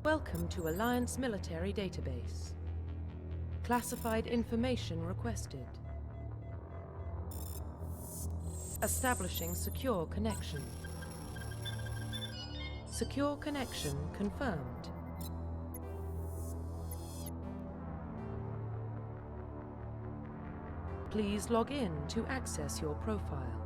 Welcome to Alliance Military Database. Classified information requested. Establishing secure connection. Secure connection confirmed. Please log in to access your profile.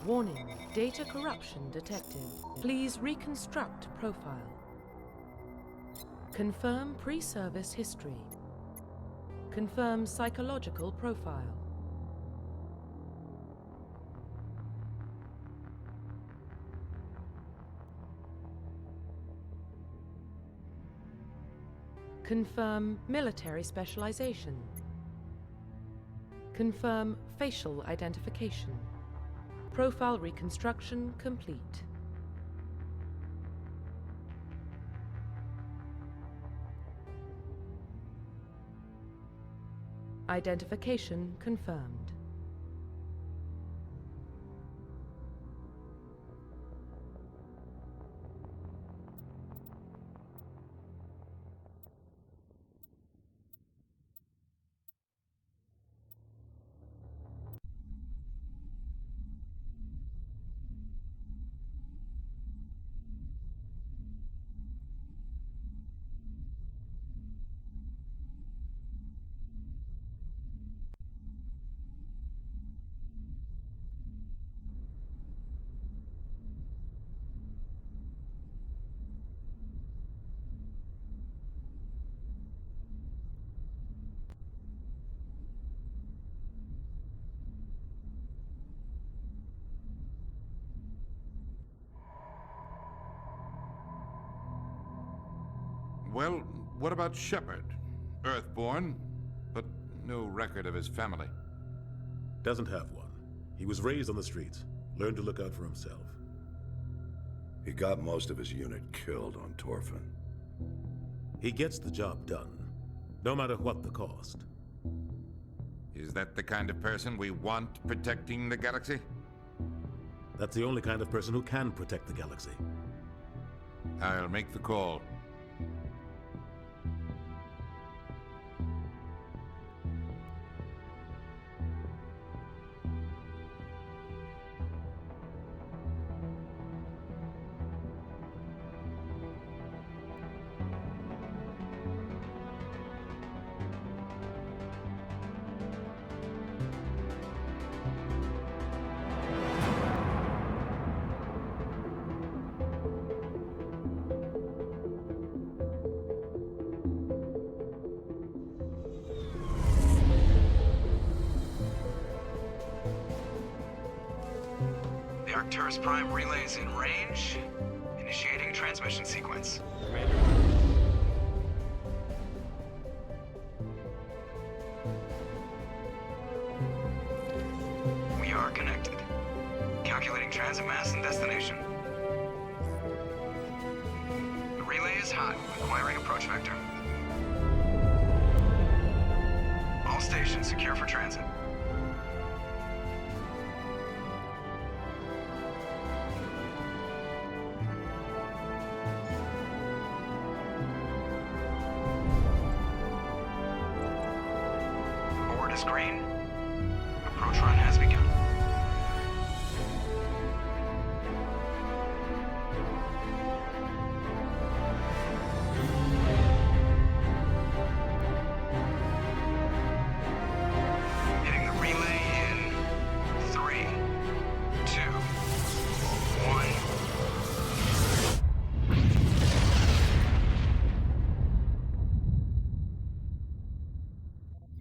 Warning, data corruption detected. Please reconstruct profile. Confirm pre-service history. Confirm psychological profile. Confirm military specialization. Confirm facial identification. Profile reconstruction complete. Identification confirmed. Well, what about Shepard? Earthborn, but no record of his family. Doesn't have one. He was raised on the streets. Learned to look out for himself. He got most of his unit killed on Torfin. He gets the job done, no matter what the cost. Is that the kind of person we want protecting the galaxy? That's the only kind of person who can protect the galaxy. I'll make the call. The Arcturus Prime relay is in range. Initiating a transmission sequence. We are connected. Calculating transit mass and destination. The relay is hot, acquiring approach vector. All stations secure for transit. Green. Approach run has begun. Hitting the relay in 3, 2, 1.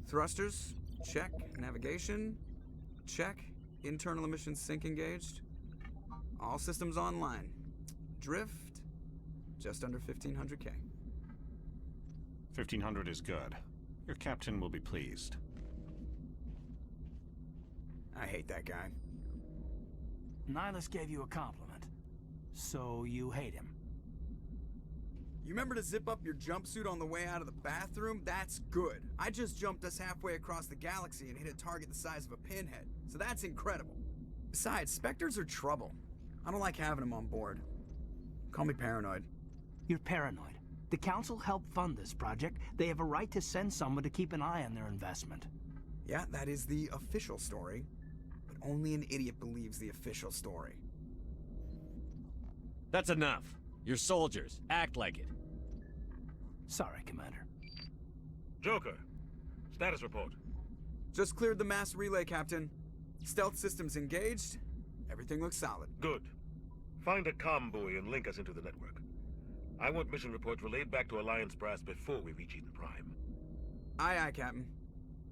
Thrusters. Check. Navigation. Check. Internal emissions sync engaged. All systems online. Drift. Just under 1500K. 1500 is good. Your captain will be pleased. I hate that guy. Nihilus gave you a compliment. So you hate him. You remember to zip up your jumpsuit on the way out of the bathroom? That's good. I just jumped us halfway across the galaxy and hit a target the size of a pinhead, so that's incredible. Besides, Spectres are trouble. I don't like having them on board. Call me paranoid. You're paranoid. The Council helped fund this project. They have a right to send someone to keep an eye on their investment. Yeah, that is the official story. But only an idiot believes the official story. That's enough. You're soldiers. Act like it. Sorry, Commander. Joker, status report. Just cleared the mass relay, Captain. Stealth systems engaged. Everything looks solid. Good. Find a comm buoy and link us into the network. I want mission reports relayed back to Alliance brass before we reach Eden Prime. Aye, aye, Captain.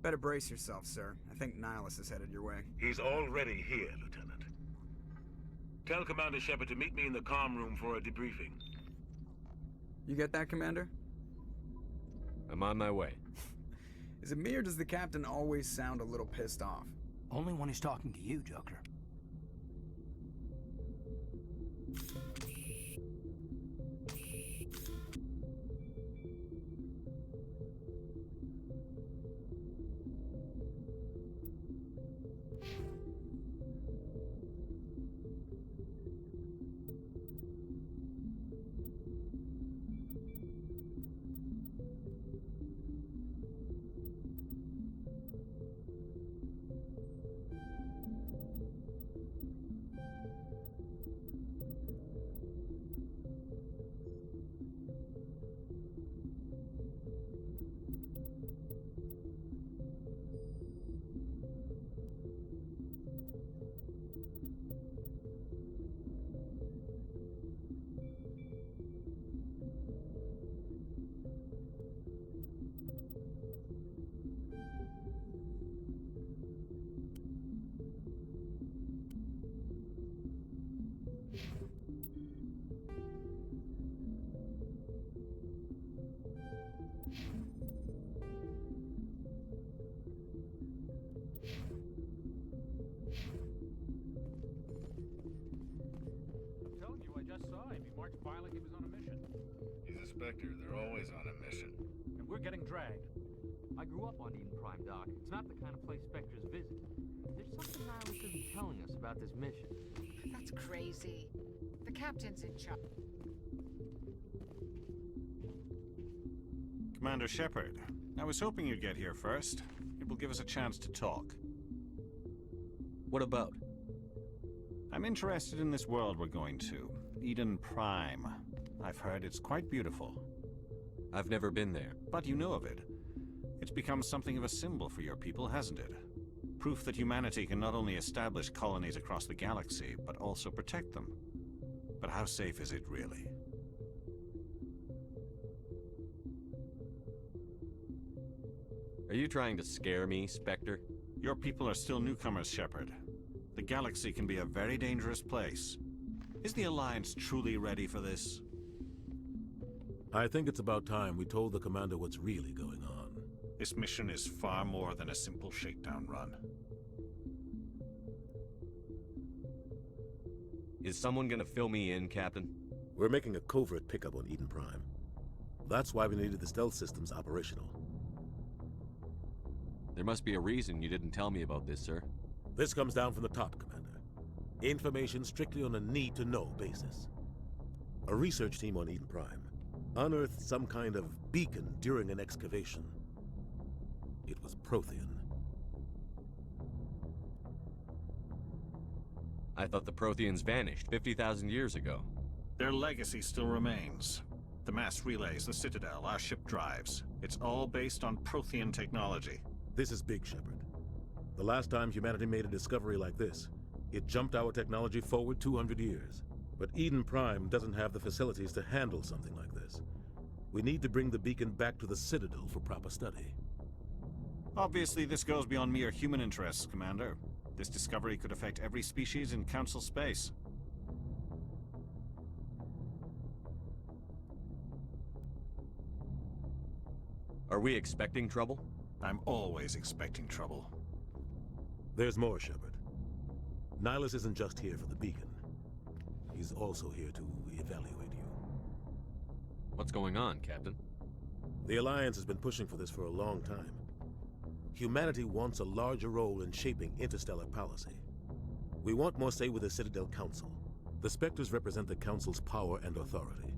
Better brace yourself, sir. I think Nihilus is headed your way. He's already here, Lieutenant. Tell Commander Shepard to meet me in the comm room for a debriefing. You get that, Commander? I'm on my way. Is it me or does the Captain always sound a little pissed off? Only when he's talking to you, Joker. Like he was on a mission. He's a Spectre. They're always on a mission. And we're getting dragged. I grew up on Eden Prime, Doc. It's not the kind of place Spectres visit. There's something Nihilus isn't telling us about this mission. That's crazy. The Captain's in charge. Commander Shepard, I was hoping you'd get here first. It will give us a chance to talk. What about? I'm interested in this world we're going to. Eden Prime. I've heard it's quite beautiful. I've never been there. But you know of it. It's become something of a symbol for your people, hasn't it? Proof that humanity can not only establish colonies across the galaxy, but also protect them. But how safe is it really? Are you trying to scare me, Spectre? Your people are still newcomers, Shepard. The galaxy can be a very dangerous place. Is the Alliance truly ready for this? I think it's about time we told the Commander what's really going on. This mission is far more than a simple shakedown run. Is someone gonna fill me in, Captain? We're making a covert pickup on Eden Prime. That's why we needed the stealth systems operational. There must be a reason you didn't tell me about this, sir. This comes down from the top, Commander. Information strictly on a need-to-know basis. A research team on Eden Prime unearthed some kind of beacon during an excavation. It was Prothean. I thought the Protheans vanished 50,000 years ago. Their legacy still remains. The mass relays, the Citadel, our ship drives. It's all based on Prothean technology. This is big, Shepard. The last time humanity made a discovery like this, it jumped our technology forward 200 years. But Eden Prime doesn't have the facilities to handle something like this. We need to bring the beacon back to the Citadel for proper study. Obviously, this goes beyond mere human interests, Commander. This discovery could affect every species in Council space. Are we expecting trouble? I'm always expecting trouble. There's more, Shepard. Nihilus isn't just here for the beacon. He's also here to evaluate you. What's going on, Captain? The Alliance has been pushing for this for a long time. Humanity wants a larger role in shaping interstellar policy. We want more say with the Citadel Council. The Spectres represent the Council's power and authority.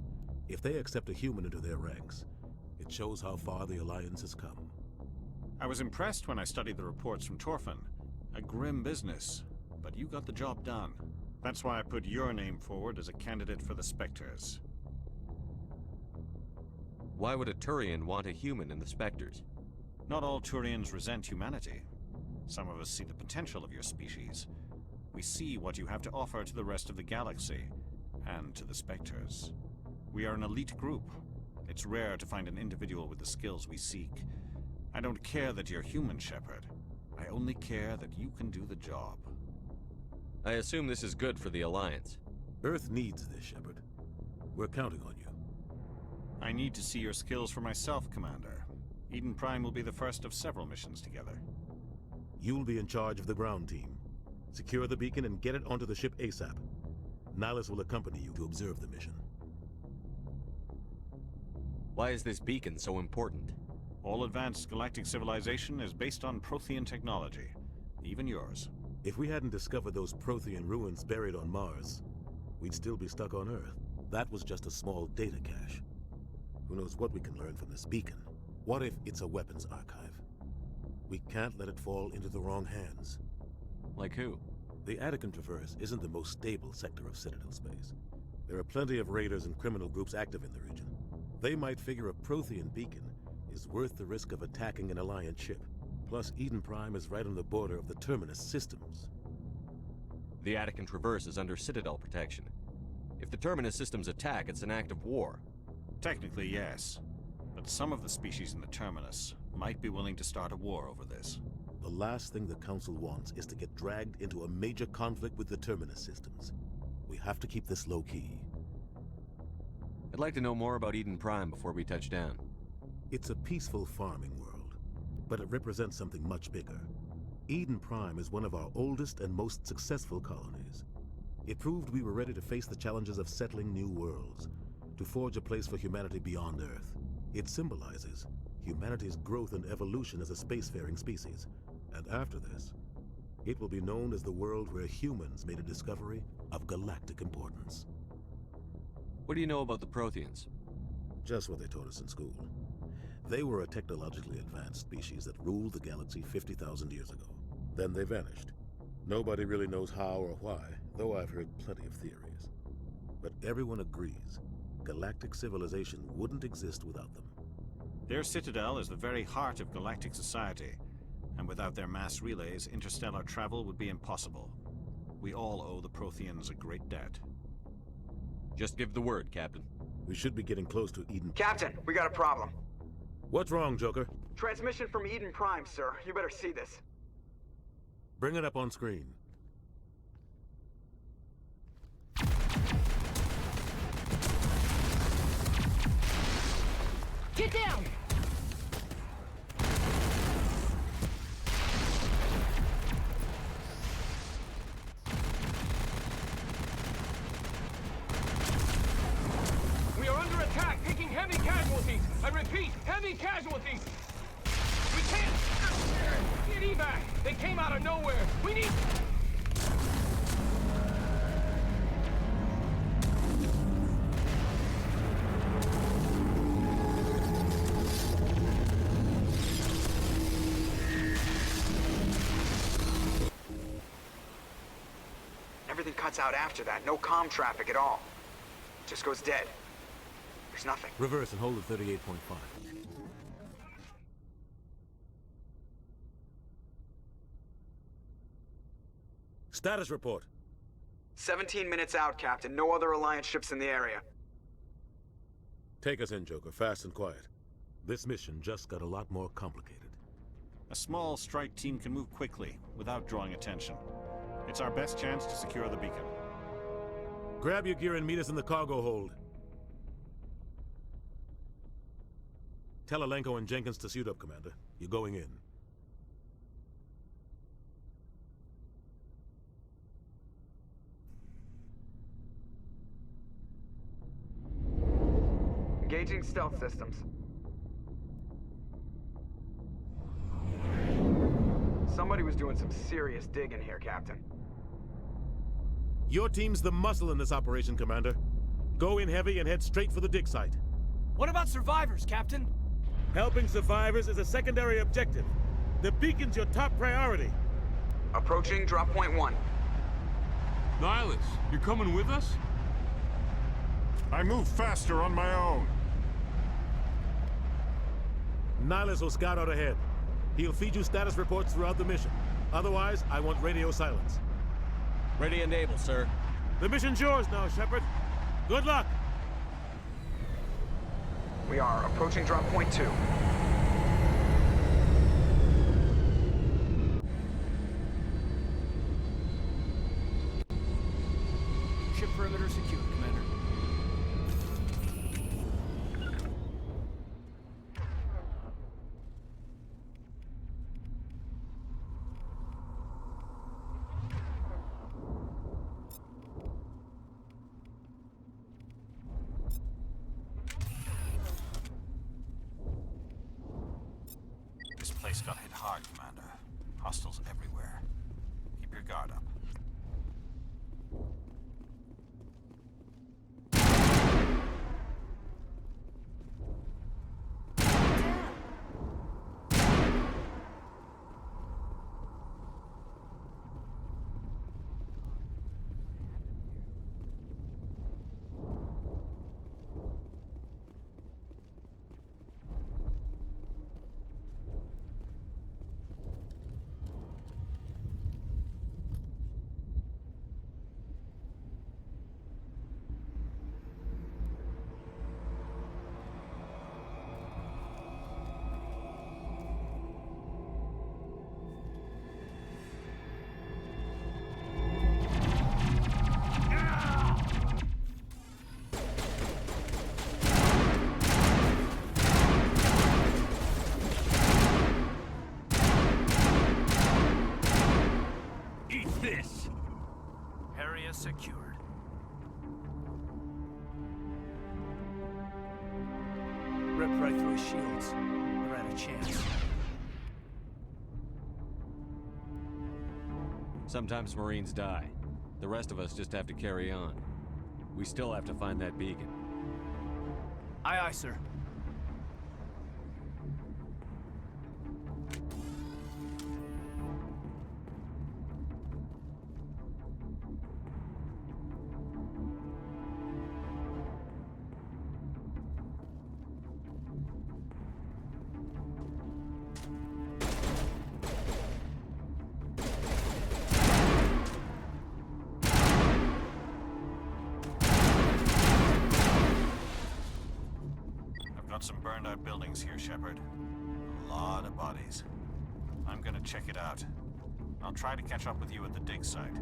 If they accept a human into their ranks, it shows how far the Alliance has come. I was impressed when I studied the reports from Torfin. A grim business, but you got the job done. That's why I put your name forward as a candidate for the Spectres. Why would a Turian want a human in the Spectres? Not all Turians resent humanity. Some of us see the potential of your species. We see what you have to offer to the rest of the galaxy, and to the Spectres. We are an elite group. It's rare to find an individual with the skills we seek. I don't care that you're human, Shepard. I only care that you can do the job. I assume this is good for the Alliance. Earth needs this, Shepard. We're counting on you. I need to see your skills for myself, Commander. Eden Prime will be the first of several missions together. You'll be in charge of the ground team. Secure the beacon and get it onto the ship ASAP. Nihilus will accompany you to observe the mission. Why is this beacon so important? All advanced galactic civilization is based on Prothean technology. Even yours. If we hadn't discovered those Prothean ruins buried on Mars, we'd still be stuck on Earth. That was just a small data cache. Who knows what we can learn from this beacon? What if it's a weapons archive? We can't let it fall into the wrong hands. Like who? The Attican Traverse isn't the most stable sector of Citadel space. There are plenty of raiders and criminal groups active in the region. They might figure a Prothean beacon is worth the risk of attacking an Alliance ship. Plus, Eden Prime is right on the border of the Terminus systems. The Attican Traverse is under Citadel protection. If the Terminus systems attack, it's an act of war. Technically, yes. But some of the species in the Terminus might be willing to start a war over this. The last thing the Council wants is to get dragged into a major conflict with the Terminus systems. We have to keep this low-key. I'd like to know more about Eden Prime before we touch down. It's a peaceful farming world, but it represents something much bigger. Eden Prime is one of our oldest and most successful colonies. It proved we were ready to face the challenges of settling new worlds, to forge a place for humanity beyond Earth. It symbolizes humanity's growth and evolution as a spacefaring species. And after this, it will be known as the world where humans made a discovery of galactic importance. What do you know about the Protheans? Just what they taught us in school. They were a technologically advanced species that ruled the galaxy 50,000 years ago. Then they vanished. Nobody really knows how or why, though I've heard plenty of theories. But everyone agrees, galactic civilization wouldn't exist without them. Their citadel is the very heart of galactic society, and without their mass relays, interstellar travel would be impossible. We all owe the Protheans a great debt. Just give the word, Captain. We should be getting close to Eden. Captain, we got a problem. What's wrong, Joker? Transmission from Eden Prime, sir. You better see this. Bring it up on screen. Get down! We are under attack, taking heavy casualties. I repeat, heavy casualties. We can't get evac. They came out of nowhere. We need... Everything cuts out after that. No comm traffic at all. Just goes dead. There's nothing. Reverse and hold at 38.5. Status report. 17 minutes out, Captain. No other Alliance ships in the area. Take us in, Joker, fast and quiet. This mission just got a lot more complicated. A small strike team can move quickly, without drawing attention. It's our best chance to secure the beacon. Grab your gear and meet us in the cargo hold. Tell Alenko and Jenkins to suit up, Commander. You're going in. Engaging stealth systems. Somebody was doing some serious digging here, Captain. Your team's the muscle in this operation, Commander. Go in heavy and head straight for the dig site. What about survivors, Captain? Helping survivors is a secondary objective. The beacon's your top priority. Approaching drop point 1. Nihilus, you're coming with us? I move faster on my own. Nihilus will scout out ahead. He'll feed you status reports throughout the mission. Otherwise, I want radio silence. Ready and able, sir. The mission's yours now, Shepard. Good luck! We are approaching drop point 2. Ship perimeter secure, Commander. This place got hit hard, Commander. Hostiles everywhere. Keep your guard up. This! Area secured. Rip right through his shields. Never had a chance. Sometimes Marines die. The rest of us just have to carry on. We still have to find that beacon. Aye, aye, sir. Some burned out buildings here, Shepard. A lot of bodies. I'm gonna check it out. I'll try to catch up with you at the dig site.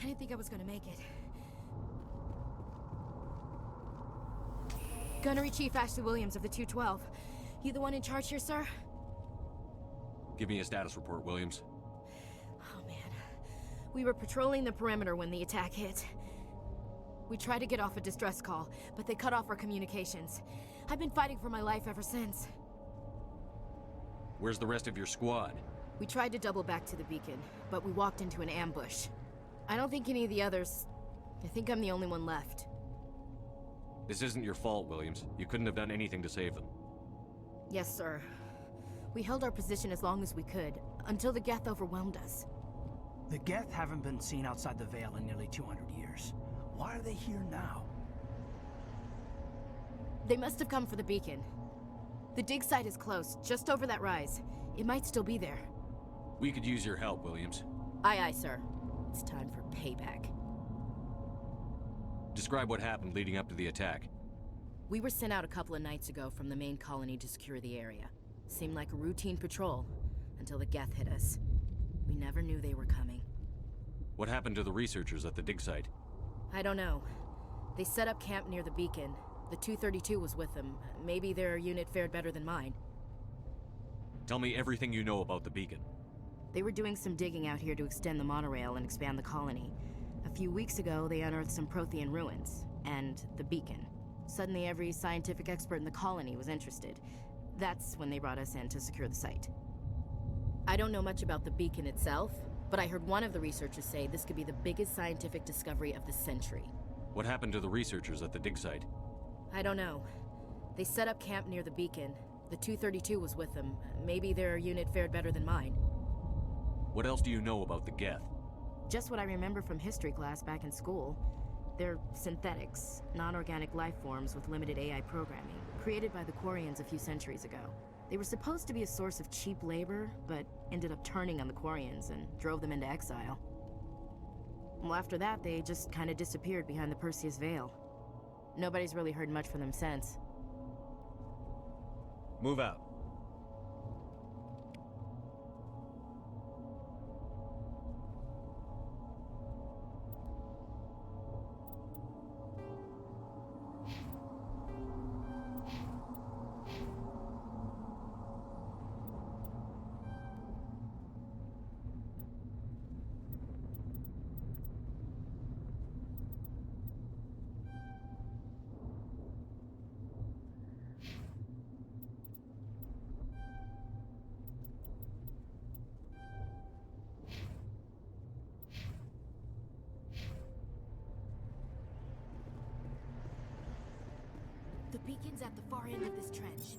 I didn't think I was gonna make it. Gunnery Chief Ashley Williams of the 212. You the one in charge here, sir? Give me a status report, Williams. Oh, man. We were patrolling the perimeter when the attack hit. We tried to get off a distress call, but they cut off our communications. I've been fighting for my life ever since. Where's the rest of your squad? We tried to double back to the beacon, but we walked into an ambush. I don't think any of the others... I think I'm the only one left. This isn't your fault, Williams. You couldn't have done anything to save them. Yes, sir. We held our position as long as we could, until the Geth overwhelmed us. The Geth haven't been seen outside the Veil in nearly 200 years. Why are they here now? They must have come for the beacon. The dig site is close, just over that rise. It might still be there. We could use your help, Williams. Aye, aye, sir. It's time for payback. Describe what happened leading up to the attack. We were sent out a couple of nights ago from the main colony to secure the area. Seemed like a routine patrol, until the Geth hit us. We never knew they were coming. What happened to the researchers at the dig site? I don't know. They set up camp near the beacon. The 232 was with them. Maybe their unit fared better than mine. Tell me everything you know about the beacon. They were doing some digging out here to extend the monorail and expand the colony. A few weeks ago, they unearthed some Prothean ruins, and the beacon. Suddenly, every scientific expert in the colony was interested. That's when they brought us in to secure the site. I don't know much about the beacon itself, but I heard one of the researchers say this could be the biggest scientific discovery of the century. What happened to the researchers at the dig site? I don't know. They set up camp near the beacon. The 232 was with them. Maybe their unit fared better than mine. What else do you know about the Geth? Just what I remember from history class back in school. They're synthetics, non-organic life forms with limited AI programming, created by the Quarians a few centuries ago. They were supposed to be a source of cheap labor, but ended up turning on the Quarians and drove them into exile. Well, after that, they just kind of disappeared behind the Perseus Veil. Nobody's really heard much from them since. Move out. The beacon's at the far end of this trench.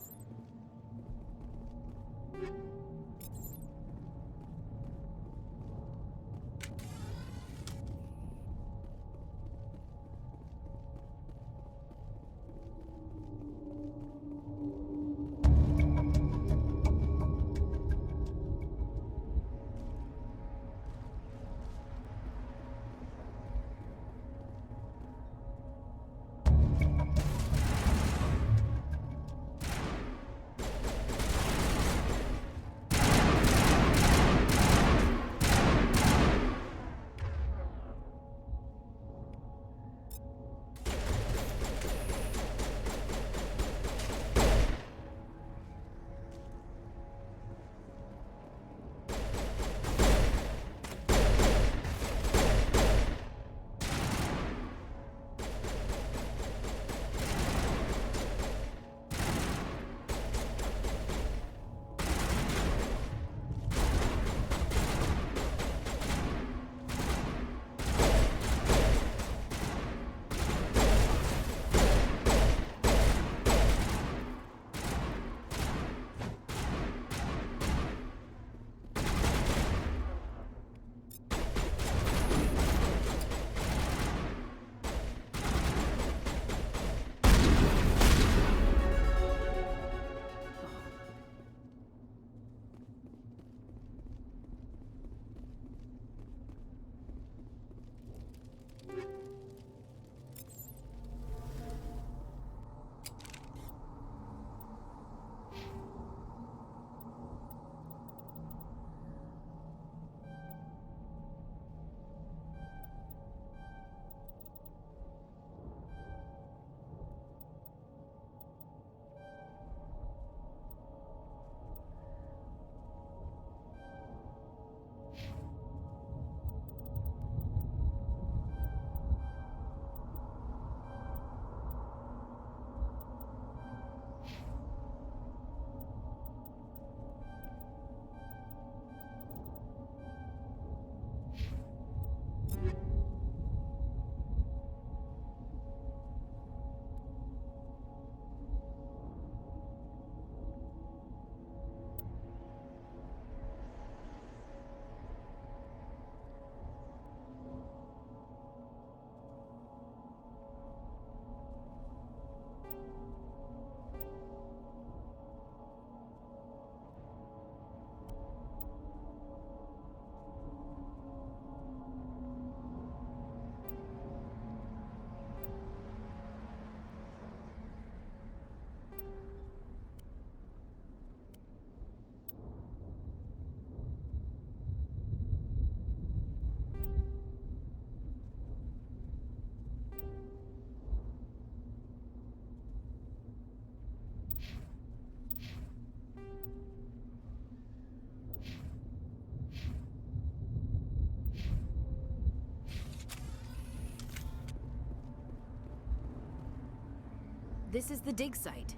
This is the dig site.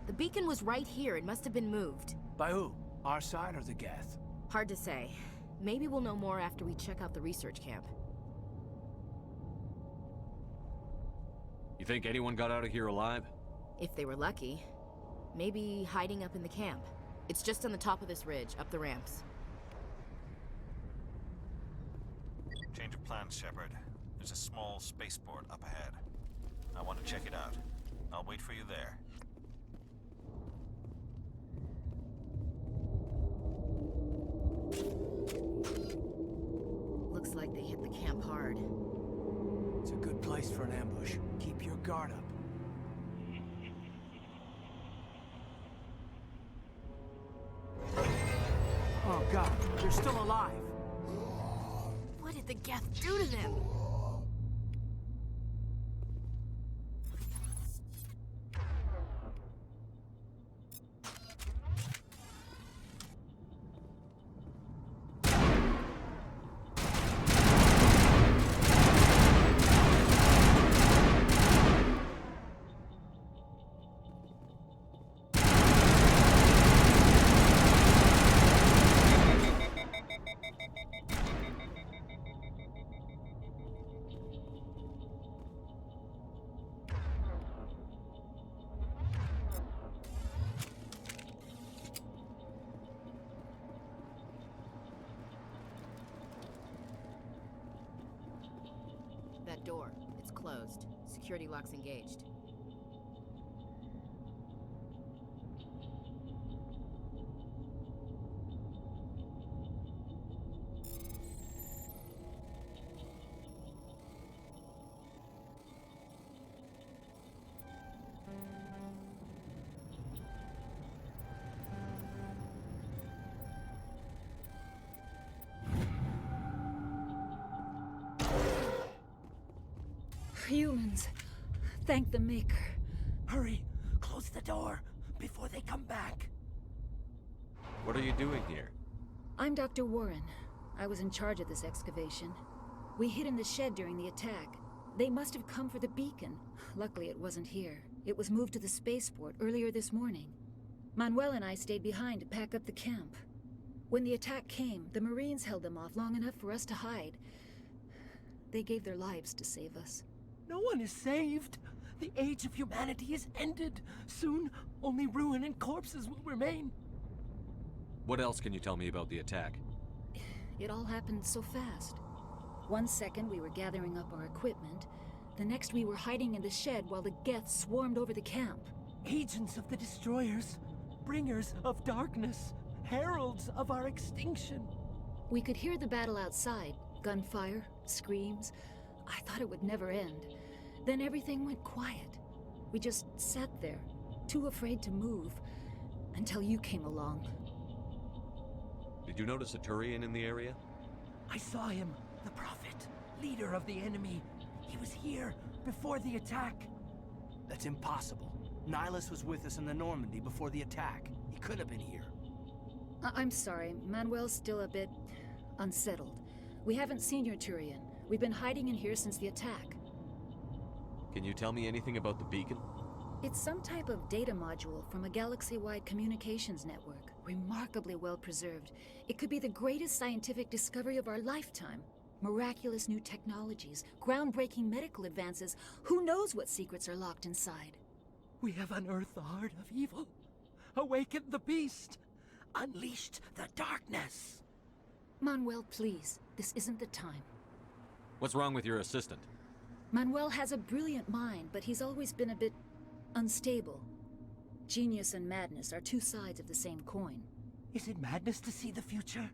The beacon was right here. It must have been moved. By who? Our side or the Geth? Hard to say. Maybe we'll know more after we check out the research camp. You think anyone got out of here alive? If they were lucky. Maybe hiding up in the camp. It's just on the top of this ridge, up the ramps. Change of plans, Shepard. There's a small spaceport up ahead. I want to check it out. I'll wait for you there. Looks like they hit the camp hard. It's a good place for an ambush. Keep your guard up. Oh god, they're still alive. What did the Geth do to them? That door, it's closed. Security lock's engaged. Humans. Thank the Maker. Hurry! Close the door before they come back. What are you doing here? I'm Dr. Warren. I was in charge of this excavation. We hid in the shed during the attack. They must have come for the beacon. Luckily, it wasn't here. It was moved to the spaceport earlier this morning. Manuel and I stayed behind to pack up the camp. When the attack came, the Marines held them off long enough for us to hide. They gave their lives to save us. No one is saved. The age of humanity is ended. Soon, only ruin and corpses will remain. What else can you tell me about the attack? It all happened so fast. One second we were gathering up our equipment. The next we were hiding in the shed while the Geth swarmed over the camp. Agents of the destroyers. Bringers of darkness. Heralds of our extinction. We could hear the battle outside. Gunfire, screams. I thought it would never end. Then everything went quiet. We just sat there, too afraid to move, until you came along. Did you notice a Turian in the area? I saw him, the Prophet, leader of the enemy. He was here before the attack. That's impossible. Nihilus was with us in the Normandy before the attack. He could have been here. I'm sorry, Manuel's still a bit unsettled. We haven't seen your Turian. We've been hiding in here since the attack. Can you tell me anything about the beacon? It's some type of data module from a galaxy-wide communications network. Remarkably well preserved. It could be the greatest scientific discovery of our lifetime. Miraculous new technologies, groundbreaking medical advances. Who knows what secrets are locked inside? We have unearthed the heart of evil. Awakened the beast. Unleashed the darkness. Manuel, please. This isn't the time. What's wrong with your assistant? Manuel has a brilliant mind, but he's always been a bit unstable. Genius and madness are two sides of the same coin. Is it madness to see the future?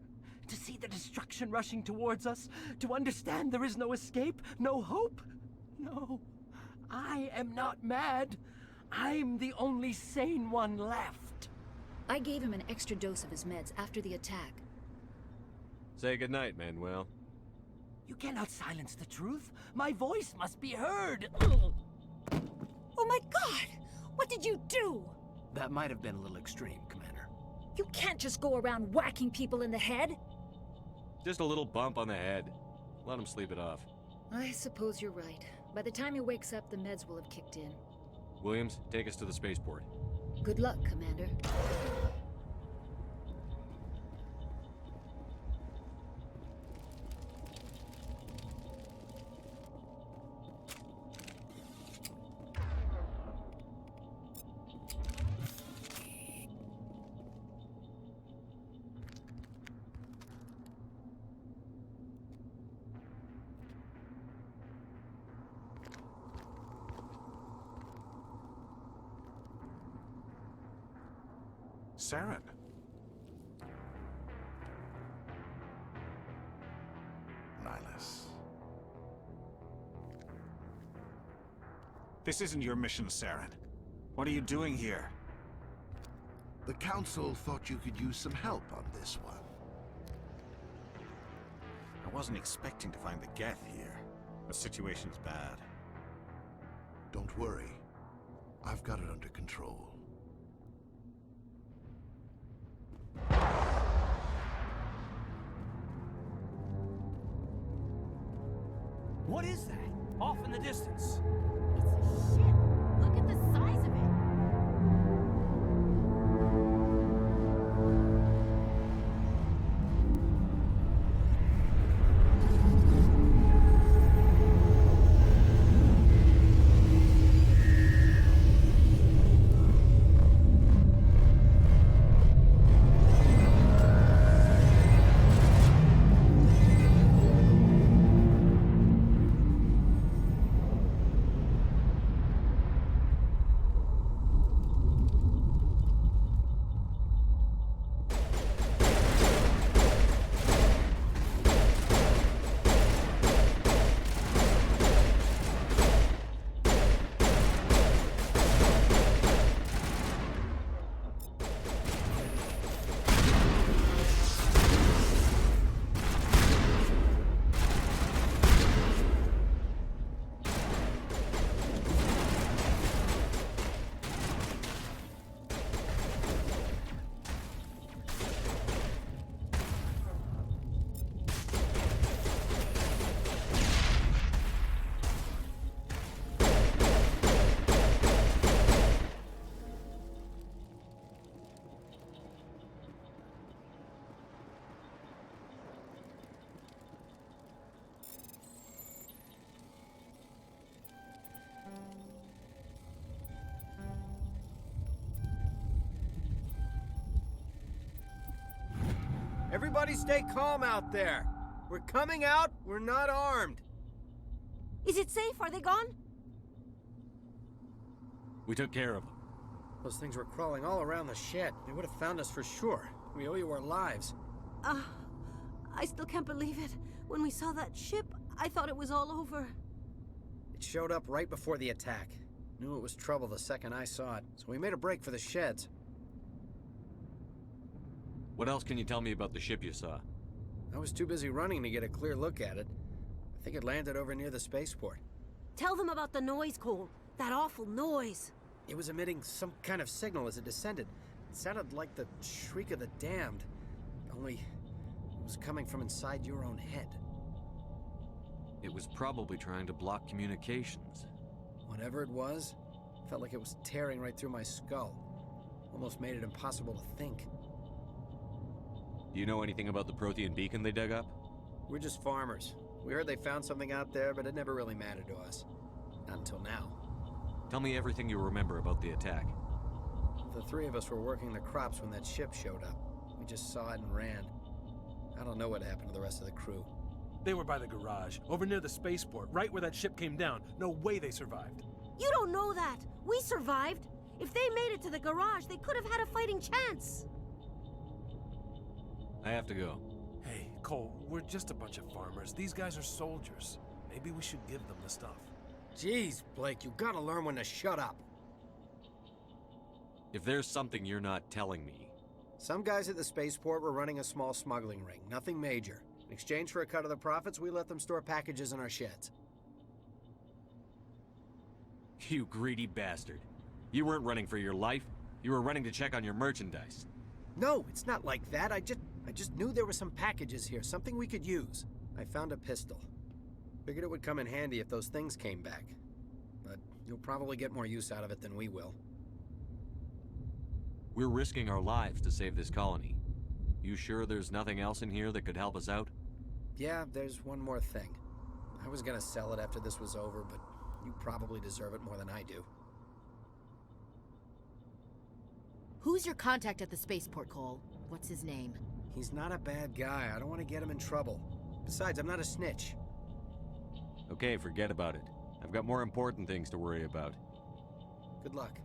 To see the destruction rushing towards us? To understand there is no escape? No hope? No. I am not mad. I'm the only sane one left. I gave him an extra dose of his meds after the attack. Say goodnight, Manuel. You cannot silence the truth. My voice must be heard. Oh my God! What did you do? That might have been a little extreme, Commander. You can't just go around whacking people in the head. Just a little bump on the head. Let him sleep it off. I suppose you're right. By the time he wakes up, the meds will have kicked in. Williams, take us to the spaceport. Good luck, Commander. Saren. Nihilus. This isn't your mission, Saren. What are you doing here? The Council thought you could use some help on this one. I wasn't expecting to find the Geth here. The situation's bad. Don't worry. I've got it under control. What is that? Off in the distance. It's a ship. Look at the size of it. Everybody stay calm out there. We're coming out, we're not armed. Is it safe? Are they gone? We took care of them. Those things were crawling all around the shed. They would have found us for sure. We owe you our lives. I still can't believe it. When we saw that ship, I thought it was all over. It showed up right before the attack. Knew it was trouble the second I saw it, so we made a break for the sheds. What else can you tell me about the ship you saw? I was too busy running to get a clear look at it. I think it landed over near the spaceport. Tell them about the noise, Cole. That awful noise. It was emitting some kind of signal as it descended. It sounded like the shriek of the damned. Only it was coming from inside your own head. It was probably trying to block communications. Whatever it was, felt like it was tearing right through my skull. Almost made it impossible to think. Do you know anything about the Prothean beacon they dug up? We're just farmers. We heard they found something out there, but it never really mattered to us. Not until now. Tell me everything you remember about the attack. The three of us were working the crops when that ship showed up. We just saw it and ran. I don't know what happened to the rest of the crew. They were by the garage, over near the spaceport, right where that ship came down. No way they survived. You don't know that. We survived. If they made it to the garage, they could have had a fighting chance. I have to go. Hey, Cole, we're just a bunch of farmers. These guys are soldiers. Maybe we should give them the stuff. Jeez, Blake, you gotta learn when to shut up. If there's something you're not telling me... Some guys at the spaceport were running a small smuggling ring, nothing major. In exchange for a cut of the profits, we let them store packages in our sheds. You greedy bastard. You weren't running for your life. You were running to check on your merchandise. No, it's not like that. I just knew there were some packages here, something we could use. I found a pistol. Figured it would come in handy if those things came back. But You'll probably get more use out of it than we will. We're risking our lives to save this colony. You sure there's nothing else in here that could help us out? Yeah, there's one more thing. I was gonna sell it after this was over, but you probably deserve it more than I do. Who's your contact at the spaceport, Cole? What's his name? He's not a bad guy. I don't want to get him in trouble. Besides, I'm not a snitch. Okay, forget about it. I've got more important things to worry about. Good luck.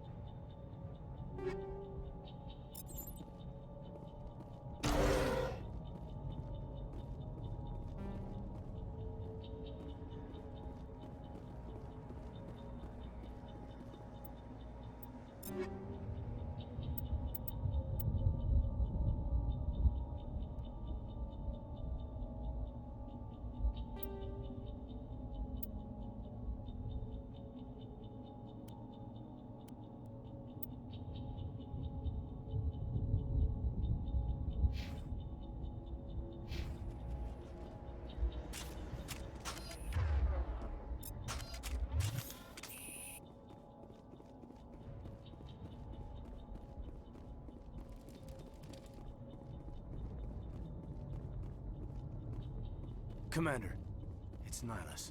Commander, it's Nihilus.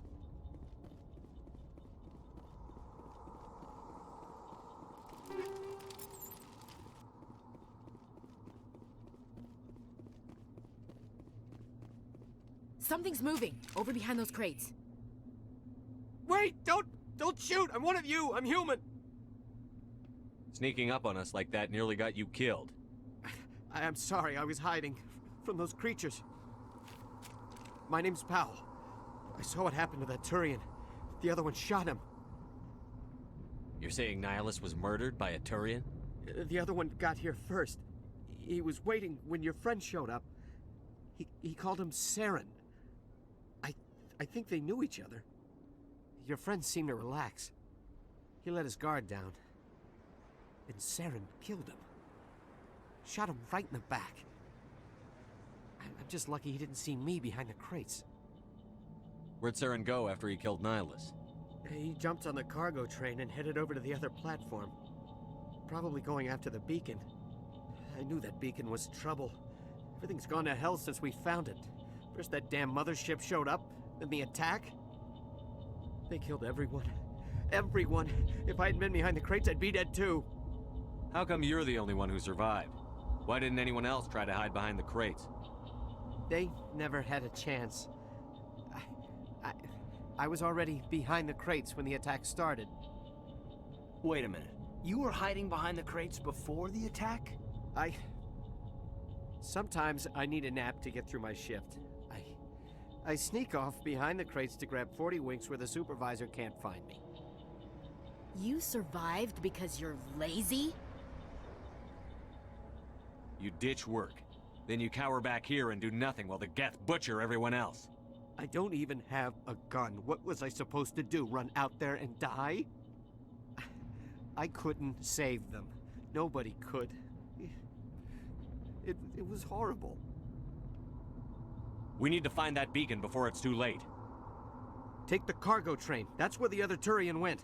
Something's moving, over behind those crates. Wait! Don't shoot! I'm one of you! I'm human! Sneaking up on us like that nearly got you killed. I'm sorry, I was hiding from those creatures. My name's Powell. I saw what happened to that Turian. The other one shot him. You're saying Nihilus was murdered by a Turian? The other one got here first. He was waiting when your friend showed up. He called him Saren. I think they knew each other. Your friend seemed to relax. He let his guard down. And Saren killed him. Shot him right in the back. I'm just lucky he didn't see me behind the crates. Where'd Saren go after he killed Nihilus? He jumped on the cargo train and headed over to the other platform. Probably going after the beacon. I knew that beacon was trouble. Everything's gone to hell since we found it. First that damn mothership showed up, then the attack. They killed everyone. Everyone! If I hadn't been behind the crates, I'd be dead too. How come you're the only one who survived? Why didn't anyone else try to hide behind the crates? They never had a chance. I was already behind the crates when the attack started. Wait a minute. You were hiding behind the crates before the attack? Sometimes I need a nap to get through my shift. I sneak off behind the crates to grab 40 winks where the supervisor can't find me. You survived because you're lazy? You ditch work. Then you cower back here and do nothing while the Geth butcher everyone else. I don't even have a gun. What was I supposed to do? Run out there and die? I couldn't save them. Nobody could. It was horrible. We need to find that beacon before it's too late. Take the cargo train. That's where the other Turian went.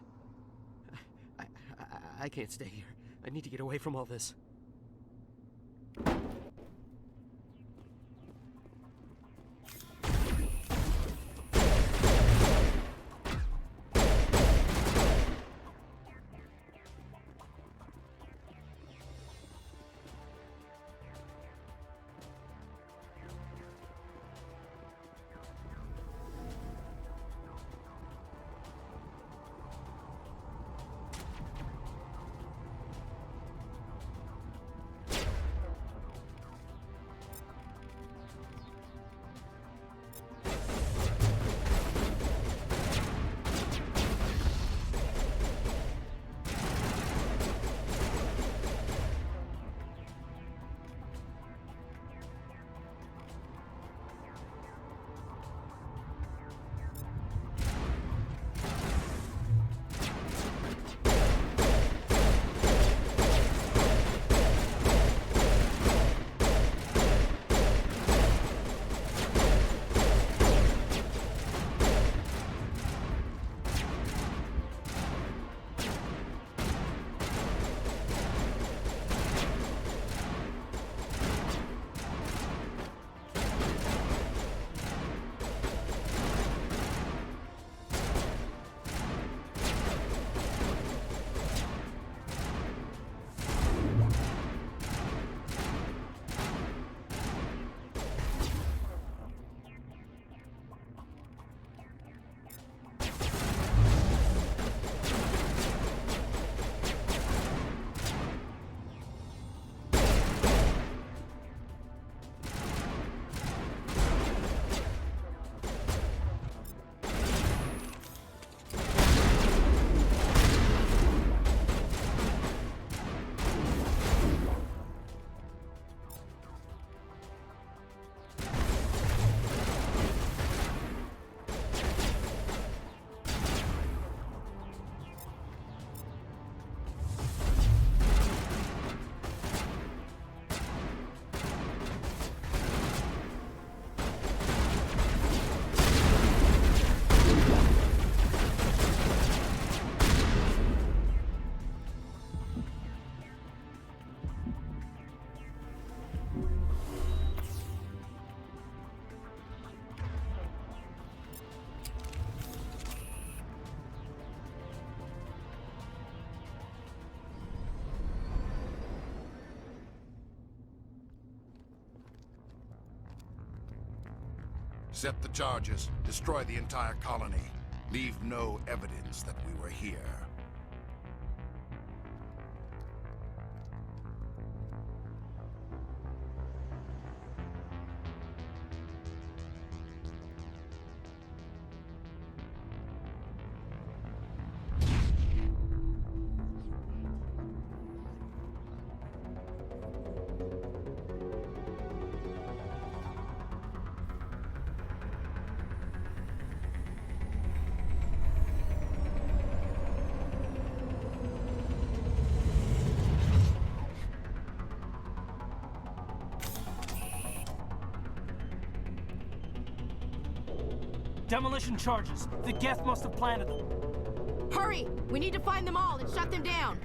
I can't stay here. I need to get away from all this. Set the charges, destroy the entire colony. Leave no evidence that we were here. Demolition charges. The Geth must have planted them. Hurry! We need to find them all and shut them down.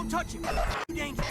Don't touch him! Danger!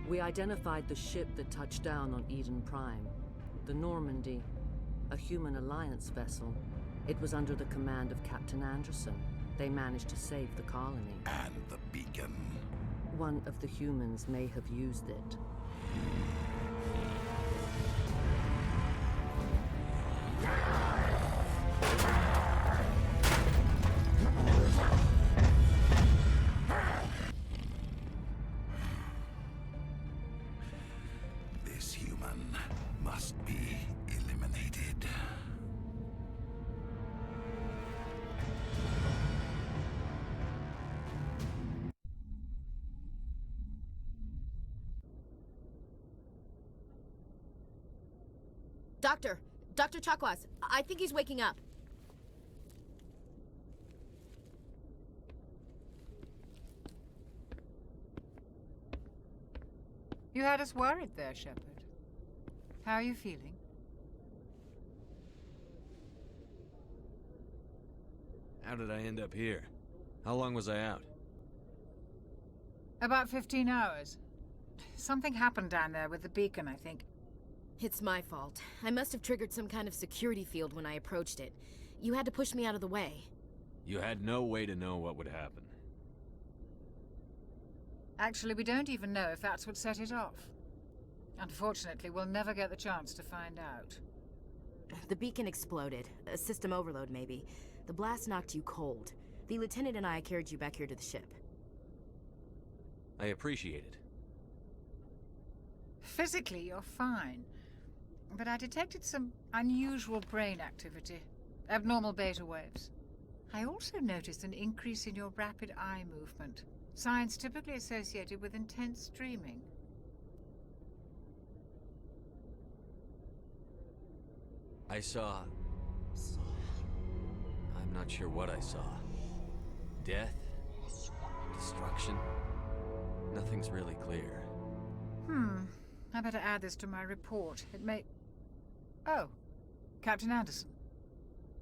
We identified the ship that touched down on Eden Prime. The Normandy, a human alliance vessel. It was under the command of Captain Anderson. They managed to save the colony. And the beacon. One of the humans may have used it. This human must be eliminated. Dr. Chakwas, I think he's waking up. You had us worried there, Shepard. How are you feeling? How did I end up here? How long was I out? About 15 hours. Something happened down there with the beacon, I think. It's my fault. I must have triggered some kind of security field when I approached it. You had to push me out of the way. You had no way to know what would happen. Actually, we don't even know if that's what set it off. Unfortunately, we'll never get the chance to find out. The beacon exploded. A system overload, maybe. The blast knocked you cold. The lieutenant and I carried you back here to the ship. I appreciate it. Physically, you're fine. But I detected some unusual brain activity. Abnormal beta waves. I also noticed an increase in your rapid eye movement. Signs typically associated with intense dreaming. I saw... I'm not sure what I saw. Death? Destruction? Nothing's really clear. I better add this to my report. It may... Oh, Captain Anderson.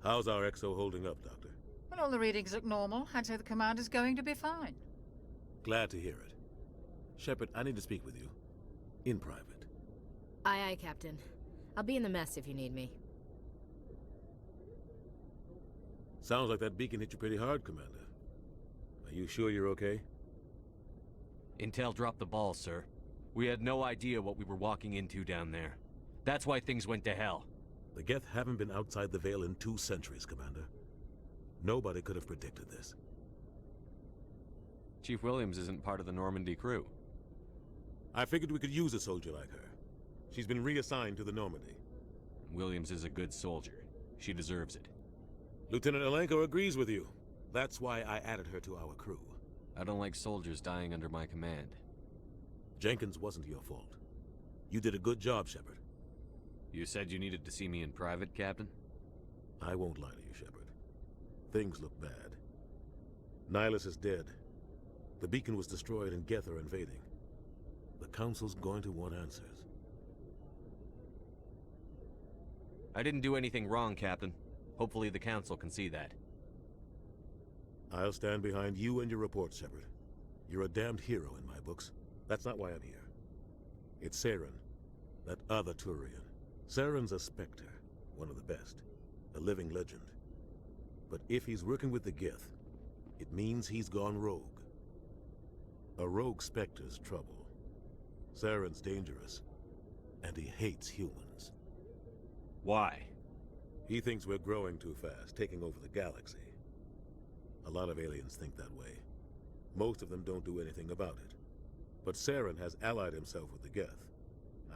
How's our XO holding up, Doctor? When all the readings look normal, I'd say the commander's going to be fine. Glad to hear it. Shepard, I need to speak with you. In private. Aye, aye, Captain. I'll be in the mess if you need me. Sounds like that beacon hit you pretty hard, Commander. Are you sure you're okay? Intel dropped the ball, sir. We had no idea what we were walking into down there. That's why things went to hell. The Geth haven't been outside the Veil in 2 centuries, Commander. Nobody could have predicted this. Chief Williams isn't part of the Normandy crew. I figured we could use a soldier like her. She's been reassigned to the Normandy. Williams is a good soldier. She deserves it. Lieutenant Alenko agrees with you. That's why I added her to our crew. I don't like soldiers dying under my command. Jenkins wasn't your fault. You did a good job, Shepard. You said you needed to see me in private, Captain? I won't lie to you, Shepard. Things look bad. Nihilus is dead. The beacon was destroyed and Geth are invading. The Council's going to want answers. I didn't do anything wrong, Captain. Hopefully the Council can see that. I'll stand behind you and your report, Shepard. You're a damned hero in my books. That's not why I'm here. It's Saren, that other Turian. Saren's a Spectre, one of the best, a living legend. But if he's working with the Geth, it means he's gone rogue. A rogue Spectre's trouble. Saren's dangerous, and he hates humans. Why? He thinks we're growing too fast, taking over the galaxy. A lot of aliens think that way. Most of them don't do anything about it. But Saren has allied himself with the Geth.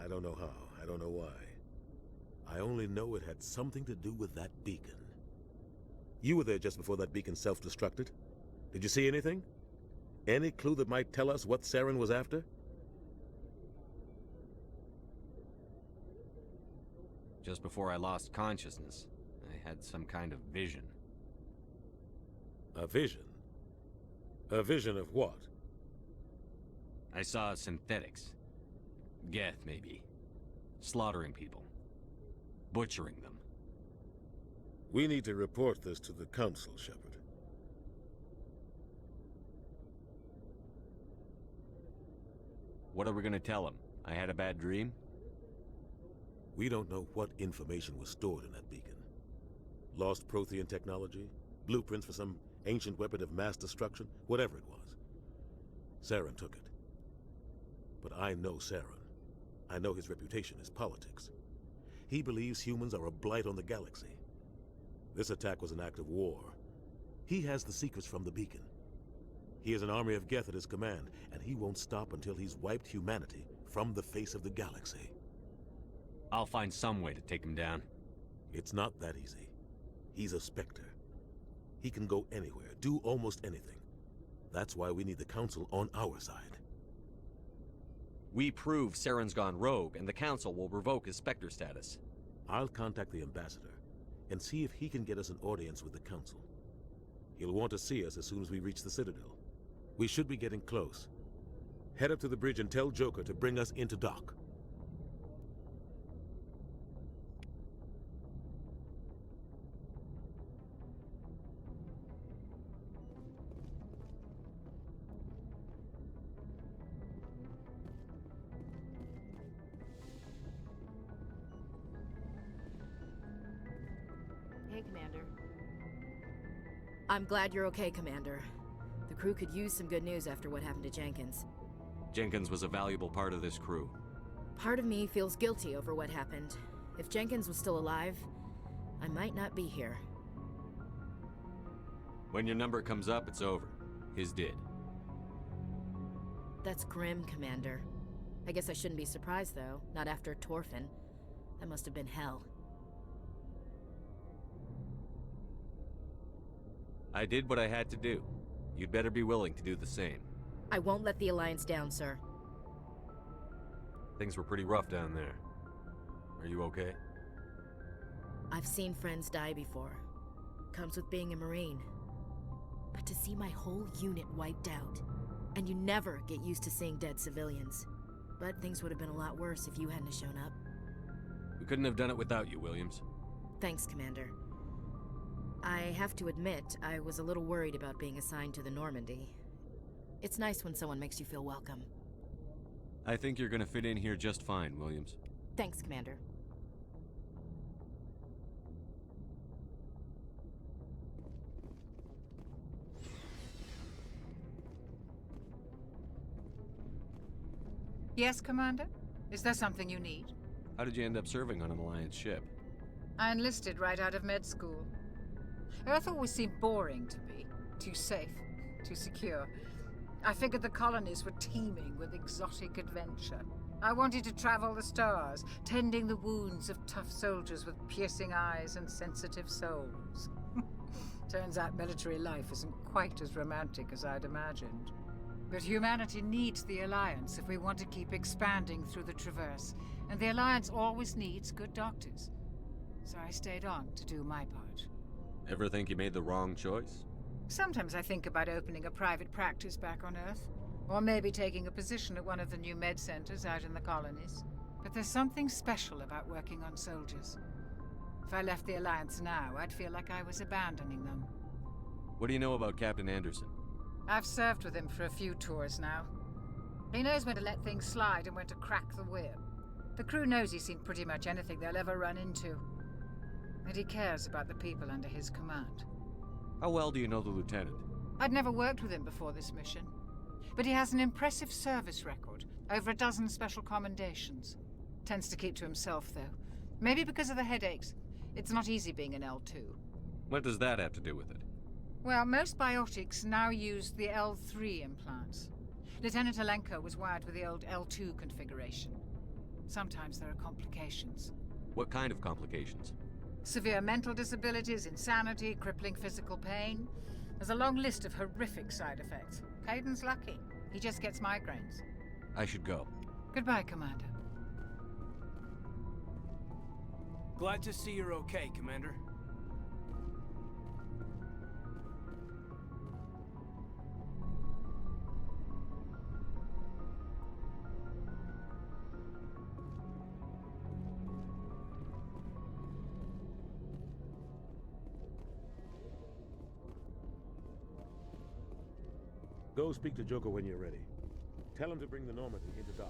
I don't know how, I don't know why. I only know it had something to do with that beacon. You were there just before that beacon self-destructed. Did you see anything? Any clue that might tell us what Saren was after? Just before I lost consciousness, I had some kind of vision. A vision? A vision of what? I saw synthetics. Geth, maybe. Slaughtering people. Butchering them. We need to report this to the Council, Shepard. What are we gonna tell him? I had a bad dream? We don't know what information was stored in that beacon. Lost Prothean technology? Blueprints for some ancient weapon of mass destruction? Whatever it was. Saren took it. But I know Saren. I know his reputation is politics. He believes humans are a blight on the galaxy. This attack was an act of war. He has the secrets from the beacon. He has an army of Geth at his command, and he won't stop until he's wiped humanity from the face of the galaxy. I'll find some way to take him down. It's not that easy. He's a Spectre. He can go anywhere, do almost anything. That's why we need the Council on our side. We prove Saren's gone rogue, and the Council will revoke his Spectre status. I'll contact the Ambassador and see if he can get us an audience with the Council. He'll want to see us as soon as we reach the Citadel. We should be getting close. Head up to the bridge and tell Joker to bring us into dock. Hey, Commander. I'm glad you're okay, Commander. The crew could use some good news after what happened to Jenkins. Jenkins was a valuable part of this crew. Part of me feels guilty over what happened. If Jenkins was still alive, I might not be here. When your number comes up, it's over. His did. That's grim, Commander. I guess I shouldn't be surprised, though. Not after Torfin. That must have been hell. I did what I had to do. You'd better be willing to do the same. I won't let the Alliance down, sir. Things were pretty rough down there. Are you okay? I've seen friends die before. Comes with being a Marine. But to see my whole unit wiped out, and you never get used to seeing dead civilians. But things would have been a lot worse if you hadn't shown up. We couldn't have done it without you, Williams. Thanks, Commander. I have to admit, I was a little worried about being assigned to the Normandy. It's nice when someone makes you feel welcome. I think you're gonna fit in here just fine, Williams. Thanks, Commander. Yes, Commander? Is there something you need? How did you end up serving on an Alliance ship? I enlisted right out of med school. Earth always seemed boring to me. Too safe, too secure. I figured the colonies were teeming with exotic adventure. I wanted to travel the stars, tending the wounds of tough soldiers with piercing eyes and sensitive souls. Turns out military life isn't quite as romantic as I'd imagined. But humanity needs the Alliance if we want to keep expanding through the Traverse, and the Alliance always needs good doctors. So I stayed on to do my part. Ever think you made the wrong choice? Sometimes I think about opening a private practice back on Earth, or maybe taking a position at one of the new med centers out in the colonies. But there's something special about working on soldiers. If I left the Alliance now, I'd feel like I was abandoning them. What do you know about Captain Anderson? I've served with him for a few tours now. He knows when to let things slide and when to crack the whip. The crew knows he's seen pretty much anything they'll ever run into. And he cares about the people under his command. How well do you know the lieutenant? I'd never worked with him before this mission. But he has an impressive service record, over a dozen special commendations. Tends to keep to himself, though. Maybe because of the headaches. It's not easy being an L2. What does that have to do with it? Well, most biotics now use the L3 implants. Lieutenant Alenko was wired with the old L2 configuration. Sometimes there are complications. What kind of complications? Severe mental disabilities, insanity, crippling physical pain. There's a long list of horrific side effects. Hayden's lucky. He just gets migraines. I should go. Goodbye, Commander. Glad to see you're okay, Commander. Go speak to Joker when you're ready. Tell him to bring the Normandy into dock.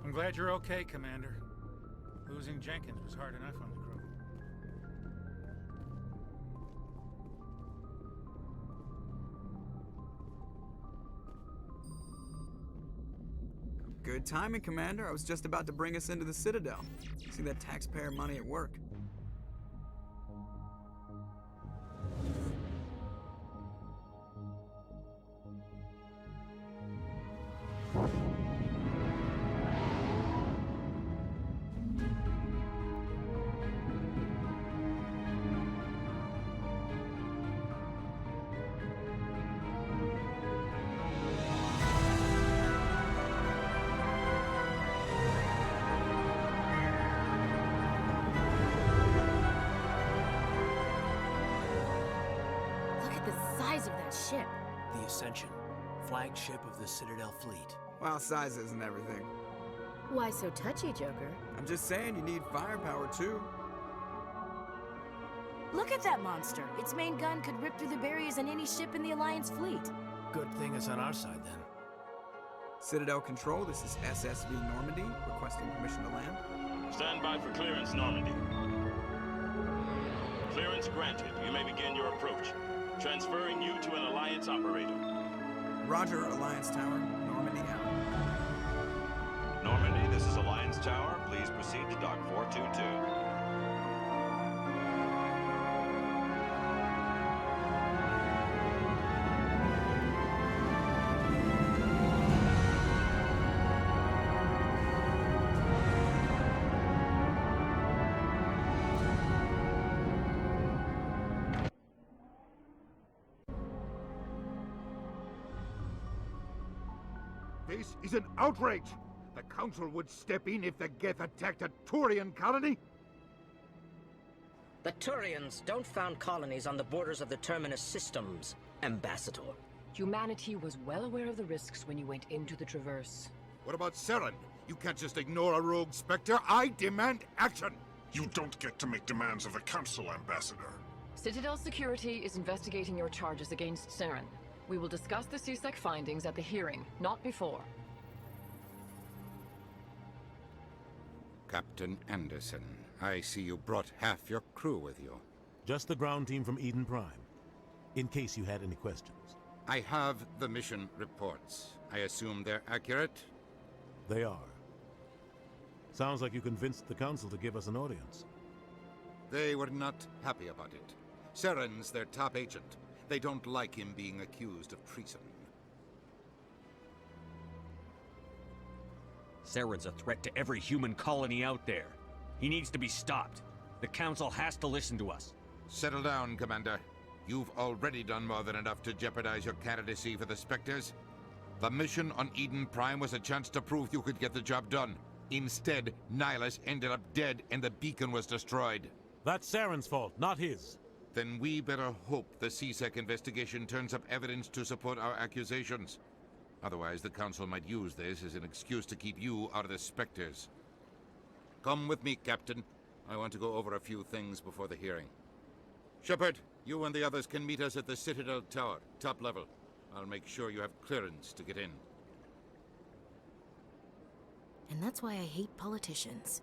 I'm glad you're okay, Commander. Losing Jenkins was hard enough on the crew. Good timing, Commander. I was just about to bring us into the Citadel. See that taxpayer money at work. Size of that ship. The Ascension, flagship of the Citadel fleet. Well, size isn't everything. Why so touchy, Joker? I'm just saying you need firepower, too. Look at that monster. Its main gun could rip through the barriers in any ship in the Alliance fleet. Good thing it's on our side, then. Citadel Control, this is SSV Normandy, requesting permission to land. Stand by for clearance, Normandy. Clearance granted. You may begin your approach. Transferring you to an Alliance operator. Roger, Alliance Tower. Normandy out. Normandy, this is Alliance Tower. Please proceed to Dock 422. This is an outrage! The Council would step in if the Geth attacked a Turian colony? The Turians don't found colonies on the borders of the Terminus systems, Ambassador. Humanity was well aware of the risks when you went into the Traverse. What about Saren? You can't just ignore a rogue Spectre. I demand action! You don't get to make demands of the Council, Ambassador. Citadel Security is investigating your charges against Saren. We will discuss the CSEC findings at the hearing, not before. Captain Anderson, I see you brought half your crew with you. Just the ground team from Eden Prime, in case you had any questions. I have the mission reports. I assume they're accurate? They are. Sounds like you convinced the Council to give us an audience. They were not happy about it. Saren's their top agent. They don't like him being accused of treason. Saren's a threat to every human colony out there. He needs to be stopped. The Council has to listen to us. Settle down, Commander. You've already done more than enough to jeopardize your candidacy for the Spectres. The mission on Eden Prime was a chance to prove you could get the job done. Instead, Nihilus ended up dead and the beacon was destroyed. That's Saren's fault, not his. Then we better hope the CSEC investigation turns up evidence to support our accusations. Otherwise, the Council might use this as an excuse to keep you out of the Spectres. Come with me, Captain. I want to go over a few things before the hearing. Shepard, you and the others can meet us at the Citadel Tower, top level. I'll make sure you have clearance to get in. And that's why I hate politicians.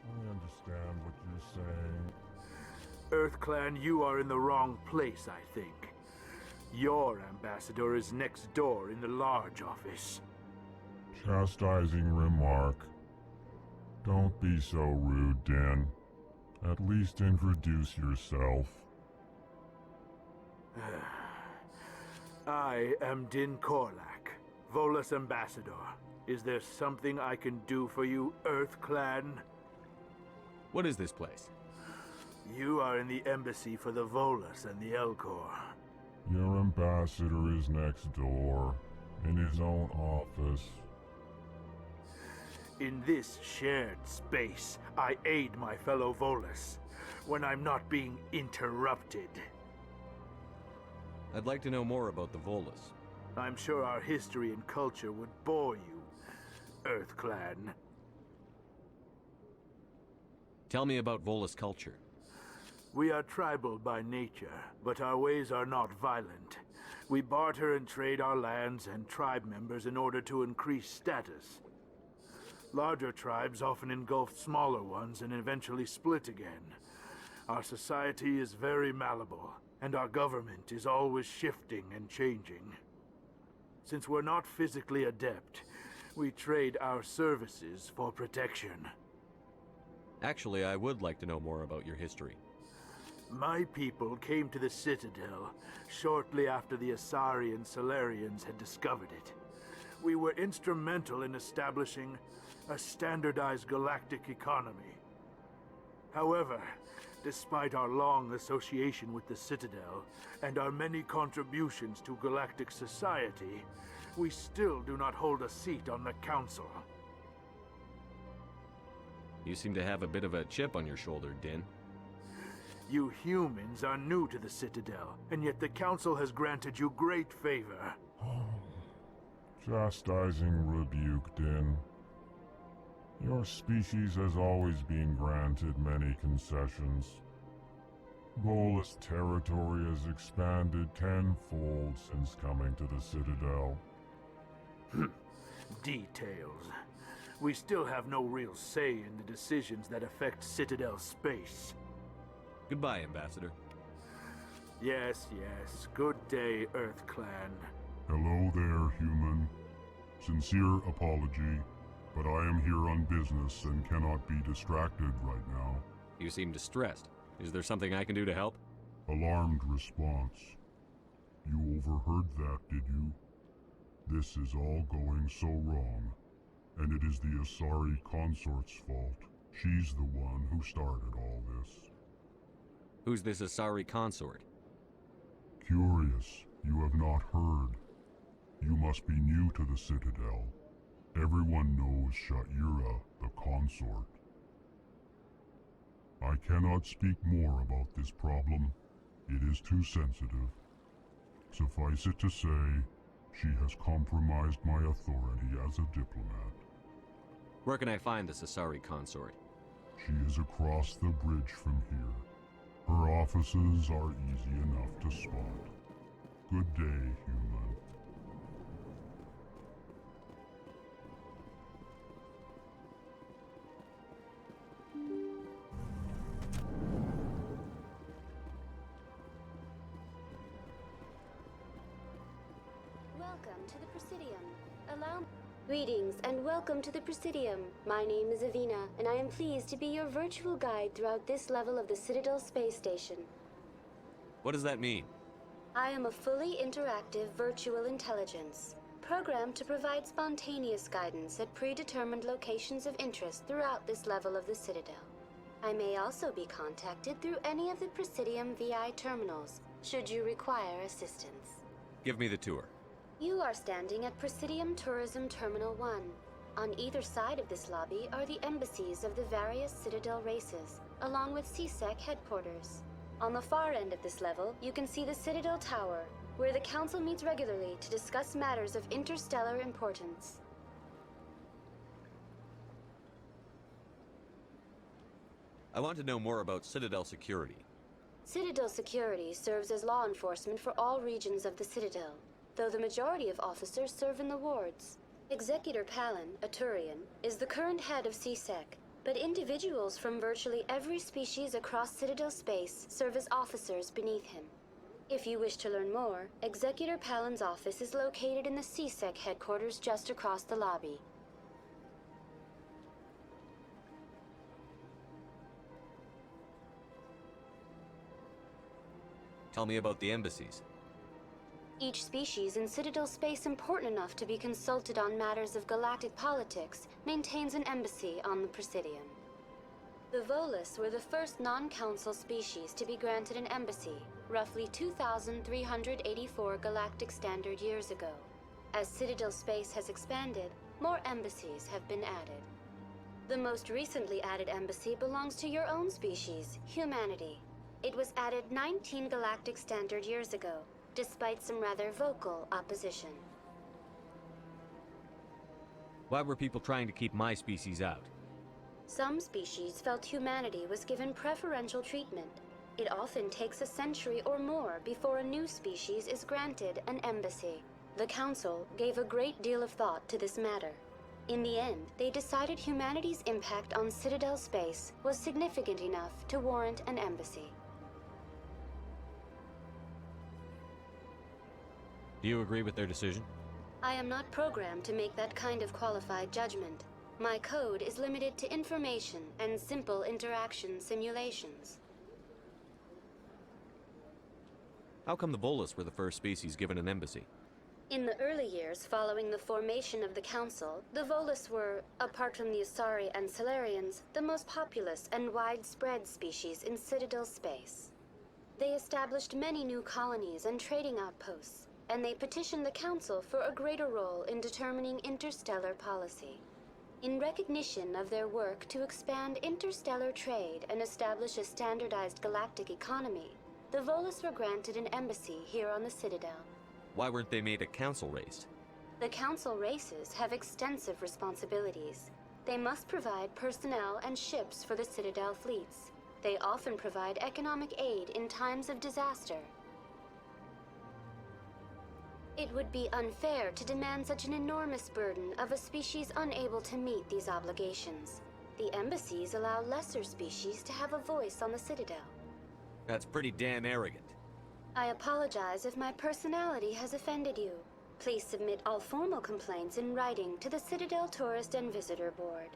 I understand what you're saying. EarthClan, you are in the wrong place, I think. Your ambassador is next door in the large office. Chastising remark. Don't be so rude, Din. At least introduce yourself. I am Din Korlak, Volus ambassador. Is there something I can do for you, EarthClan? What is this place? You are in the embassy for the Volus and the Elcor. Your ambassador is next door, in his own office. In this shared space, I aid my fellow Volus when I'm not being interrupted. I'd like to know more about the Volus. I'm sure our history and culture would bore you, EarthClan. Tell me about Volus culture. We are tribal by nature, but our ways are not violent. We barter and trade our lands and tribe members in order to increase status. Larger tribes often engulf smaller ones and eventually split again. Our society is very malleable, and our government is always shifting and changing. Since we're not physically adept, we trade our services for protection. Actually, I would like to know more about your history. My people came to the Citadel shortly after the Asari and Solarians had discovered it. We were instrumental in establishing a standardized galactic economy. However, despite our long association with the Citadel and our many contributions to galactic society, we still do not hold a seat on the Council. You seem to have a bit of a chip on your shoulder, Din. You humans are new to the Citadel, and yet the Council has granted you great favor. Chastising rebuke, Din. Your species has always been granted many concessions. Volus territory has expanded tenfold since coming to the Citadel. Details. We still have no real say in the decisions that affect Citadel space. Goodbye, Ambassador. Yes, yes. Good day, EarthClan. Hello there, human. Sincere apology, but I am here on business and cannot be distracted right now. You seem distressed. Is there something I can do to help? Alarmed response. You overheard that, did you? This is all going so wrong, and it is the Asari consort's fault. She's the one who started all this. Who's this Asari consort? Curious, you have not heard. You must be new to the Citadel. Everyone knows Sha'ira, the consort. I cannot speak more about this problem. It is too sensitive. Suffice it to say, she has compromised my authority as a diplomat. Where can I find this Asari consort? She is across the bridge from here. Her offices are easy enough to spot. Good day, human. Welcome to the Presidium. Allow Greetings and welcome to the Presidium. My name is Avina, and I am pleased to be your virtual guide throughout this level of the Citadel space station. What does that mean? I am a fully interactive virtual intelligence, programmed to provide spontaneous guidance at predetermined locations of interest throughout this level of the Citadel. I may also be contacted through any of the Presidium VI terminals, should you require assistance. Give me the tour. You are standing at Presidium Tourism Terminal 1. On either side of this lobby are the embassies of the various Citadel races, along with CSEC headquarters. On the far end of this level, you can see the Citadel Tower, where the Council meets regularly to discuss matters of interstellar importance. I want to know more about Citadel security. Citadel security serves as law enforcement for all regions of the Citadel, though the majority of officers serve in the wards. Executor Palin, a Turian, is the current head of CSEC, but individuals from virtually every species across Citadel space serve as officers beneath him. If you wish to learn more, Executor Palin's office is located in the CSEC headquarters just across the lobby. Tell me about the embassies. Each species in Citadel space important enough to be consulted on matters of galactic politics maintains an embassy on the Presidium. The Volus were the first non-council species to be granted an embassy, roughly 2,384 galactic standard years ago. As Citadel space has expanded, more embassies have been added. The most recently added embassy belongs to your own species, humanity. It was added 19 galactic standard years ago, despite some rather vocal opposition. Why were people trying to keep my species out? Some species felt humanity was given preferential treatment. It often takes a century or more before a new species is granted an embassy. The Council gave a great deal of thought to this matter. In the end, they decided humanity's impact on Citadel space was significant enough to warrant an embassy. Do you agree with their decision? I am not programmed to make that kind of qualified judgment. My code is limited to information and simple interaction simulations. How come the Volus were the first species given an embassy? In the early years following the formation of the Council, the Volus were, apart from the Asari and Salarians, the most populous and widespread species in Citadel space. They established many new colonies and trading outposts, and they petitioned the Council for a greater role in determining interstellar policy. In recognition of their work to expand interstellar trade and establish a standardized galactic economy, the Volus were granted an embassy here on the Citadel. Why weren't they made a council race? The Council races have extensive responsibilities. They must provide personnel and ships for the Citadel fleets. They often provide economic aid in times of disaster. It would be unfair to demand such an enormous burden of a species unable to meet these obligations. The embassies allow lesser species to have a voice on the Citadel. That's pretty damn arrogant. I apologize if my personality has offended you. Please submit all formal complaints in writing to the Citadel Tourist and Visitor Board.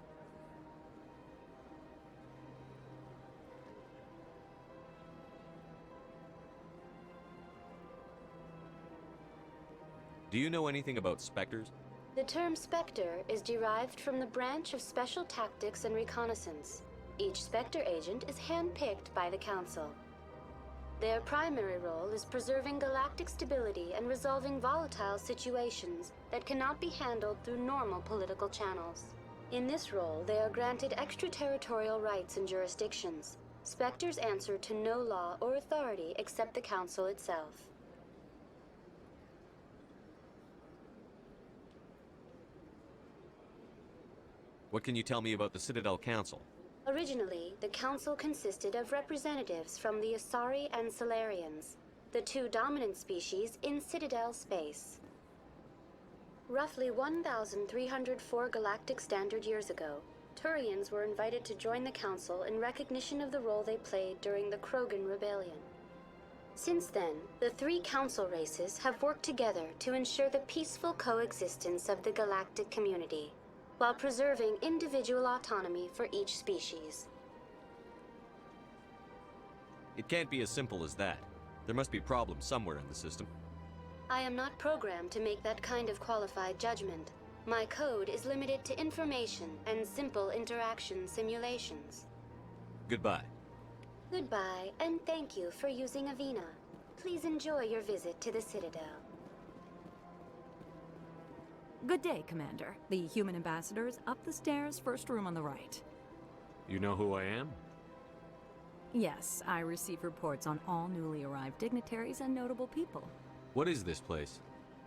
Do you know anything about specters? The term Spectre is derived from the branch of Special Tactics and Reconnaissance. Each Spectre agent is handpicked by the Council. Their primary role is preserving galactic stability and resolving volatile situations that cannot be handled through normal political channels. In this role, they are granted extraterritorial rights and jurisdictions. Spectres answer to no law or authority except the Council itself. What can you tell me about the Citadel Council? Originally, the Council consisted of representatives from the Asari and Salarians, the two dominant species in Citadel space. Roughly 1,304 galactic standard years ago, Turians were invited to join the Council in recognition of the role they played during the Krogan Rebellion. Since then, the three council races have worked together to ensure the peaceful coexistence of the galactic community, while preserving individual autonomy for each species. It can't be as simple as that. There must be problems somewhere in the system. I am not programmed to make that kind of qualified judgment. My code is limited to information and simple interaction simulations. Goodbye. Goodbye, and thank you for using Avina. Please enjoy your visit to the Citadel. Good day, Commander. The human ambassador is up the stairs, first room on the right. You know who I am? Yes, I receive reports on all newly arrived dignitaries and notable people. What is this place?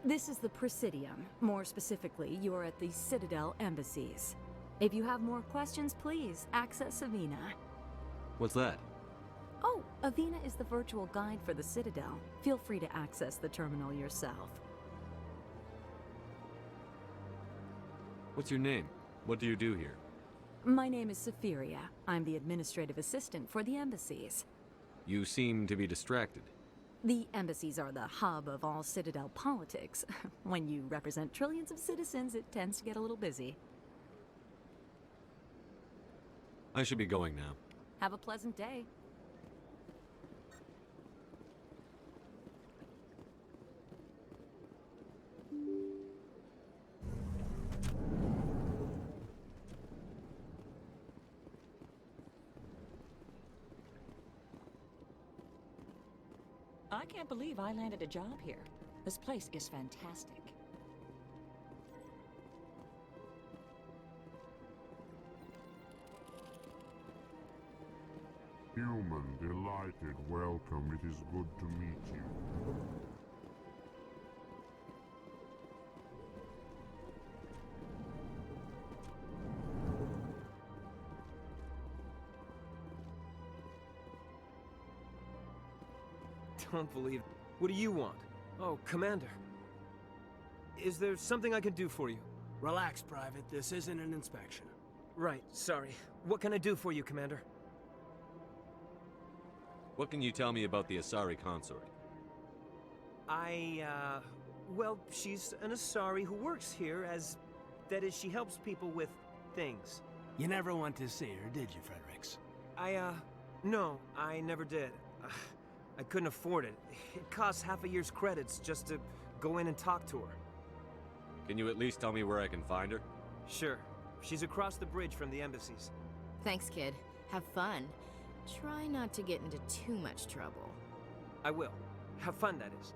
This is the Presidium. More specifically, you are at the Citadel embassies. If you have more questions, please access Avina. What's that? Oh, Avina is the virtual guide for the Citadel. Feel free to access the terminal yourself. What's your name? What do you do here? My name is Safiria. I'm the administrative assistant for the embassies. You seem to be distracted. The embassies are the hub of all Citadel politics. When you represent trillions of citizens, it tends to get a little busy. I should be going now. Have a pleasant day. I can't believe I landed a job here. This place is fantastic. Human, delighted, welcome. It is good to meet you. Don't believe it. What do you want? Oh, Commander. Is there something I can do for you? Relax, Private. This isn't an inspection. Right, sorry. What can I do for you, Commander? What can you tell me about the Asari consort? Well, she's an Asari who works here as... That is, she helps people with things. You never went to see her, did you, Fredericks? No, I never did. I couldn't afford it. It costs half a year's credits just to go in and talk to her. Can you at least tell me where I can find her? Sure. She's across the bridge from the embassies. Thanks, kid. Have fun. Try not to get into too much trouble. I will. Have fun, that is.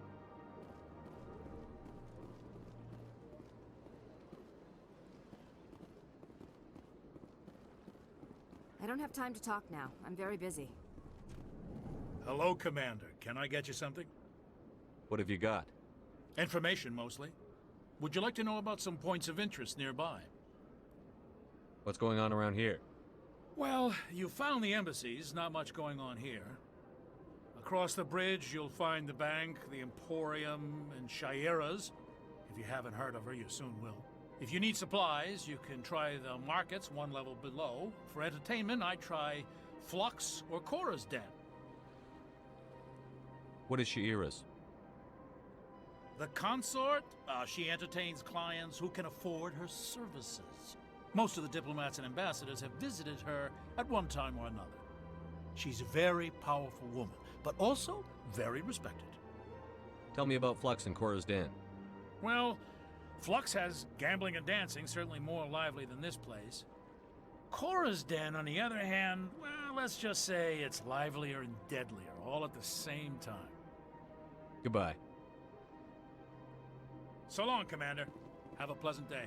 I don't have time to talk now. I'm very busy. Hello, Commander. Can I get you something? What have you got? Information, mostly. Would you like to know about some points of interest nearby? What's going on around here? Well, you found the embassies. Not much going on here. Across the bridge, you'll find the bank, the Emporium, and Shayera's. If you haven't heard of her, you soon will. If you need supplies, you can try the markets one level below. For entertainment, I'd try Flux or Cora's Den. What is Shayera's? The consort? She entertains clients who can afford her services. Most of the diplomats and ambassadors have visited her at one time or another. She's a very powerful woman, but also very respected. Tell me about Flux and Cora's Den. Well, Flux has gambling and dancing, certainly more lively than this place. Cora's Den, on the other hand, well, let's just say it's livelier and deadlier, all at the same time. Goodbye. So long, Commander. Have a pleasant day.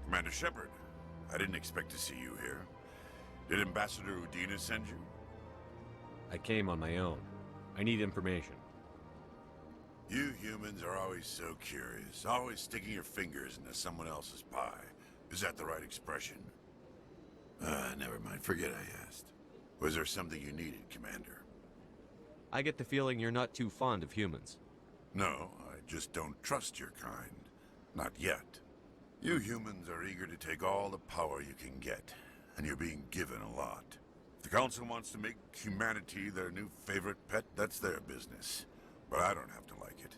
Commander Shepard, I didn't expect to see you here. Did Ambassador Udina send you? I came on my own. I need information. You humans are always so curious, always sticking your fingers into someone else's pie. Is that the right expression? Never mind, forget I asked. Was there something you needed, Commander? I get the feeling you're not too fond of humans. No, I just don't trust your kind. Not yet. You humans are eager to take all the power you can get, and you're being given a lot. If the Council wants to make humanity their new favorite pet, that's their business. But I don't have to like it.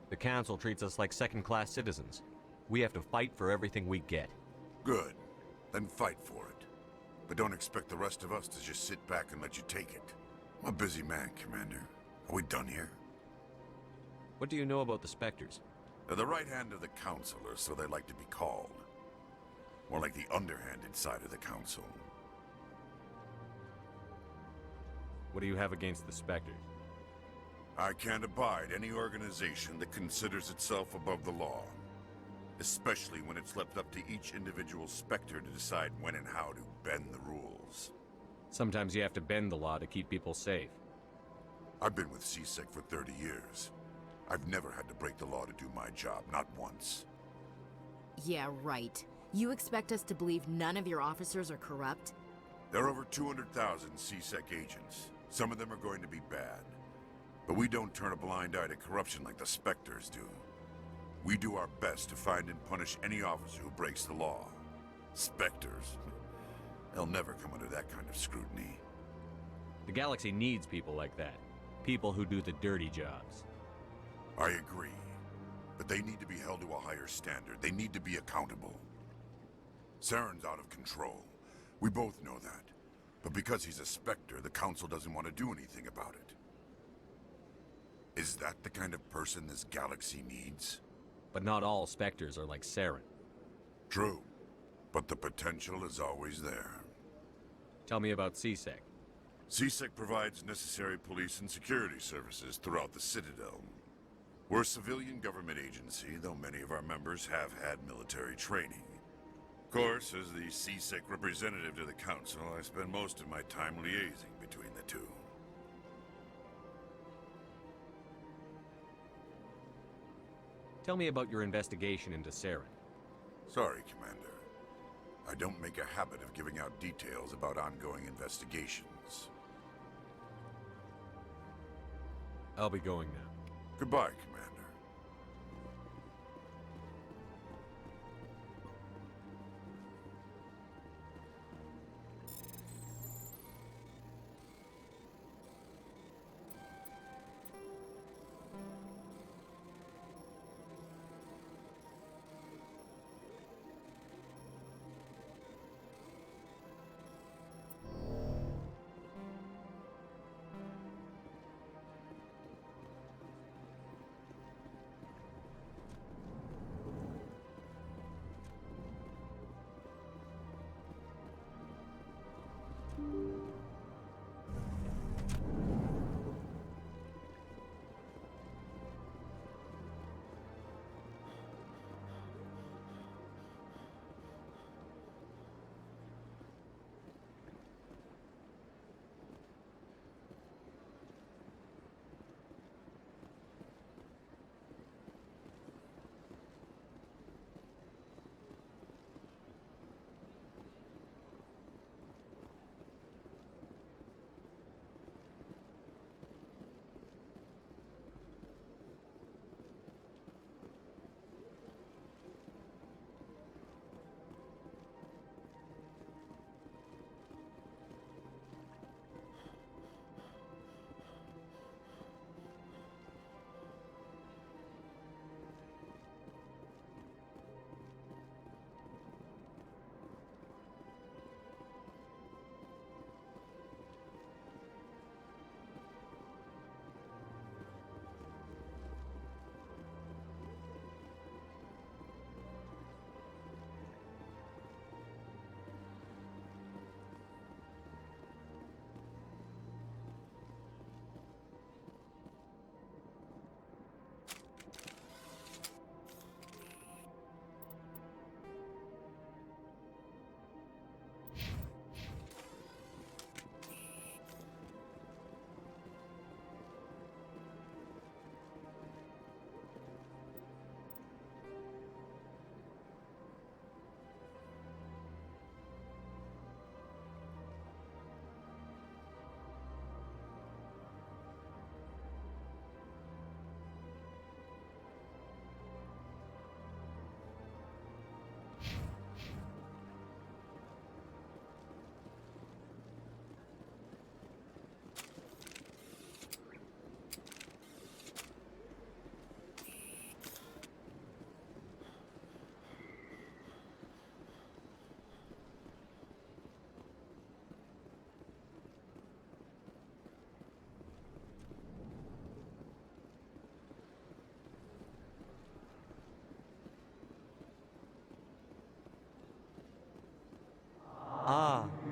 The Council treats us like second-class citizens. We have to fight for everything we get. Good. Then fight for it. But don't expect the rest of us to just sit back and let you take it. I'm a busy man, Commander. Are we done here? What do you know about the Spectres? They're the right hand of the Council, or so they like to be called. More like the underhanded side of the Council. What do you have against the Spectres? I can't abide any organization that considers itself above the law. Especially when it's left up to each individual Spectre to decide when and how to bend the rules. Sometimes you have to bend the law to keep people safe. I've been with CSEC for 30 years. I've never had to break the law to do my job, not once. Yeah, right. You expect us to believe none of your officers are corrupt? There are over 200,000 CSEC agents. Some of them are going to be bad. But we don't turn a blind eye to corruption like the Spectres do. We do our best to find and punish any officer who breaks the law. Spectres? They'll never come under that kind of scrutiny. The galaxy needs people like that. People who do the dirty jobs. I agree. But they need to be held to a higher standard. They need to be accountable. Saren's out of control. We both know that. But because he's a Spectre, the Council doesn't want to do anything about it. Is that the kind of person this galaxy needs? But not all Spectres are like Saren. True. But the potential is always there. Tell me about CSEC. CSEC provides necessary police and security services throughout the Citadel. We're a civilian government agency, though many of our members have had military training. Of course, as the CSEC representative to the Council, I spend most of my time liaising between the two. Tell me about your investigation into Saren. Sorry, Commander. I don't make a habit of giving out details about ongoing investigations. I'll be going now. Goodbye, Commander.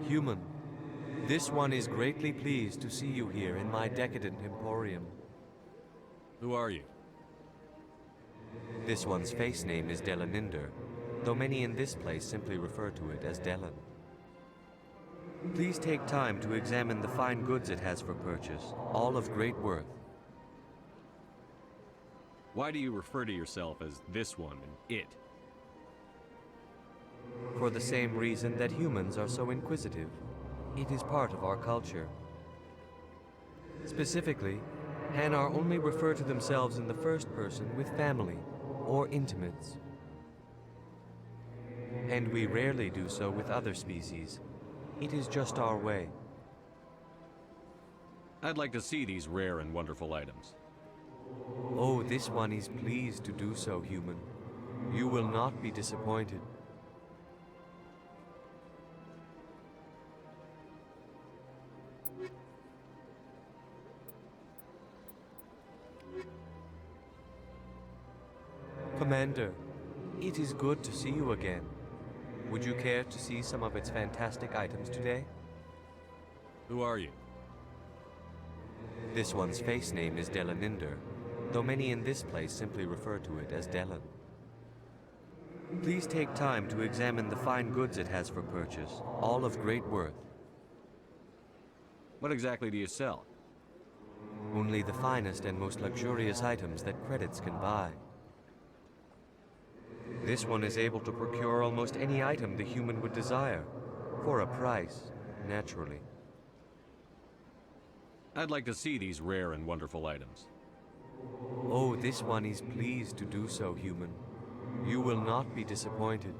Human, this one is greatly pleased to see you here in my decadent emporium. Who are you? This one's face name is Delaninder, though many in this place simply refer to it as Delan. Please take time to examine the fine goods it has for purchase, all of great worth. Why do you refer to yourself as this one and it? For the same reason that humans are so inquisitive. It is part of our culture. Specifically, Hanar only refer to themselves in the first person with family or intimates. And we rarely do so with other species. It is just our way. I'd like to see these rare and wonderful items. Oh, this one is pleased to do so, human. You will not be disappointed. Commander, it is good to see you again. Would you care to see some of its fantastic items today? Who are you? This one's face name is Delaninder, though many in this place simply refer to it as Delan. Please take time to examine the fine goods it has for purchase, all of great worth. What exactly do you sell? Only the finest and most luxurious items that credits can buy. This one is able to procure almost any item the human would desire, for a price, naturally. I'd like to see these rare and wonderful items. Oh, this one is pleased to do so, human. You will not be disappointed.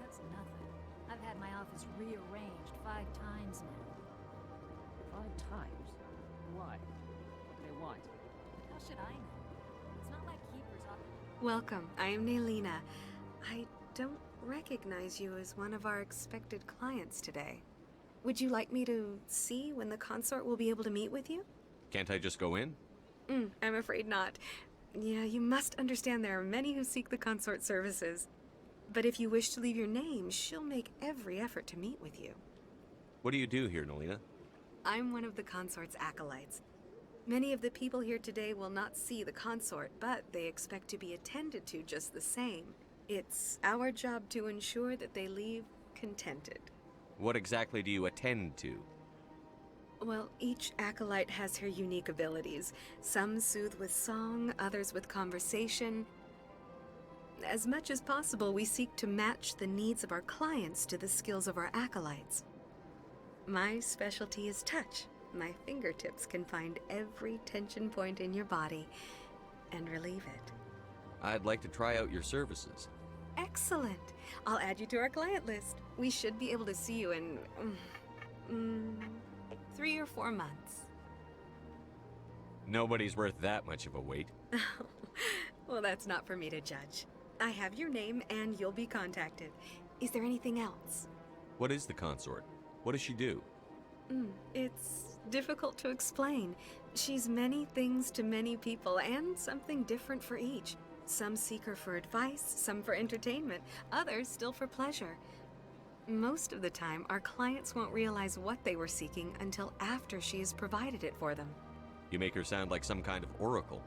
That's nothing. I've had my office rearranged 5 times now. 5 times? Why? What do they want? How should I know? It's not like Keeper's office. Welcome, I am Nelina. I don't recognize you as one of our expected clients today. Would you like me to see when the consort will be able to meet with you? Can't I just go in? I'm afraid not. Yeah, you must understand there are many who seek the consort services. But if you wish to leave your name, she'll make every effort to meet with you. What do you do here, Nelina? I'm one of the consort's acolytes. Many of the people here today will not see the consort, but they expect to be attended to just the same. It's our job to ensure that they leave contented. What exactly do you attend to? Well, each acolyte has her unique abilities. Some soothe with song, others with conversation. As much as possible, we seek to match the needs of our clients to the skills of our acolytes. My specialty is touch. My fingertips can find every tension point in your body and relieve it. I'd like to try out your services. Excellent. I'll add you to our client list. We should be able to see you in 3 or 4 months. Nobody's worth that much of a wait. Well, that's not for me to judge. I have your name and you'll be contacted. Is there anything else? What is the consort? What does she do? It's difficult to explain. She's many things to many people and something different for each. Some seek her for advice, some for entertainment, others still for pleasure. Most of the time, our clients won't realize what they were seeking until after she has provided it for them. You make her sound like some kind of oracle.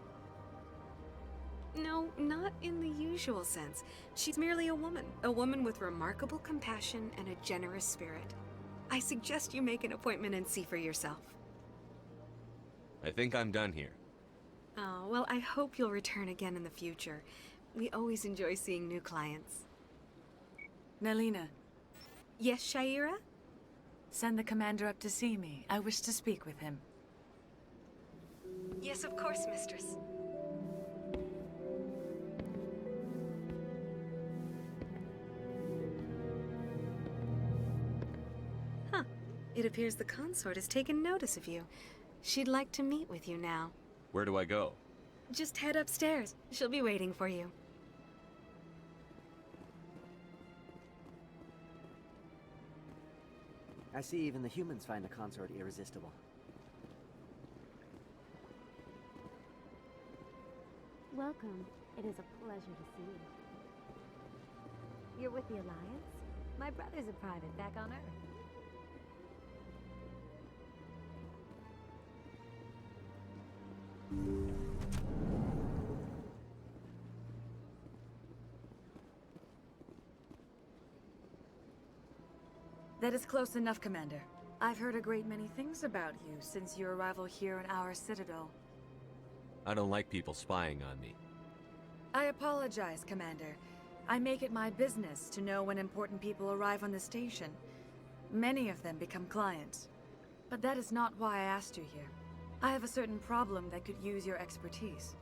No, not in the usual sense. She's merely a woman with remarkable compassion and a generous spirit. I suggest you make an appointment and see for yourself. I think I'm done here. Oh, well, I hope you'll return again in the future. We always enjoy seeing new clients. Nelina. Yes, Shaira? Send the commander up to see me. I wish to speak with him. Yes, of course, mistress. Huh. It appears the consort has taken notice of you. She'd like to meet with you now. Where do I go? Just head upstairs. She'll be waiting for you. I see even the humans find the consort irresistible. Welcome. It is a pleasure to see you. You're with the Alliance? My brother's a private back on Earth. That is close enough, Commander. I've heard a great many things about you since your arrival here in our citadel. I don't like people spying on me. I apologize, Commander. I make it my business to know when important people arrive on the station. Many of them become clients. But that is not why I asked you here. I have a certain problem that could use your expertise.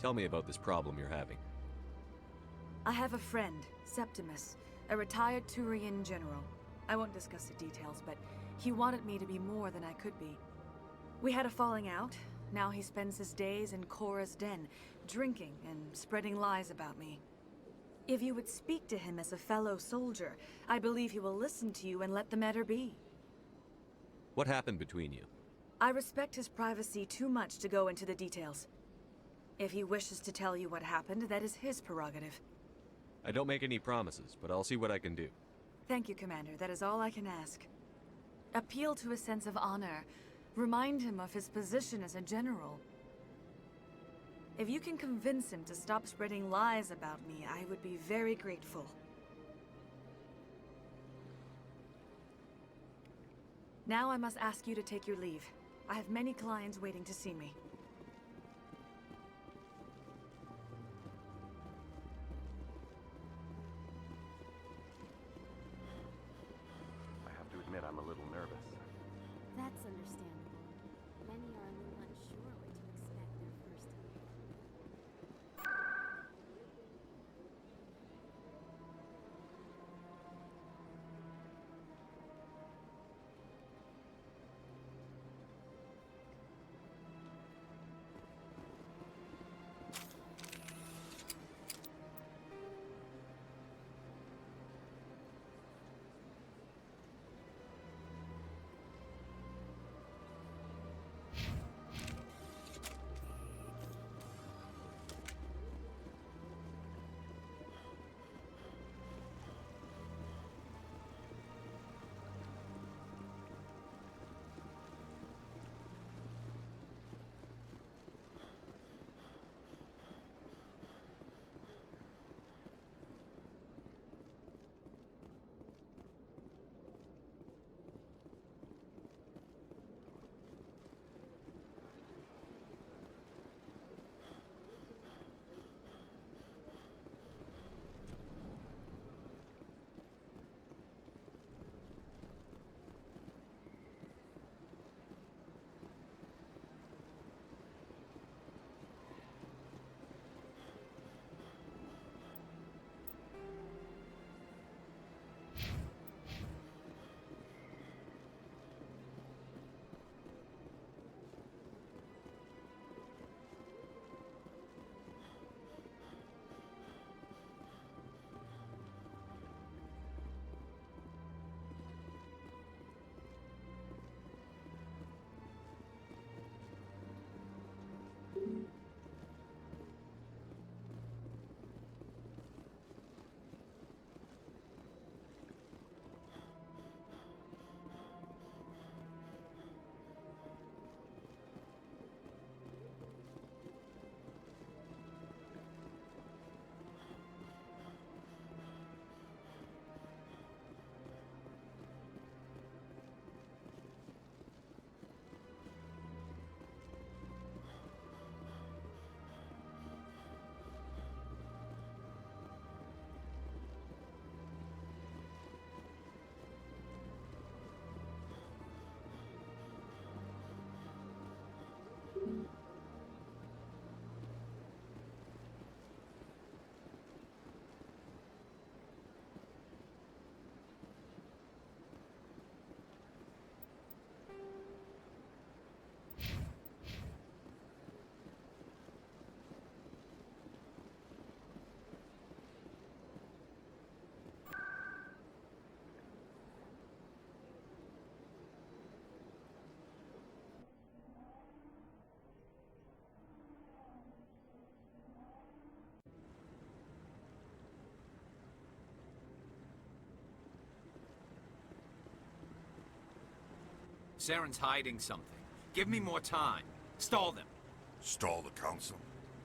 Tell me about this problem you're having. I have a friend, Septimus, a retired Turian general. I won't discuss the details, but he wanted me to be more than I could be. We had a falling out. Now he spends his days in Korra's den, drinking and spreading lies about me. If you would speak to him as a fellow soldier, I believe he will listen to you and let the matter be. What happened between you? I respect his privacy too much to go into the details. If he wishes to tell you what happened, that is his prerogative. I don't make any promises, but I'll see what I can do. Thank you, Commander. That is all I can ask. Appeal to a sense of honor. Remind him of his position as a general. If you can convince him to stop spreading lies about me, I would be very grateful. Now I must ask you to take your leave. I have many clients waiting to see me. I have to admit I'm a little nervous. That's understandable. Many are a little unsure what to expect their first time. Saren's hiding something. Give me more time. Stall them. Stall the Council?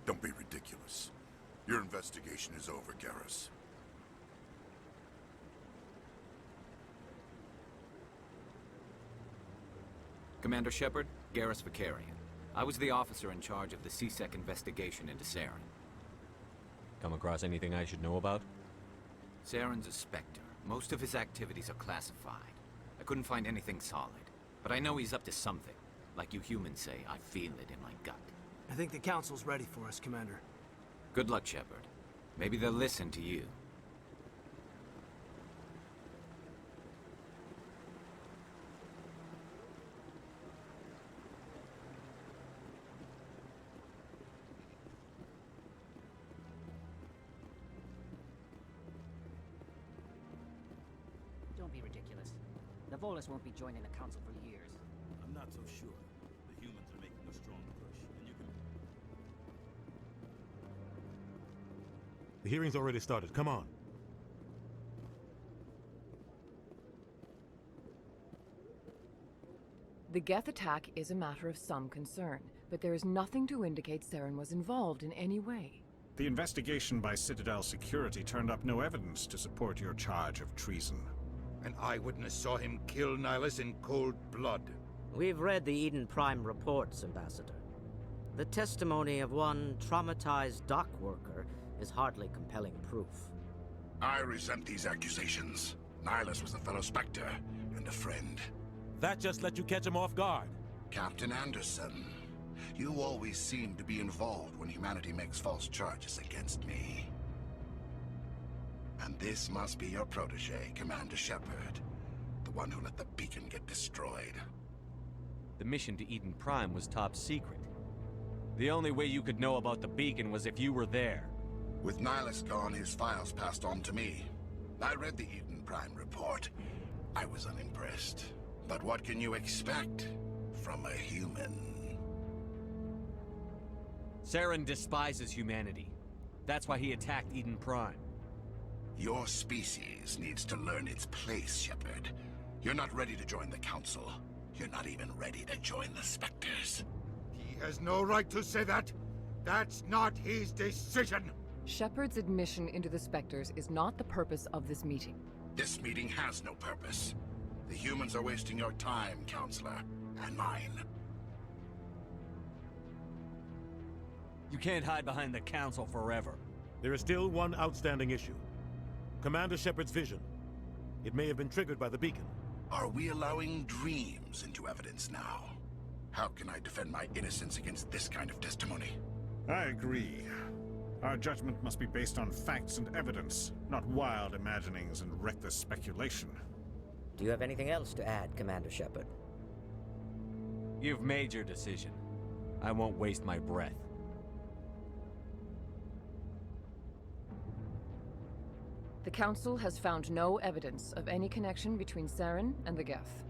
Don't be ridiculous. Your investigation is over, Garrus. Commander Shepard, Garrus Vicarian. I was the officer in charge of the CSEC investigation into Saren. Come across anything I should know about? Saren's a Spectre. Most of his activities are classified. I couldn't find anything solid. But I know he's up to something. Like you humans say, I feel it in my gut. I think the Council's ready for us, Commander. Good luck, Shepard. Maybe they'll listen to you. Don't be ridiculous. The Volus won't be joining the Council for years. I'm not so sure. The humans are making a strong push, and you can... The hearing's already started. Come on. The Geth attack is a matter of some concern, but there is nothing to indicate Saren was involved in any way. The investigation by Citadel Security turned up no evidence to support your charge of treason. An eyewitness saw him kill Nihilus in cold blood. We've read the Eden Prime reports, Ambassador. The testimony of one traumatized dock worker is hardly compelling proof. I resent these accusations. Nihilus was a fellow Spectre and a friend. That just let you catch him off guard. Captain Anderson, you always seem to be involved when humanity makes false charges against me. And this must be your protege, Commander Shepard. The one who let the beacon get destroyed. The mission to Eden Prime was top secret. The only way you could know about the beacon was if you were there. With Nihilus gone, his files passed on to me. I read the Eden Prime report. I was unimpressed. But what can you expect from a human? Saren despises humanity. That's why he attacked Eden Prime. Your species needs to learn its place, Shepard. You're not ready to join the Council. You're not even ready to join the Spectres. He has no right to say that. That's not his decision. Shepard's admission into the Spectres is not the purpose of this meeting. This meeting has no purpose. The humans are wasting your time, Counselor, and mine. You can't hide behind the Council forever. There is still one outstanding issue. Commander Shepard's vision. It may have been triggered by the beacon. Are we allowing dreams into evidence now? How can I defend my innocence against this kind of testimony? I agree. Our judgment must be based on facts and evidence, not wild imaginings and reckless speculation. Do you have anything else to add, Commander Shepard? You've made your decision. I won't waste my breath. The Council has found no evidence of any connection between Saren and the Geth.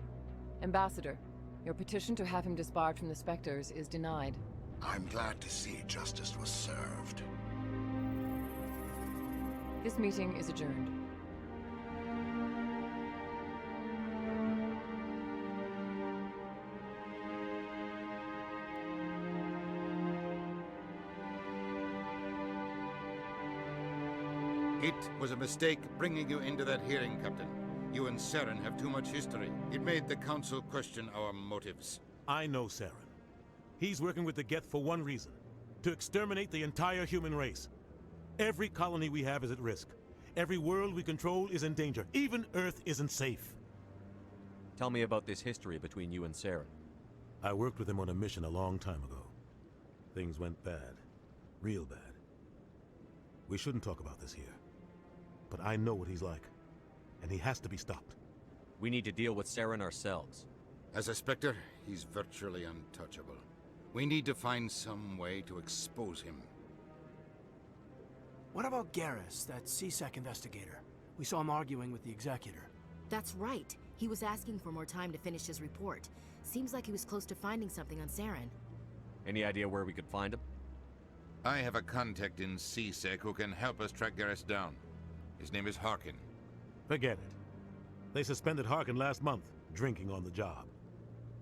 Ambassador, your petition to have him disbarred from the Spectres is denied. I'm glad to see justice was served. This meeting is adjourned. It was a mistake bringing you into that hearing, Captain. You and Saren have too much history. It made the Council question our motives. I know Saren. He's working with the Geth for one reason. To exterminate the entire human race. Every colony we have is at risk. Every world we control is in danger. Even Earth isn't safe. Tell me about this history between you and Saren. I worked with him on a mission a long time ago. Things went bad. Real bad. We shouldn't talk about this here. But I know what he's like. And he has to be stopped. We need to deal with Saren ourselves. As a Spectre, he's virtually untouchable. We need to find some way to expose him. What about Garrus, that CSEC investigator? We saw him arguing with the Executor. That's right. He was asking for more time to finish his report. Seems like he was close to finding something on Saren. Any idea where we could find him? I have a contact in CSEC who can help us track Garrus down. His name is Forget it. They suspended Harkin last month, drinking on the job.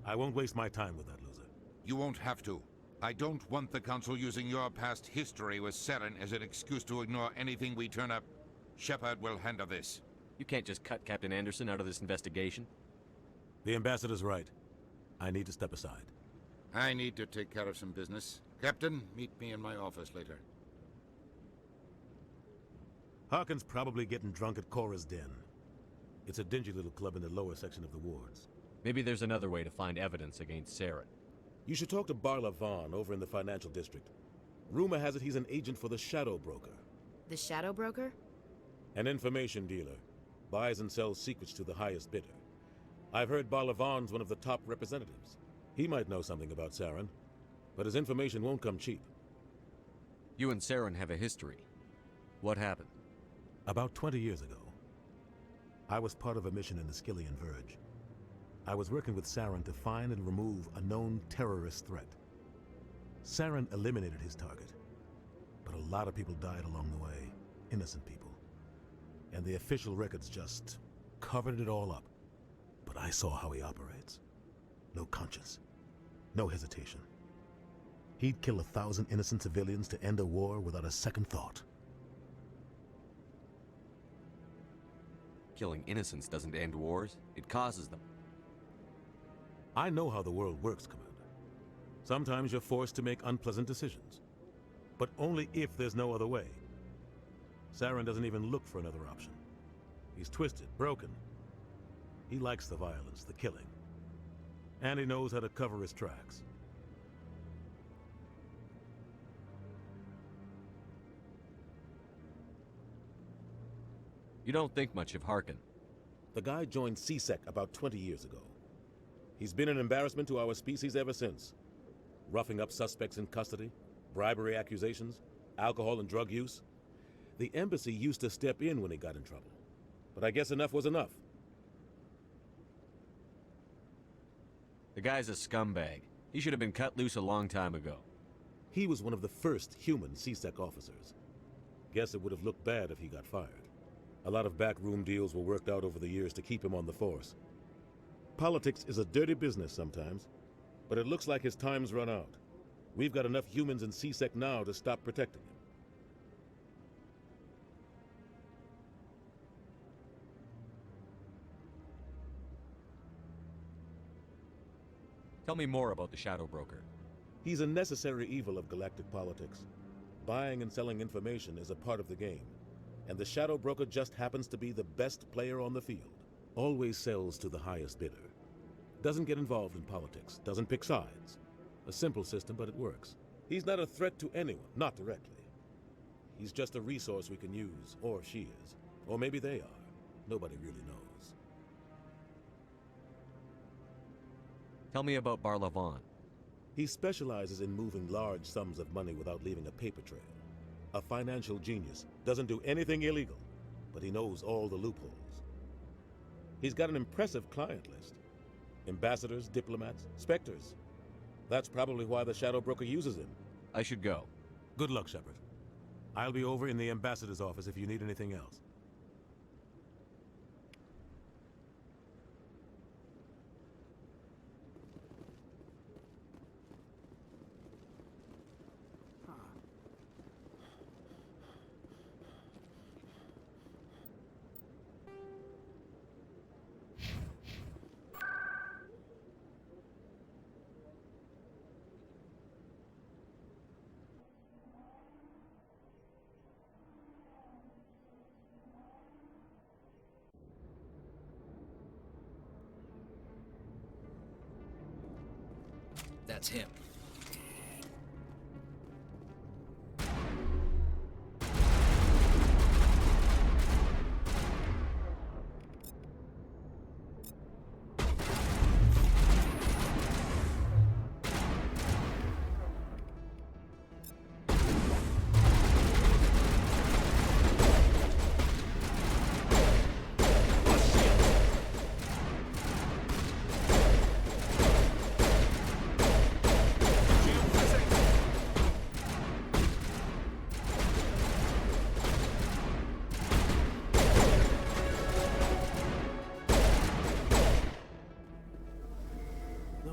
I won't waste my time with that loser. You won't have to. I don't want the Council using your past history with Saren as an excuse to ignore anything we turn up. Shepard will handle this. You can't just cut Captain Anderson out of this investigation. The ambassador's right. I need to step aside. I need to take care of some business. Captain, meet me in my office later. Harkin's probably getting drunk at Cora's Den. It's a dingy little club in the lower section of the wards. Maybe there's another way to find evidence against Saren. You should talk to Barla Vaughn over in the financial district. Rumor has it he's an agent for the Shadow Broker. The Shadow Broker? An information dealer. Buys and sells secrets to the highest bidder. I've heard Barla Vaughn's one of the top representatives. He might know something about Saren, but his information won't come cheap. You and Saren have a history. What happened? About 20 years ago, I was part of a mission in the Skillian Verge. I was working with Saren to find and remove a known terrorist threat. Saren eliminated his target, but a lot of people died along the way, innocent people. And the official records just covered it all up. But I saw how he operates. No conscience, no hesitation. He'd kill 1,000 innocent civilians to end a war without a second thought. Killing innocents doesn't end wars, it causes them. I know how the world works, Commander. Sometimes you're forced to make unpleasant decisions, but only if there's no other way. Saren doesn't even look for another option. He's twisted, broken. He likes the violence, the killing. And he knows how to cover his tracks. You don't think much of Harkin. The guy joined CSEC about 20 years ago. He's been an embarrassment to our species ever since. Roughing up suspects in custody, bribery accusations, alcohol and drug use. The embassy used to step in when he got in trouble. But I guess enough was enough. The guy's a scumbag. He should have been cut loose a long time ago. He was one of the first human CSEC officers. Guess it would have looked bad if he got fired. A lot of backroom deals were worked out over the years to keep him on the force. Politics is a dirty business sometimes, but it looks like his time's run out. We've got enough humans in CSEC now to stop protecting him. Tell me more about the Shadow Broker. He's a necessary evil of galactic politics. Buying and selling information is a part of the game, and the Shadow Broker just happens to be the best player on the field. Always sells to the highest bidder. Doesn't get involved in politics, doesn't pick sides. A simple system, but it works. He's not a threat to anyone, not directly. He's just a resource we can use, or she is. Or maybe they are. Nobody really knows. Tell me about Barla Vaughn. He specializes in moving large sums of money without leaving a paper trail. A financial genius, doesn't do anything illegal, but he knows all the loopholes. He's got an impressive client list. Ambassadors, diplomats, specters. That's probably why the Shadow Broker uses him. I should go. Good luck, Shepard. I'll be over in the ambassador's office if you need anything else. That's him.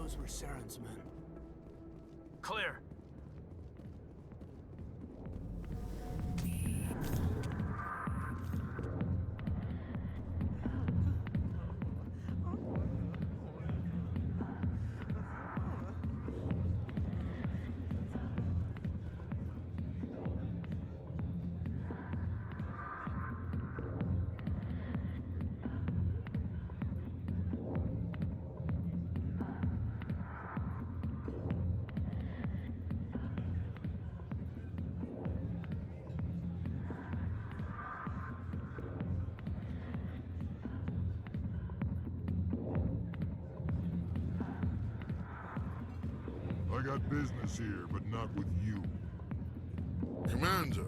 those were Saren's men. Clear. I got business here, but not with you. Commander.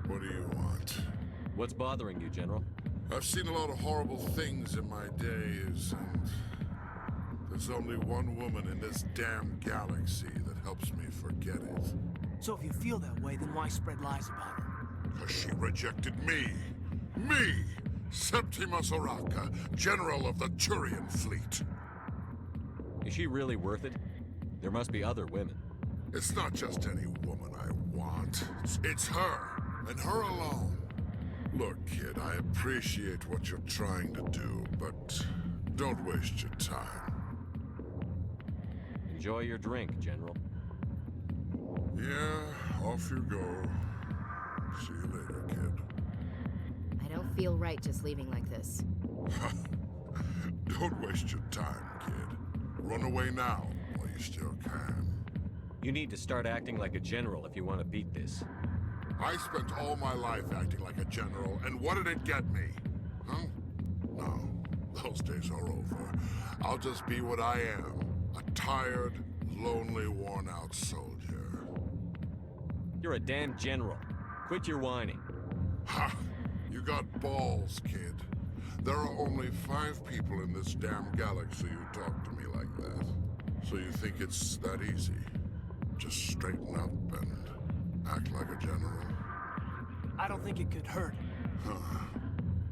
What do you want? What's bothering you, General? I've seen a lot of horrible things in my days, and there's only one woman in this damn galaxy that helps me forget it. So if you feel that way, then why spread lies about her? Because she rejected me! Me! Septimus Oraka, General of the Turian Fleet. Is she really worth it? There must be other women. It's not just any woman I want. It's her, and her alone. Look, kid, I appreciate what you're trying to do, but don't waste your time. Enjoy your drink, General. Yeah, off you go. See you later, kid. I don't feel right just leaving like this. Don't waste your time, kid. Run away now, while you still can. You need to start acting like a general if you want to beat this. I spent all my life acting like a general, and what did it get me? Huh? No, those days are over. I'll just be what I am. A tired, lonely, worn-out soldier. You're a damn general. Quit your whining. Ha! You got balls, kid. There are only 5 people in this damn galaxy who talk to me like that. So you think it's that easy? Just straighten up and act like a general? I don't think it could hurt. Huh.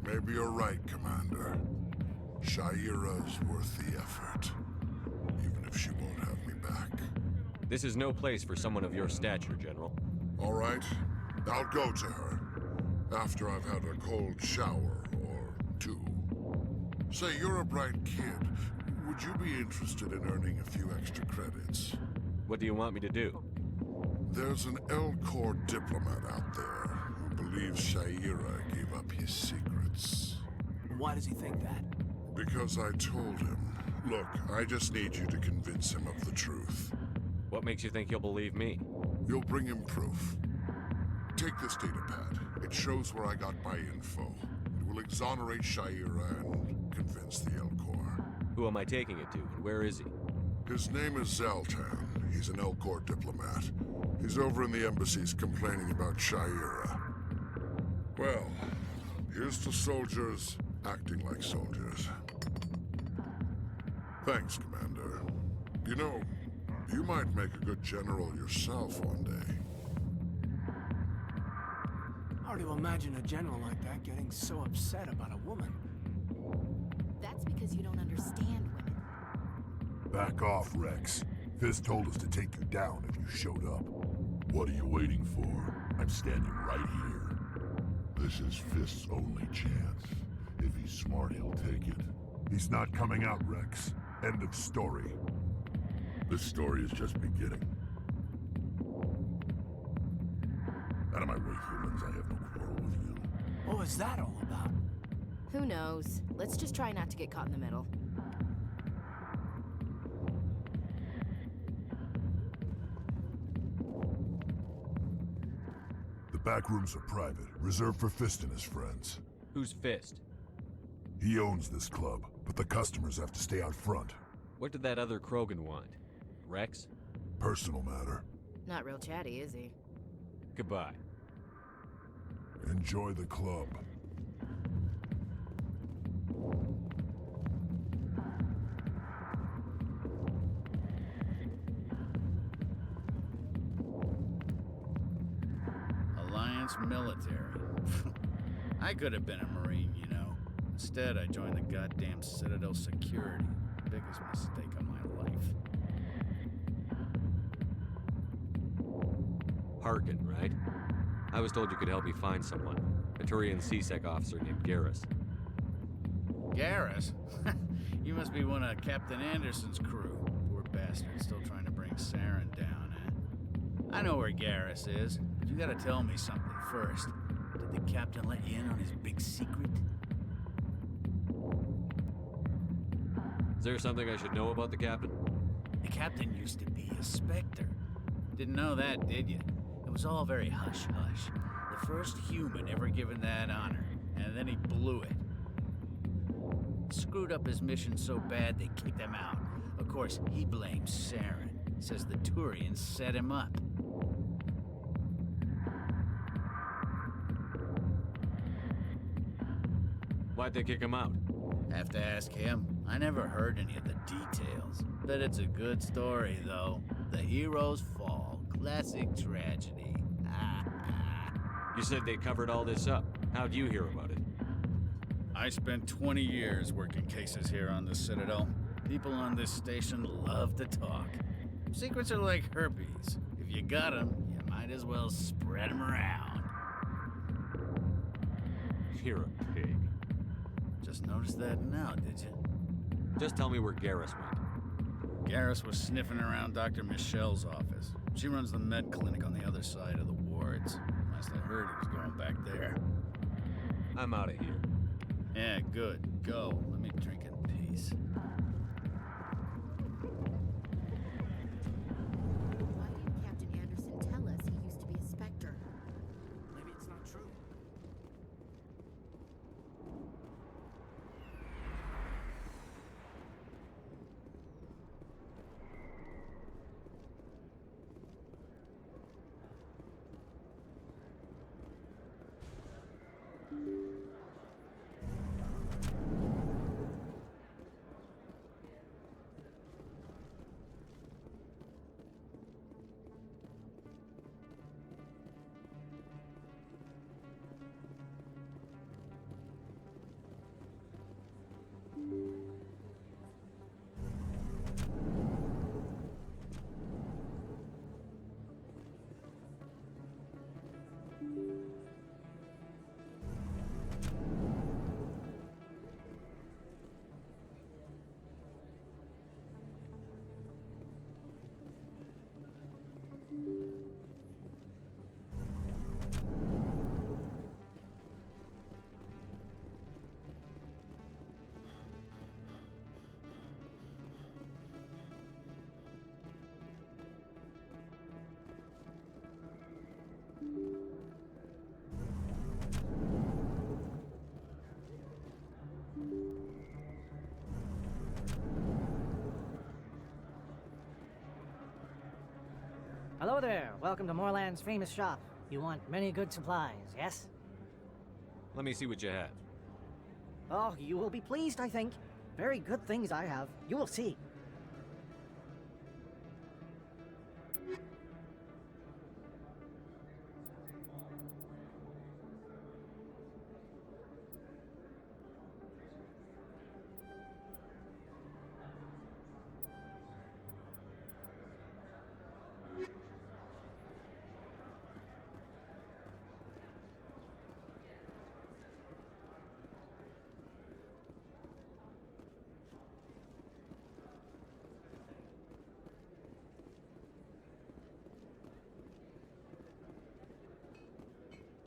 Maybe you're right, Commander. Shaira's worth the effort. Even if she won't have me back. This is no place for someone of your stature, General. All right. I'll go to her. After I've had a cold shower or 2. Say, you're a bright kid. Would you be interested in earning a few extra credits? What do you want me to do? There's an L-Corps diplomat out there who believes Shaira gave up his secrets. Why does he think that? Because I told him. Look, I just need you to convince him of the truth. What makes you think he'll believe me? You'll bring him proof. Take this data pad. It shows where I got my info. It will exonerate Shaira and convince the L-Corps. Who am I taking it to, and where is he? His name is Zaltan. He's an L-Corps diplomat. He's over in the embassies complaining about Shaira. Well, here's to soldiers acting like soldiers. Thanks, Commander. You know, you might make a good general yourself one day. Hard to imagine a general like that getting so upset about a woman. That's because you don't understand women. Back off, Wrex. Fist told us to take you down if you showed up. What are you waiting for? I'm standing right here. This is Fist's only chance. If he's smart, he'll take it. He's not coming out, Wrex. End of story. This story is just beginning. Out of my way, humans. I have no quarrel with you. What was that all about? Who knows? Let's just try not to get caught in the middle. The back rooms are private, reserved for Fist and his friends. Who's Fist? He owns this club, but the customers have to stay out front. What did that other Krogan want? Wrex? Personal matter. Not real chatty, is he? Goodbye. Enjoy the club. Alliance military. I could have been a Marine, you know. Instead, I joined the goddamn Citadel security. the biggest mistake of my life. Harkin, right? I was told you could help me find someone. A Turian C-Sec officer named Garrus. Garrus? You must be one of Captain Anderson's crew. Poor bastard, still trying to bring Saren down, eh? I know where Garrus is, but you gotta tell me something first. Did the captain let you in on his big secret? Is there something I should know about the captain? The captain used to be a Spectre. Didn't know that, did you? It was all very hush-hush. The first human ever given that honor, and then he blew it. Screwed up his mission so bad they kicked him out. Of course, he blames Saren. Says the Turians set him up. Why'd they kick him out? Have to ask him. I never heard any of the details. Bet it's a good story, though. The heroes fall. Classic tragedy. You said they covered all this up. How'd you hear about it? I spent 20 years working cases here on the Citadel. People on this station love to talk. Secrets are like herpes. If you got them, you might as well spread them around. You're a pig. Just noticed that now, did you? Just tell me where Garrus went. Garrus was sniffing around Dr. Michelle's office. She runs the med clinic on the other side of the wards. Last I heard, he was going back there. I'm out of here. Yeah, good. Go. Let me drink in peace. Why didn't Captain Anderson tell us he used to be a Spectre? Maybe it's not true. Hello there. Welcome to Moorland's famous shop. You want many good supplies, yes? Let me see what you have. Oh, you will be pleased, I think. Very good things I have. You will see.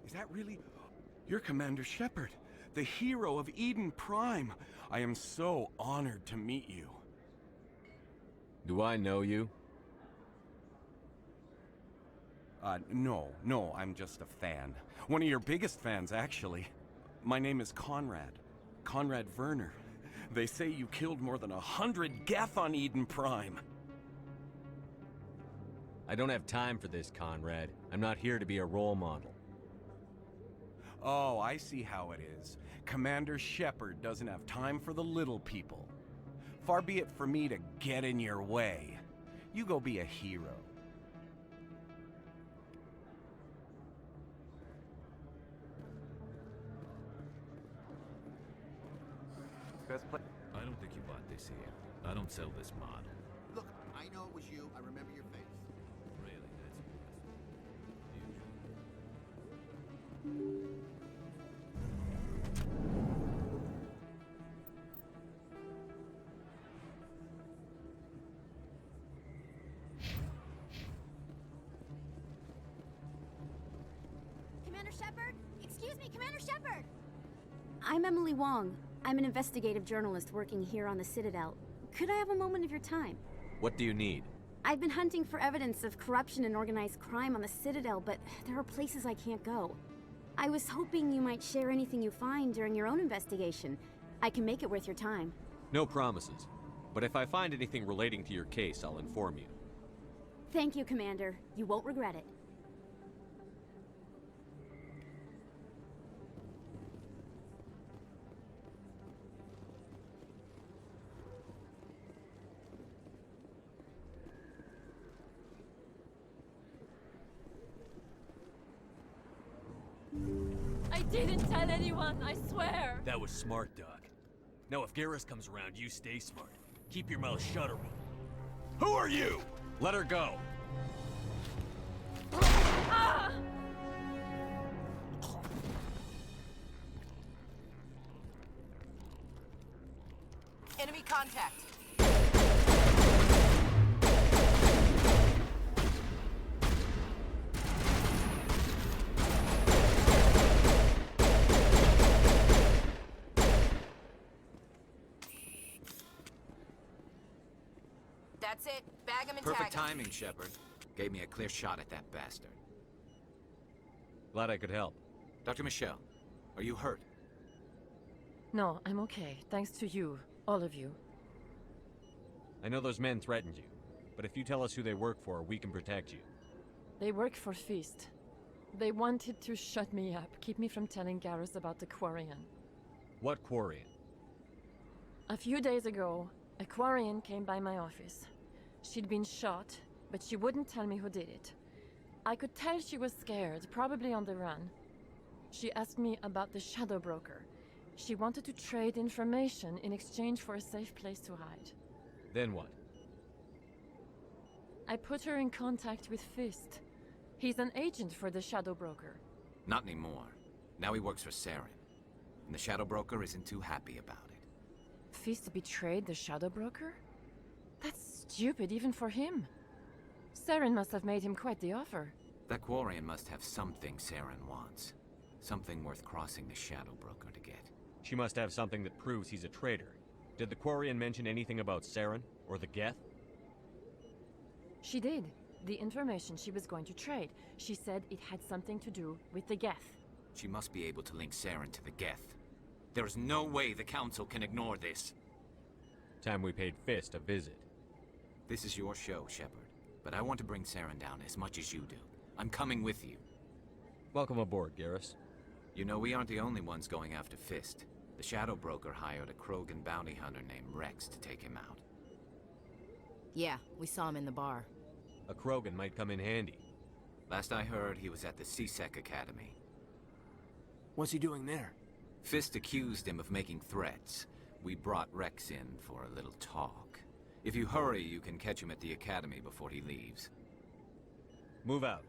Is that really... You're Commander Shepard, the hero of Eden Prime. I am so honored to meet you. Do I know you? No, I'm just a fan. One of your biggest fans, actually. My name is Conrad. Conrad Werner. They say you killed more than 100 Geth on Eden Prime. I don't have time for this, Conrad. I'm not here to be a role model. Oh, I see how it is. Commander Shepard doesn't have time for the little people. Far be it for me to get in your way. You go be a hero. I don't think you bought this here. I don't sell this model. Look, I know it was you. I remember your face. Really, that's Commander Shepard? Excuse me, Commander Shepard! I'm Emily Wong. I'm an investigative journalist working here on the Citadel. Could I have a moment of your time? What do you need? I've been hunting for evidence of corruption and organized crime on the Citadel, but there are places I can't go. I was hoping you might share anything you find during your own investigation. I can make it worth your time. No promises. But if I find anything relating to your case, I'll inform you. Thank you, Commander. You won't regret it. I didn't tell anyone, I swear! That was smart, Doc. Now if Garrus comes around, you stay smart. Keep your mouth shut or we'll... Who are you? Let her go. Ah! Enemy contact. That's it. Bag him and tag Perfect him. timing, Shepard. Gave me a clear shot at that bastard. Glad I could help. Dr. Michelle, are you hurt? No, I'm okay. Thanks to you. All of you. I know those men threatened you, but if you tell us who they work for, we can protect you. They work for Feast. They wanted to shut me up, keep me from telling Garrus about the Quarian. What Quarian? A few days ago, a Quarian came by my office. She'd been shot, but she wouldn't tell me who did it. I could tell she was scared, probably on the run. She asked me about the Shadow Broker. She wanted to trade information in exchange for a safe place to hide. Then what? I put her in contact with Fist. He's an agent for the Shadow Broker. Not anymore. Now he works for Saren. And the Shadow Broker isn't too happy about it. Fist betrayed the Shadow Broker? That's stupid even for him. Saren must have made him quite the offer. That Quarian must have something Saren wants. Something worth crossing the Shadow Broker to get. She must have something that proves he's a traitor. Did the Quarian mention anything about Saren or the Geth? She did. The information she was going to trade. She said it had something to do with the Geth. She must be able to link Saren to the Geth. There is no way the Council can ignore this. Time we paid Fist a visit. This is your show, Shepard. But I want to bring Saren down as much as you do. I'm coming with you. Welcome aboard, Garrus. You know, we aren't the only ones going after Fist. The Shadow Broker hired a Krogan bounty hunter named Wrex to take him out. Yeah, we saw him in the bar. A Krogan might come in handy. Last I heard, he was at the C-Sec Academy. What's he doing there? Fist accused him of making threats. We brought Wrex in for a little talk. If you hurry, you can catch him at the Academy before he leaves. Move out.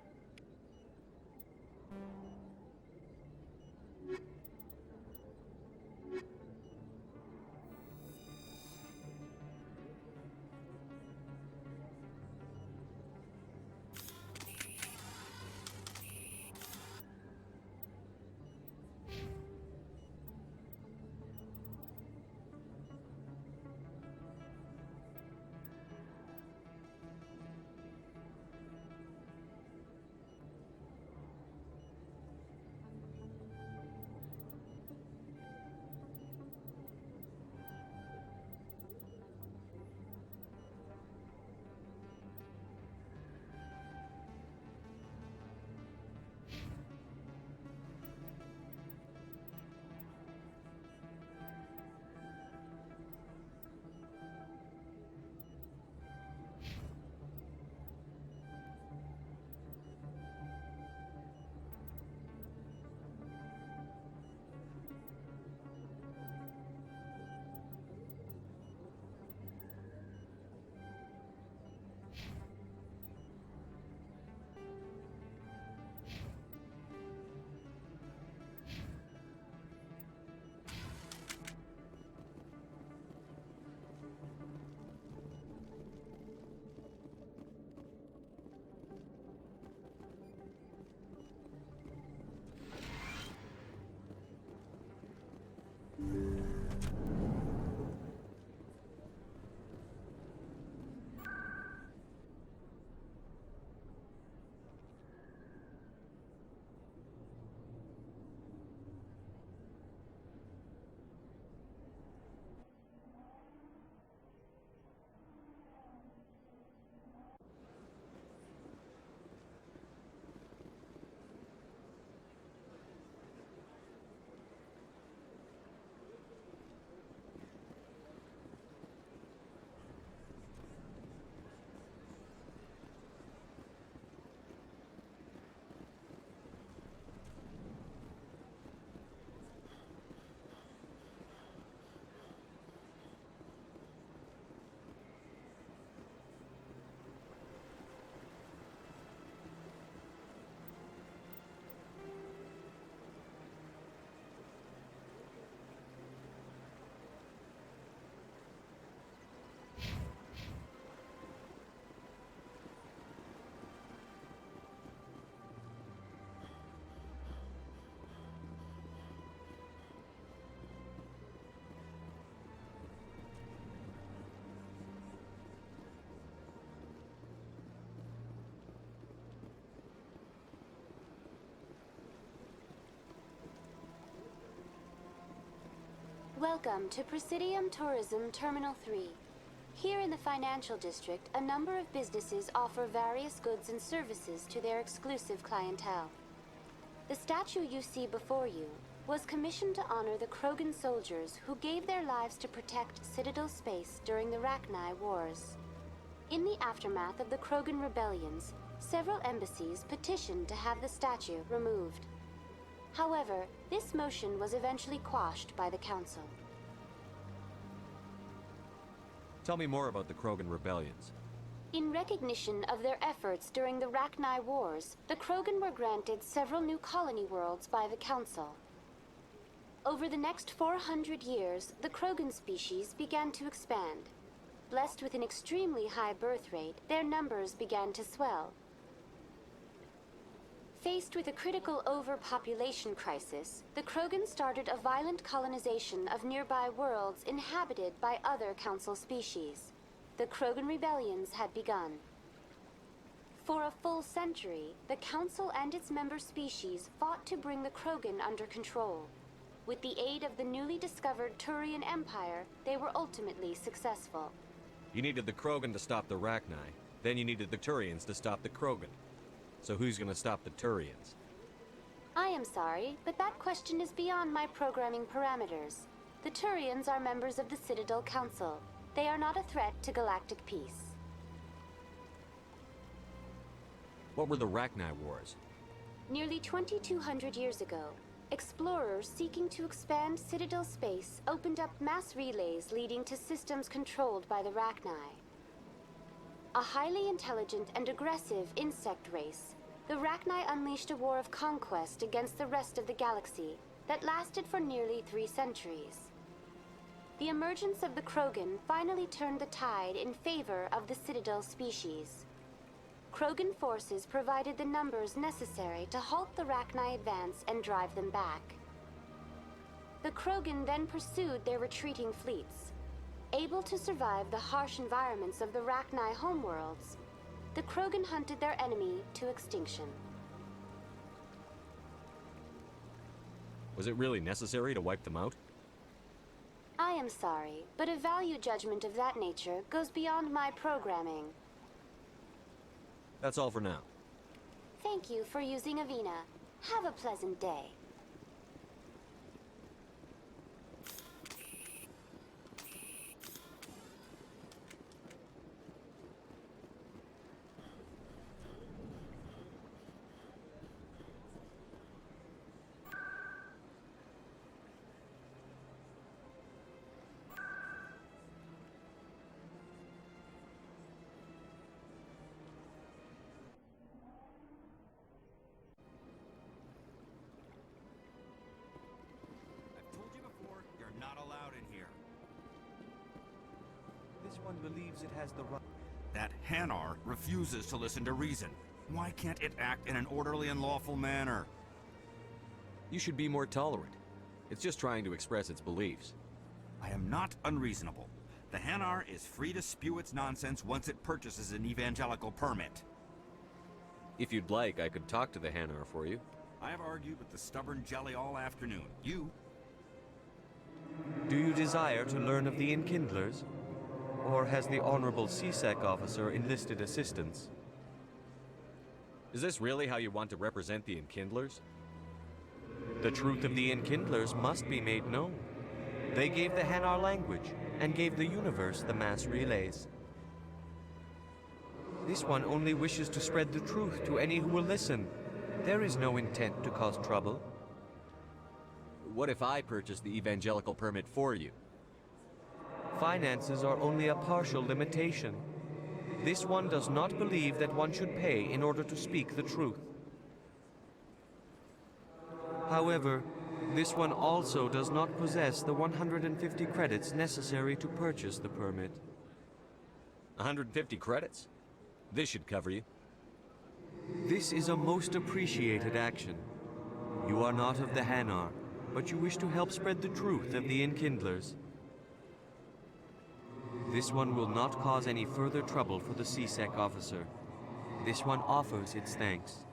Welcome to Presidium Tourism Terminal 3. Here in the financial district, a number of businesses offer various goods and services to their exclusive clientele. The statue you see before you was commissioned to honor the Krogan soldiers who gave their lives to protect Citadel space during the Rachni Wars. In the aftermath of the Krogan rebellions, several embassies petitioned to have the statue removed. However, this motion was eventually quashed by the Council. Tell me more about the Krogan rebellions. In recognition of their efforts during the Rachni Wars, the Krogan were granted several new colony worlds by the Council. Over the next 400 years, the Krogan species began to expand. Blessed with an extremely high birth rate, their numbers began to swell. Faced with a critical overpopulation crisis, the Krogan started a violent colonization of nearby worlds inhabited by other Council species. The Krogan rebellions had begun. For a full century, the Council and its member species fought to bring the Krogan under control. With the aid of the newly discovered Turian Empire, they were ultimately successful. You needed the Krogan to stop the Rachni, then you needed the Turians to stop the Krogan. So who's gonna stop the Turians? I am sorry, but that question is beyond my programming parameters. The Turians are members of the Citadel Council. They are not a threat to galactic peace. What were the Rachni Wars? Nearly 2,200 years ago, explorers seeking to expand Citadel space opened up mass relays leading to systems controlled by the Rachni. A highly intelligent and aggressive insect race, the Rachni unleashed a war of conquest against the rest of the galaxy that lasted for nearly 3 centuries. The emergence of the Krogan finally turned the tide in favor of the Citadel species. Krogan forces provided the numbers necessary to halt the Rachni advance and drive them back. The Krogan then pursued their retreating fleets. Able to survive the harsh environments of the Rachni homeworlds, the Krogan hunted their enemy to extinction. Was it really necessary to wipe them out? I am sorry, but a value judgment of that nature goes beyond my programming. That's all for now. Thank you for using Avina. Have a pleasant day. Believes it has the right. That Hanar refuses to listen to reason. Why can't it act in an orderly and lawful manner? You should be more tolerant. It's just trying to express its beliefs. I am not unreasonable. The Hanar is free to spew its nonsense once it purchases an evangelical permit. If you'd like, I could talk to the Hanar for you. I have argued with the stubborn jelly all afternoon. You? Do you desire to learn of the Enkindlers? Or has the Honorable CSEC officer enlisted assistance? Is this really how you want to represent the Enkindlers? The truth of the Enkindlers must be made known. They gave the Hanar language, and gave the universe the mass relays. This one only wishes to spread the truth to any who will listen. There is no intent to cause trouble. What if I purchase the evangelical permit for you? Finances are only a partial limitation. This one does not believe that one should pay in order to speak the truth. However, this one also does not possess the 150 credits necessary to purchase the permit. 150 credits? This should cover you. This is a most appreciated action. You are not of the Hanar, but you wish to help spread the truth of the Enkindlers. This one will not cause any further trouble for the CSEC officer. This one offers its thanks.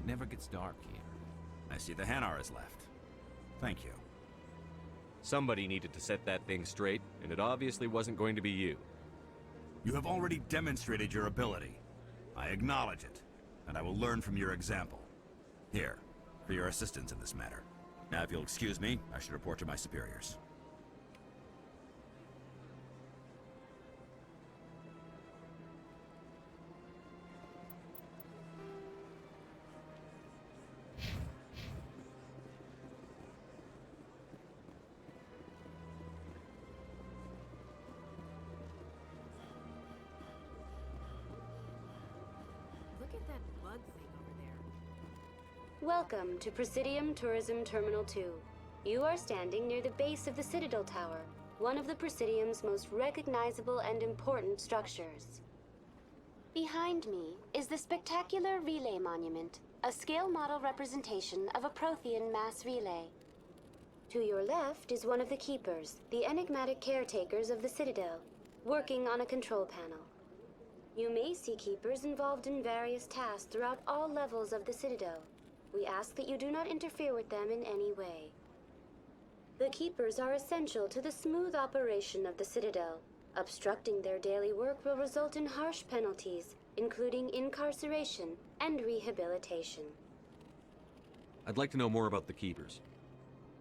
It never gets dark here. I see the Hanar is left. Thank you. Somebody needed to set that thing straight, and it obviously wasn't going to be you. You have already demonstrated your ability. I acknowledge it, and I will learn from your example. Here, for your assistance in this matter. Now, if you'll excuse me, I should report to my superiors. Look at that bug thing over there. Welcome to Presidium Tourism Terminal 2. You are standing near the base of the Citadel Tower, one of the Presidium's most recognizable and important structures. Behind me is the spectacular Relay Monument, a scale model representation of a Prothean mass relay. To your left is one of the Keepers, the enigmatic caretakers of the Citadel, working on a control panel. You may see Keepers involved in various tasks throughout all levels of the Citadel. We ask that you do not interfere with them in any way. The Keepers are essential to the smooth operation of the Citadel. Obstructing their daily work will result in harsh penalties, including incarceration and rehabilitation. I'd like to know more about the Keepers.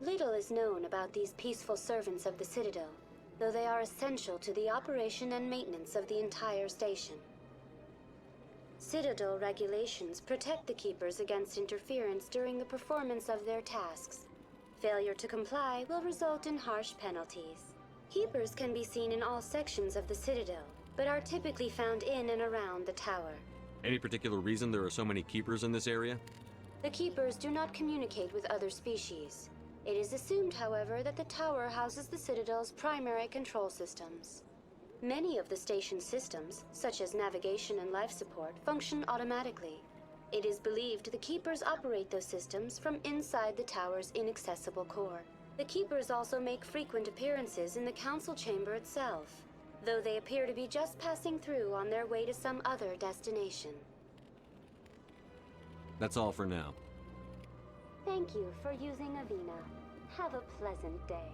Little is known about these peaceful servants of the Citadel, though they are essential to the operation and maintenance of the entire station. Citadel regulations protect the Keepers against interference during the performance of their tasks. Failure to comply will result in harsh penalties. Keepers can be seen in all sections of the Citadel, but are typically found in and around the tower. Any particular reason there are so many Keepers in this area? The Keepers do not communicate with other species. It is assumed, however, that the tower houses the Citadel's primary control systems. Many of the station's systems, such as navigation and life support, function automatically. It is believed the Keepers operate those systems from inside the tower's inaccessible core. The Keepers also make frequent appearances in the Council Chamber itself, though they appear to be just passing through on their way to some other destination. That's all for now. Thank you for using Avina. Have a pleasant day.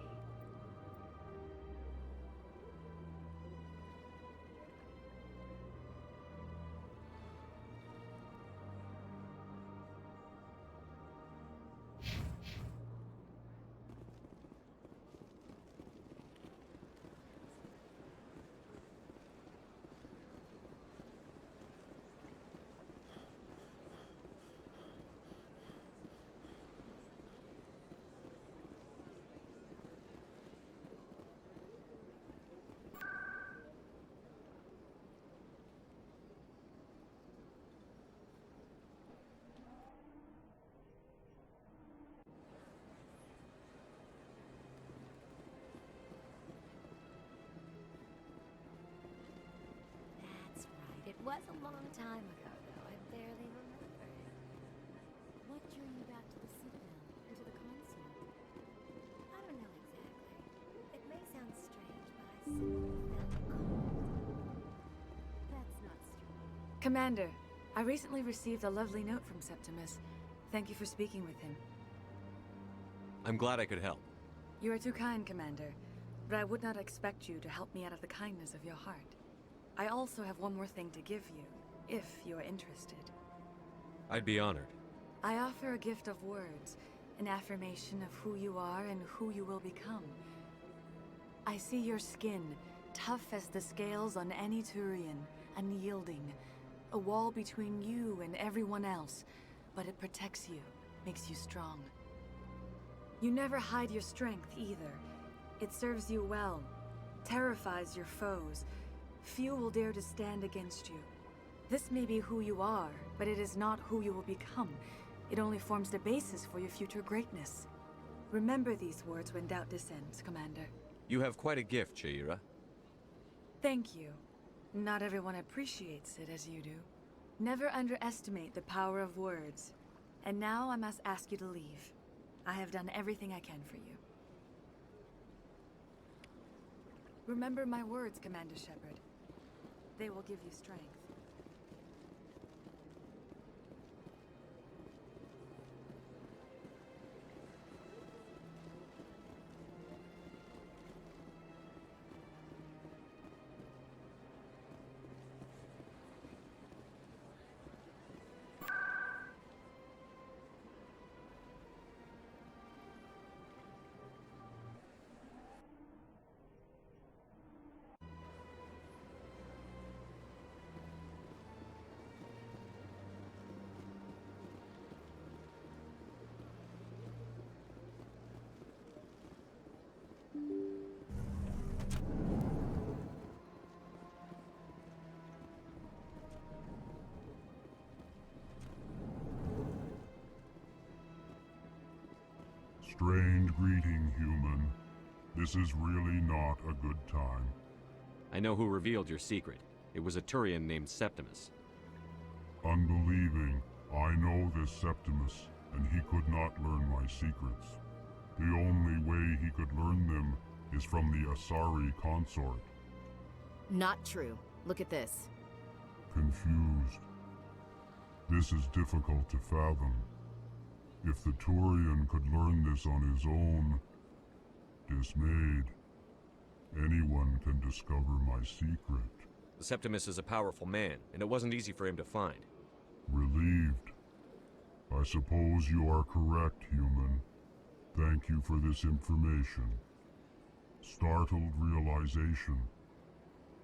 It was a long time ago, though. I barely remember it. What drew you back to the Citadel and to the console? I don't know exactly. It may sound strange, but I simply felt cold. That's not strange. Commander, I recently received a lovely note from Septimus. Thank you for speaking with him. I'm glad I could help. You are too kind, Commander, but I would not expect you to help me out of the kindness of your heart. I also have one more thing to give you, if you are interested. I'd be honored. I offer a gift of words, an affirmation of who you are and who you will become. I see your skin, tough as the scales on any Turian, unyielding, a wall between you and everyone else, but it protects you, makes you strong. You never hide your strength either. It serves you well, terrifies your foes. Few will dare to stand against you. This may be who you are, but it is not who you will become. It only forms the basis for your future greatness. Remember these words when doubt descends, Commander. You have quite a gift, Liara. Thank you. Not everyone appreciates it as you do. Never underestimate the power of words. And now I must ask you to leave. I have done everything I can for you. Remember my words, Commander Shepard. They will give you strength. Strange greeting, human. This is really not a good time. I know who revealed your secret. It was a Turian named Septimus. Unbelieving, I know this Septimus, and he could not learn my secrets. The only way he could learn them is from the Asari consort. Not true. Look at this. Confused. This is difficult to fathom. If the Turian could learn this on his own, dismayed, anyone can discover my secret. The Septimus is a powerful man, and it wasn't easy for him to find. Relieved. I suppose you are correct, human. Thank you for this information. Startled realization.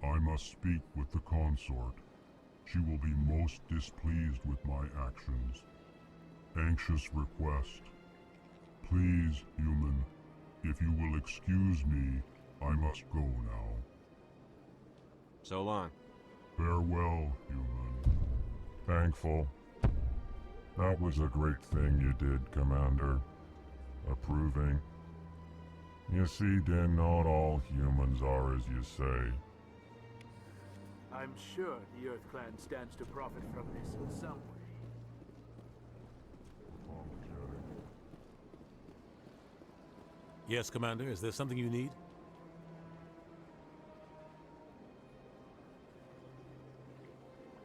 I must speak with the consort. She will be most displeased with my actions. Anxious request. Please, human, if you will excuse me, I must go now. So long. Farewell, human. Thankful. That was a great thing you did, Commander. Approving. You see, Din, not all humans are as you say. I'm sure the Earth Clan stands to profit from this in some way. Yes, Commander. Is there something you need?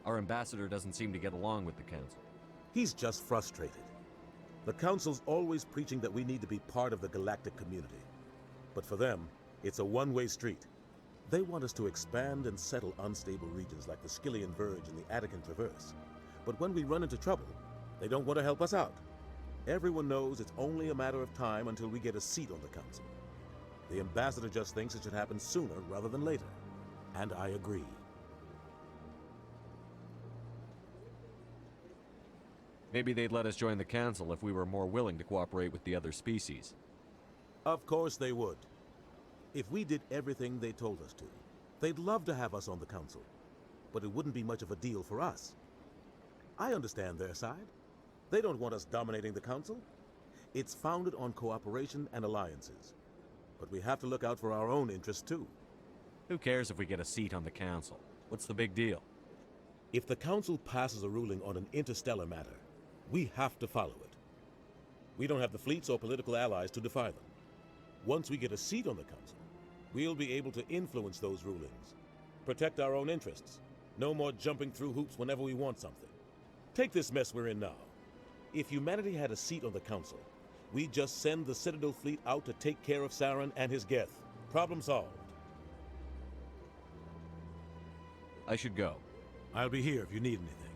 Our ambassador doesn't seem to get along with the Council. He's just frustrated. The Council's always preaching that we need to be part of the galactic community. But for them, it's a one-way street. They want us to expand and settle unstable regions like the Skillian Verge and the Attican Traverse. But when we run into trouble, they don't want to help us out. Everyone knows it's only a matter of time until we get a seat on the Council. The ambassador just thinks it should happen sooner rather than later. And I agree. Maybe they'd let us join the Council if we were more willing to cooperate with the other species. Of course they would. If we did everything they told us to, they'd love to have us on the Council. But it wouldn't be much of a deal for us. I understand their side. They don't want us dominating the Council. It's founded on cooperation and alliances. But we have to look out for our own interests too. Who cares if we get a seat on the Council? What's the big deal? If the Council passes a ruling on an interstellar matter, we have to follow it. We don't have the fleets or political allies to defy them. Once we get a seat on the Council, we'll be able to influence those rulings. Protect our own interests. No more jumping through hoops whenever we want something. Take this mess we're in now. If humanity had a seat on the Council, we'd just send the Citadel fleet out to take care of Saren and his Geth. Problem solved. I should go. I'll be here if you need anything.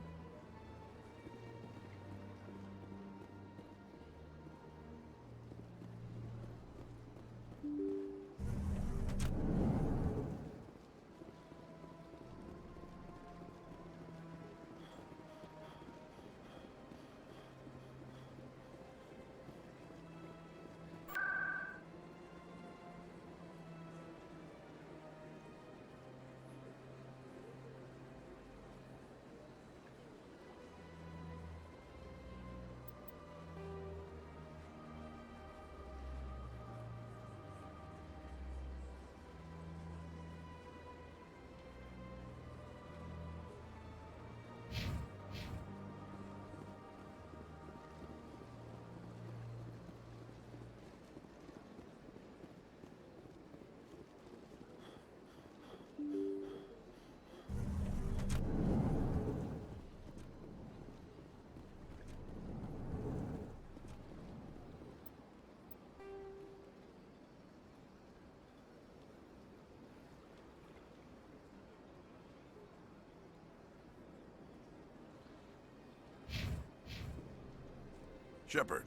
Shepard,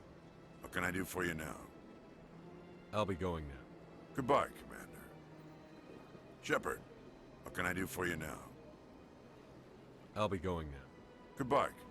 what can I do for you now? I'll be going now. Goodbye, Commander. Shepard, what can I do for you now? I'll be going now. Goodbye, Commander.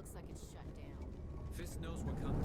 looks like it's shut down. Fist knows we're coming.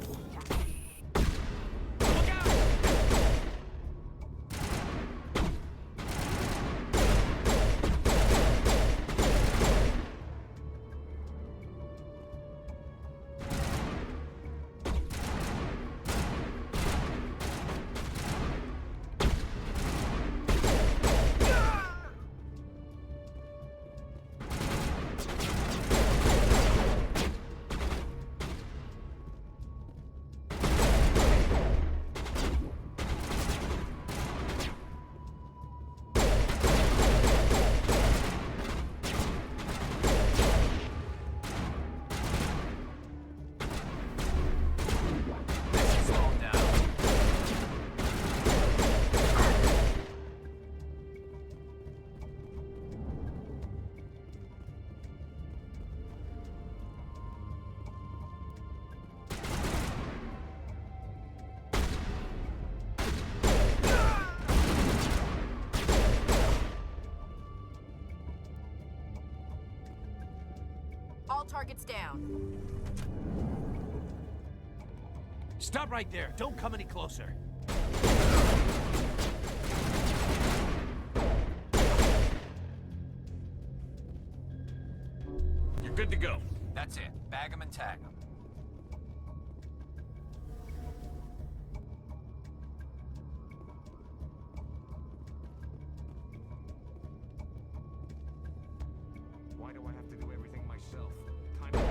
All targets down. Stop right there. Don't come any closer. You're good to go. That's it. Bag 'em and tag 'em. Why do I have to do everything myself? Time to die.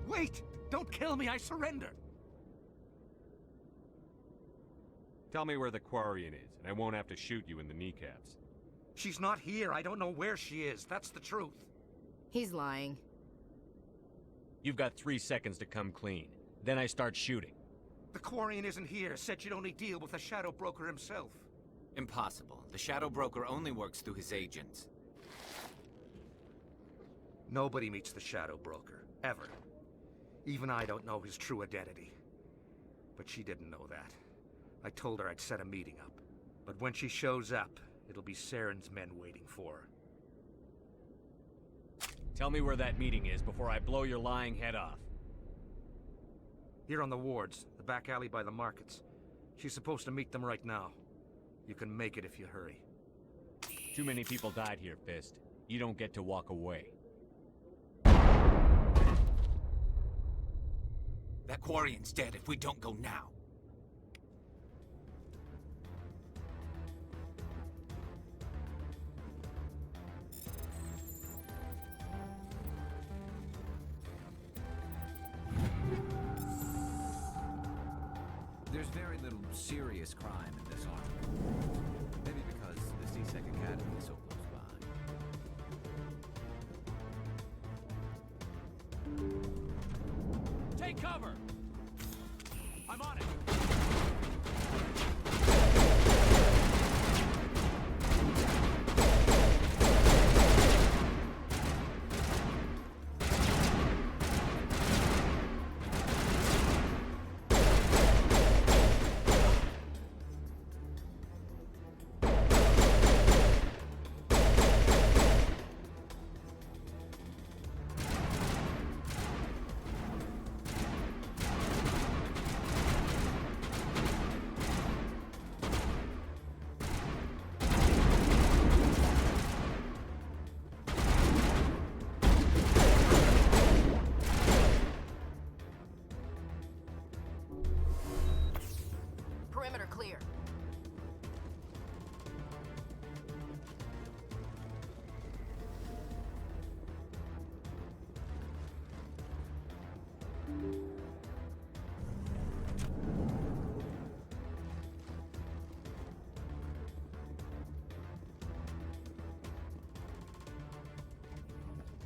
Wait! Don't kill me, I surrender! Tell me where the Quarian is, and I won't have to shoot you in the kneecaps. She's not here. I don't know where she is. That's the truth. He's lying. You've got 3 seconds to come clean. Then I start shooting. The Quarian isn't here. Said she'd only deal with the Shadow Broker himself. Impossible. The Shadow Broker only works through his agents. Nobody meets the Shadow Broker. Ever. Even I don't know his true identity. But she didn't know that. I told her I'd set a meeting up. But when she shows up, it'll be Saren's men waiting for her. Tell me where that meeting is before I blow your lying head off. Here on the wards, the back alley by the markets. She's supposed to meet them right now. You can make it if you hurry. Too many people died here, Fist. You don't get to walk away. That Quarian's dead if we don't go now. There's very little serious crime in this army. Maybe because the C-Sec Academy is so close by. Take cover! I'm on it! Perimeter clear.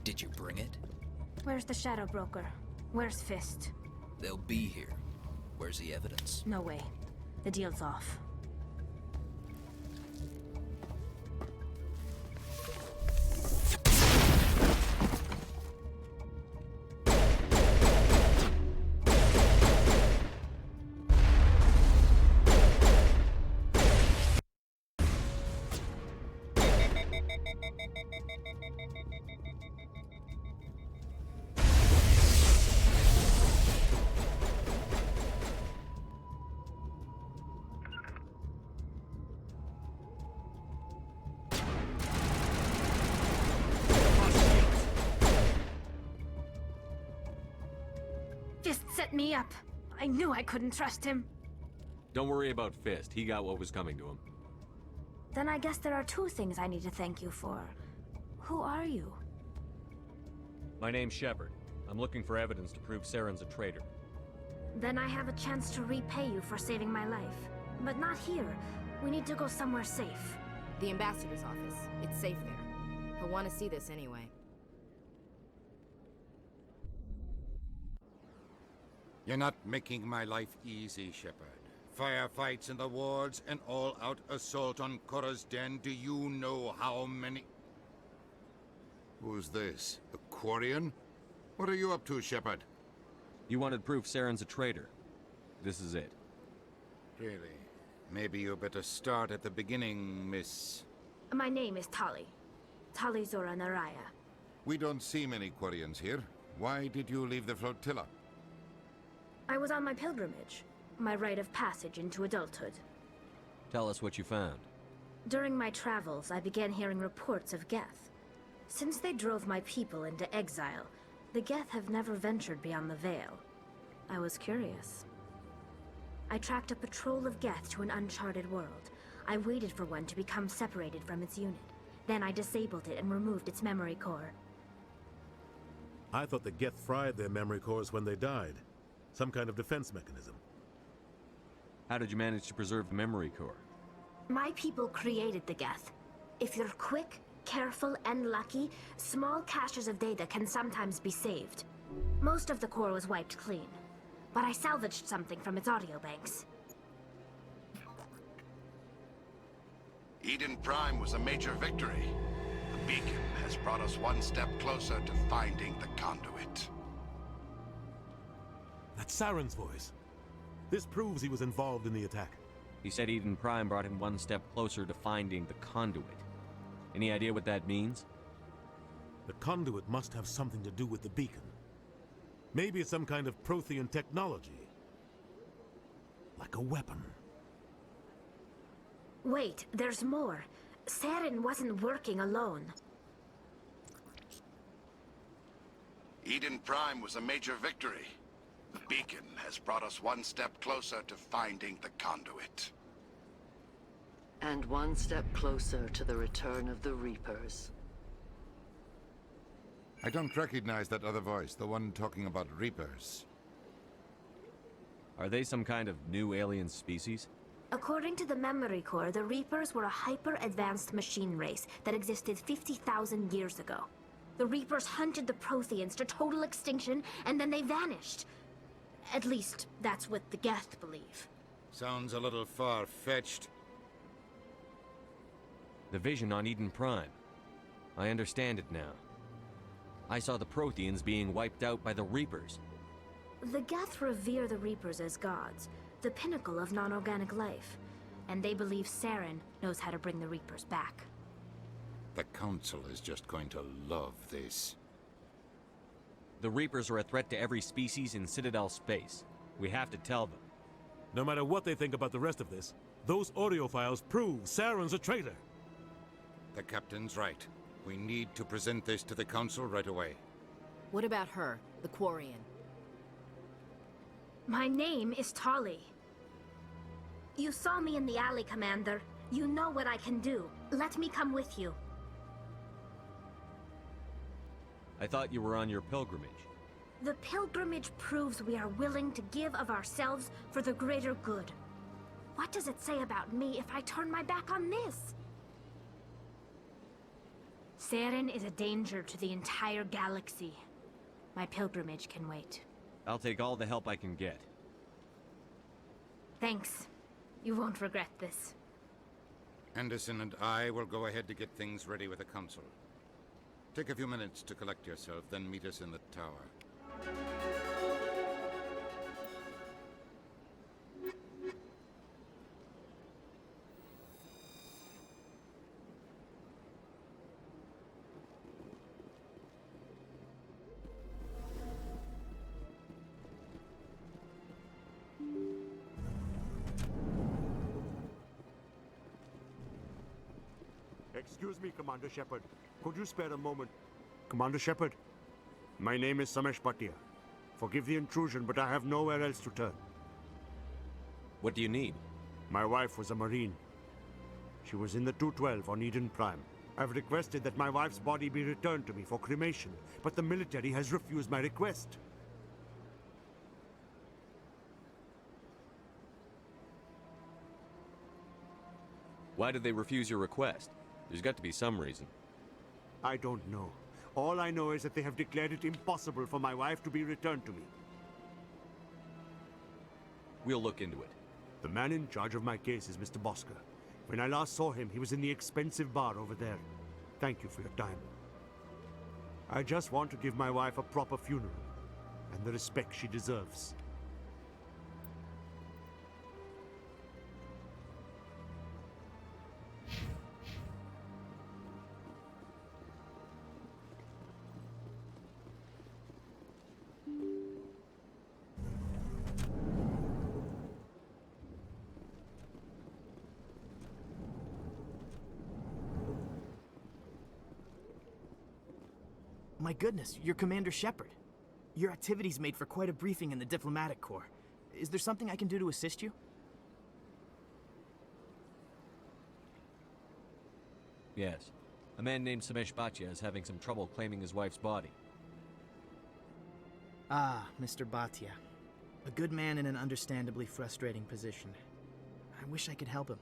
Did you bring it? Where's the Shadow Broker? Where's Fist? They'll be here. Where's the evidence? No way. The deal's off. set me up. I knew I couldn't trust him. Don't worry about Fist. He got what was coming to him. Then I guess there are two things I need to thank you for. Who are you? My name's Shepard. I'm looking for evidence to prove Saren's a traitor. Then I have a chance to repay you for saving my life. But not here. We need to go somewhere safe. The ambassador's office. It's safe there. He'll want to see this anyway. You're not making my life easy, Shepard. Firefights in the wards, an all-out assault on Korra's den. Do you know how many... Who's this? The Quarian? What are you up to, Shepard? You wanted proof Saren's a traitor. This is it. Really? Maybe you better start at the beginning, Miss... My name is Tali. Tali Zora Naraya. We don't see many Quarians here. Why did you leave the flotilla? I was on my pilgrimage. My rite of passage into adulthood. Tell us what you found. During my travels, I began hearing reports of Geth. Since they drove my people into exile, the Geth have never ventured beyond the Veil. I was curious. I tracked a patrol of Geth to an uncharted world. I waited for one to become separated from its unit. Then I disabled it and removed its memory core. I thought the Geth fried their memory cores when they died. Some kind of defense mechanism. How did you manage to preserve the memory core? My people created the Geth. If you're quick, careful, and lucky, small caches of data can sometimes be saved. Most of the core was wiped clean, but I salvaged something from its audio banks. Eden Prime was a major victory. The beacon has brought us one step closer to finding the conduit. That's Saren's voice. This proves he was involved in the attack. He said Eden Prime brought him one step closer to finding the conduit. Any idea what that means? The conduit must have something to do with the beacon. Maybe it's some kind of Prothean technology. Like a weapon. Wait, there's more. Saren wasn't working alone. Eden Prime was a major victory. The beacon has brought us one step closer to finding the conduit. And one step closer to the return of the Reapers. I don't recognize that other voice, the one talking about Reapers. Are they some kind of new alien species? According to the memory core, the Reapers were a hyper-advanced machine race that existed 50,000 years ago. The Reapers hunted the Protheans to total extinction, and then they vanished. At least, that's what the Geth believe. Sounds a little far-fetched. The vision on Eden Prime. I understand it now. I saw the Protheans being wiped out by the Reapers. The Geth revere the Reapers as gods, the pinnacle of non-organic life. And they believe Saren knows how to bring the Reapers back. The Council is just going to love this. The Reapers are a threat to every species in Citadel space. We have to tell them. No matter what they think about the rest of this, those audio files prove Saren's a traitor. The Captain's right. We need to present this to the Council right away. What about her, the Quarian? My name is Tali. You saw me in the alley, Commander. You know what I can do. Let me come with you. I thought you were on your pilgrimage. The pilgrimage proves we are willing to give of ourselves for the greater good. What does it say about me if I turn my back on this? Saren is a danger to the entire galaxy. My pilgrimage can wait. I'll take all the help I can get. Thanks. You won't regret this. Anderson and I will go ahead to get things ready with the Council. Take a few minutes to collect yourself, then meet us in the tower. Excuse me, Commander Shepard. Could you spare a moment? Commander Shepard, my name is Samesh Bhatia, Forgive the intrusion, but I have nowhere else to turn. What do you need? My wife was a Marine. She was in the 212 on Eden Prime. I've requested that my wife's body be returned to me for cremation, but the military has refused my request. Why did they refuse your request? There's got to be some reason. I don't know. All I know is that they have declared it impossible for my wife to be returned to me. We'll look into it. The man in charge of my case is Mr. Bosker. When I last saw him, he was in the expensive bar over there. Thank you for your time. I just want to give my wife a proper funeral, and the respect she deserves. My goodness, you're Commander Shepard. Your activities made for quite a briefing in the Diplomatic Corps. Is there something I can do to assist you? Yes. A man named Samesh Bhatia is having some trouble claiming his wife's body. Ah, Mr. Bhatia. A good man in an understandably frustrating position. I wish I could help him.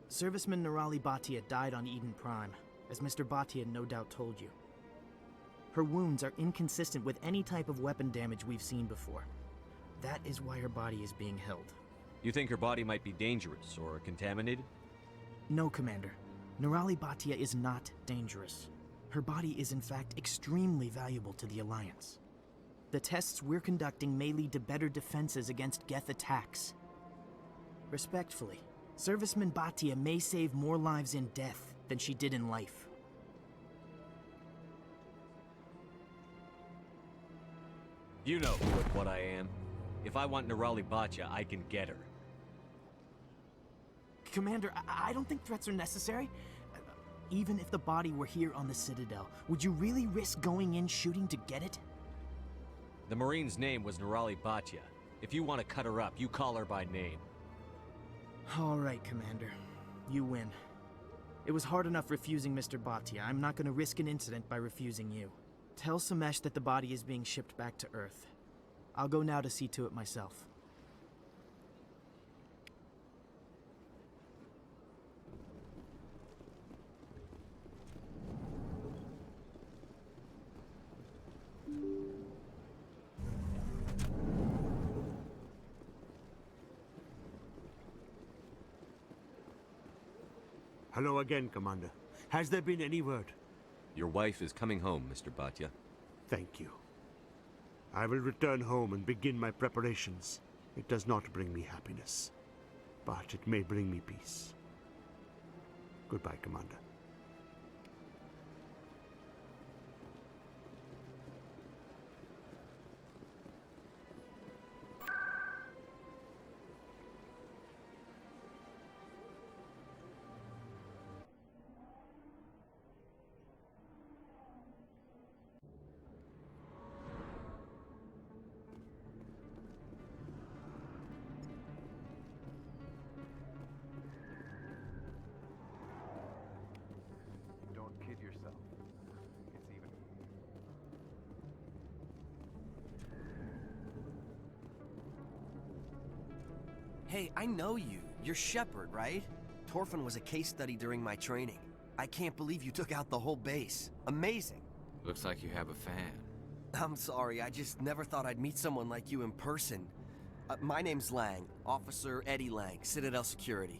Serviceman Nirali Bhatia died on Eden Prime, as Mr. Bhatia no doubt told you. Her wounds are inconsistent with any type of weapon damage we've seen before. That is why her body is being held. You think her body might be dangerous or contaminated? No, Commander. Nirali Bhatia is not dangerous. Her body is in fact extremely valuable to the Alliance. The tests we're conducting may lead to better defenses against Geth attacks. Respectfully, Serviceman Bhatia may save more lives in death than she did in life. You know who and what I am. If I want Nirali Bhatia, I can get her. Commander, I don't think threats are necessary. Even if the body were here on the Citadel, would you really risk going in shooting to get it? The Marine's name was Nirali Bhatia. If you want to cut her up, you call her by name. All right, Commander. You win. It was hard enough refusing Mr. Bhatia. I'm not going to risk an incident by refusing you. Tell Samesh that the body is being shipped back to Earth. I'll go now to see to it myself. Hello again, Commander. Has there been any word? Your wife is coming home, Mr. Bhatia. Thank you. I will return home and begin my preparations. It does not bring me happiness, but it may bring me peace. Goodbye, Commander. Hey, I know you. You're Shepard, right? Torfin was a case study during my training. I can't believe you took out the whole base. Amazing. Looks like you have a fan. I'm sorry, I just never thought I'd meet someone like you in person. My name's Lang, Officer Eddie Lang, Citadel Security.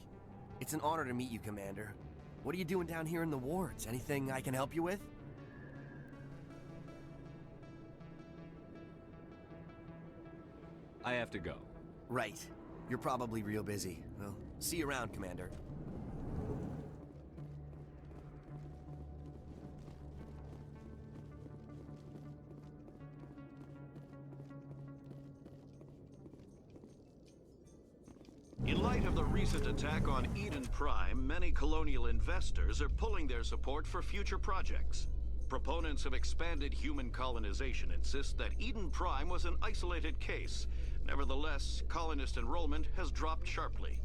It's an honor to meet you, Commander. What are you doing down here in the wards? Anything I can help you with? I have to go. Right. You're probably real busy. Well, see you around, Commander. In light of the recent attack on Eden Prime, many colonial investors are pulling their support for future projects. Proponents of expanded human colonization insist that Eden Prime was an isolated case. Nevertheless, colonist enrollment has dropped sharply.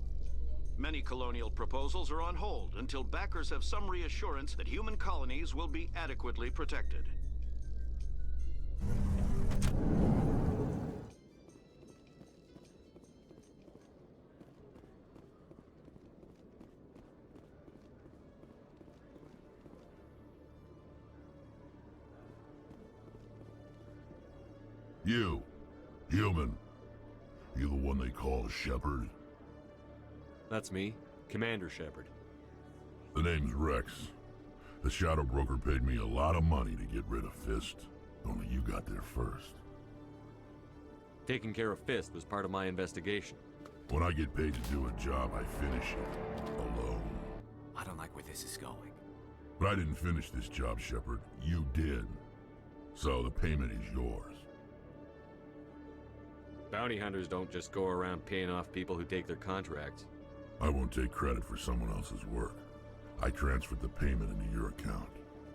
Many colonial proposals are on hold until backers have some reassurance that human colonies will be adequately protected. You, human. You the one they call Shepard? That's me, Commander Shepard. The name's Wrex. The Shadow Broker paid me a lot of money to get rid of Fist. Only you got there first. Taking care of Fist was part of my investigation. When I get paid to do a job, I finish it. Alone. I don't like where this is going. But I didn't finish this job, Shepard. You did. So the payment is yours. Bounty hunters don't just go around paying off people who take their contracts. I won't take credit for someone else's work. I transferred the payment into your account.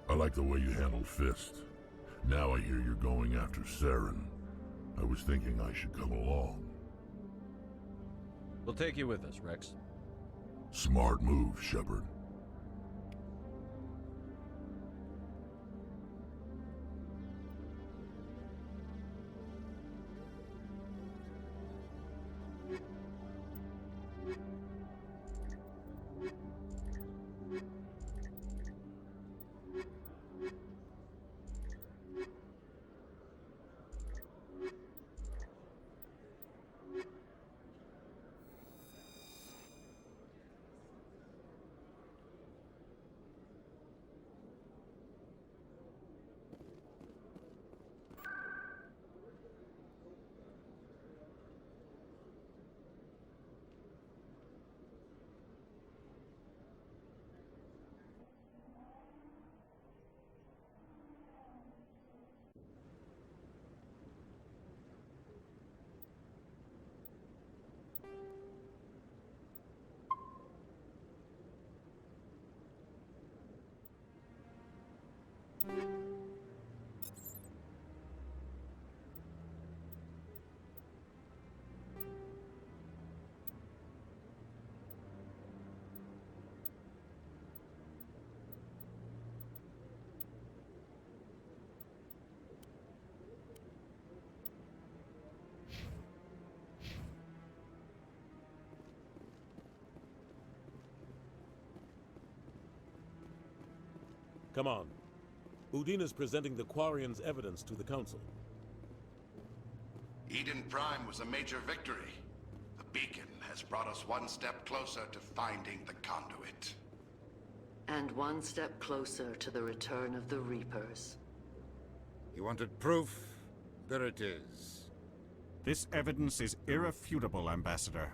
I like the way you handled Fist. Now I hear you're going after Saren. I was thinking I should come along. We'll take you with us, Wrex. Smart move, Shepard. Come on. Udina's presenting the Quarians' evidence to the Council. Eden Prime was a major victory. The beacon has brought us one step closer to finding the conduit. And one step closer to the return of the Reapers. You wanted proof? There it is. This evidence is irrefutable, Ambassador.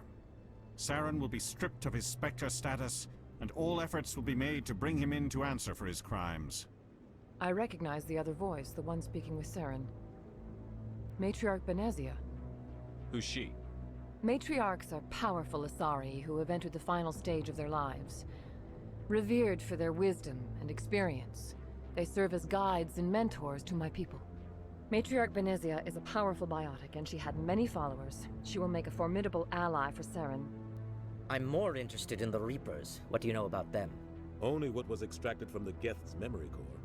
Saren will be stripped of his Spectre status, and all efforts will be made to bring him in to answer for his crimes. I recognize the other voice, the one speaking with Saren. Matriarch Benezia. Who's she? Matriarchs are powerful Asari who have entered the final stage of their lives. Revered for their wisdom and experience, they serve as guides and mentors to my people. Matriarch Benezia is a powerful biotic, and she had many followers. She will make a formidable ally for Saren. I'm more interested in the Reapers. What do you know about them? Only what was extracted from the Geth's memory core.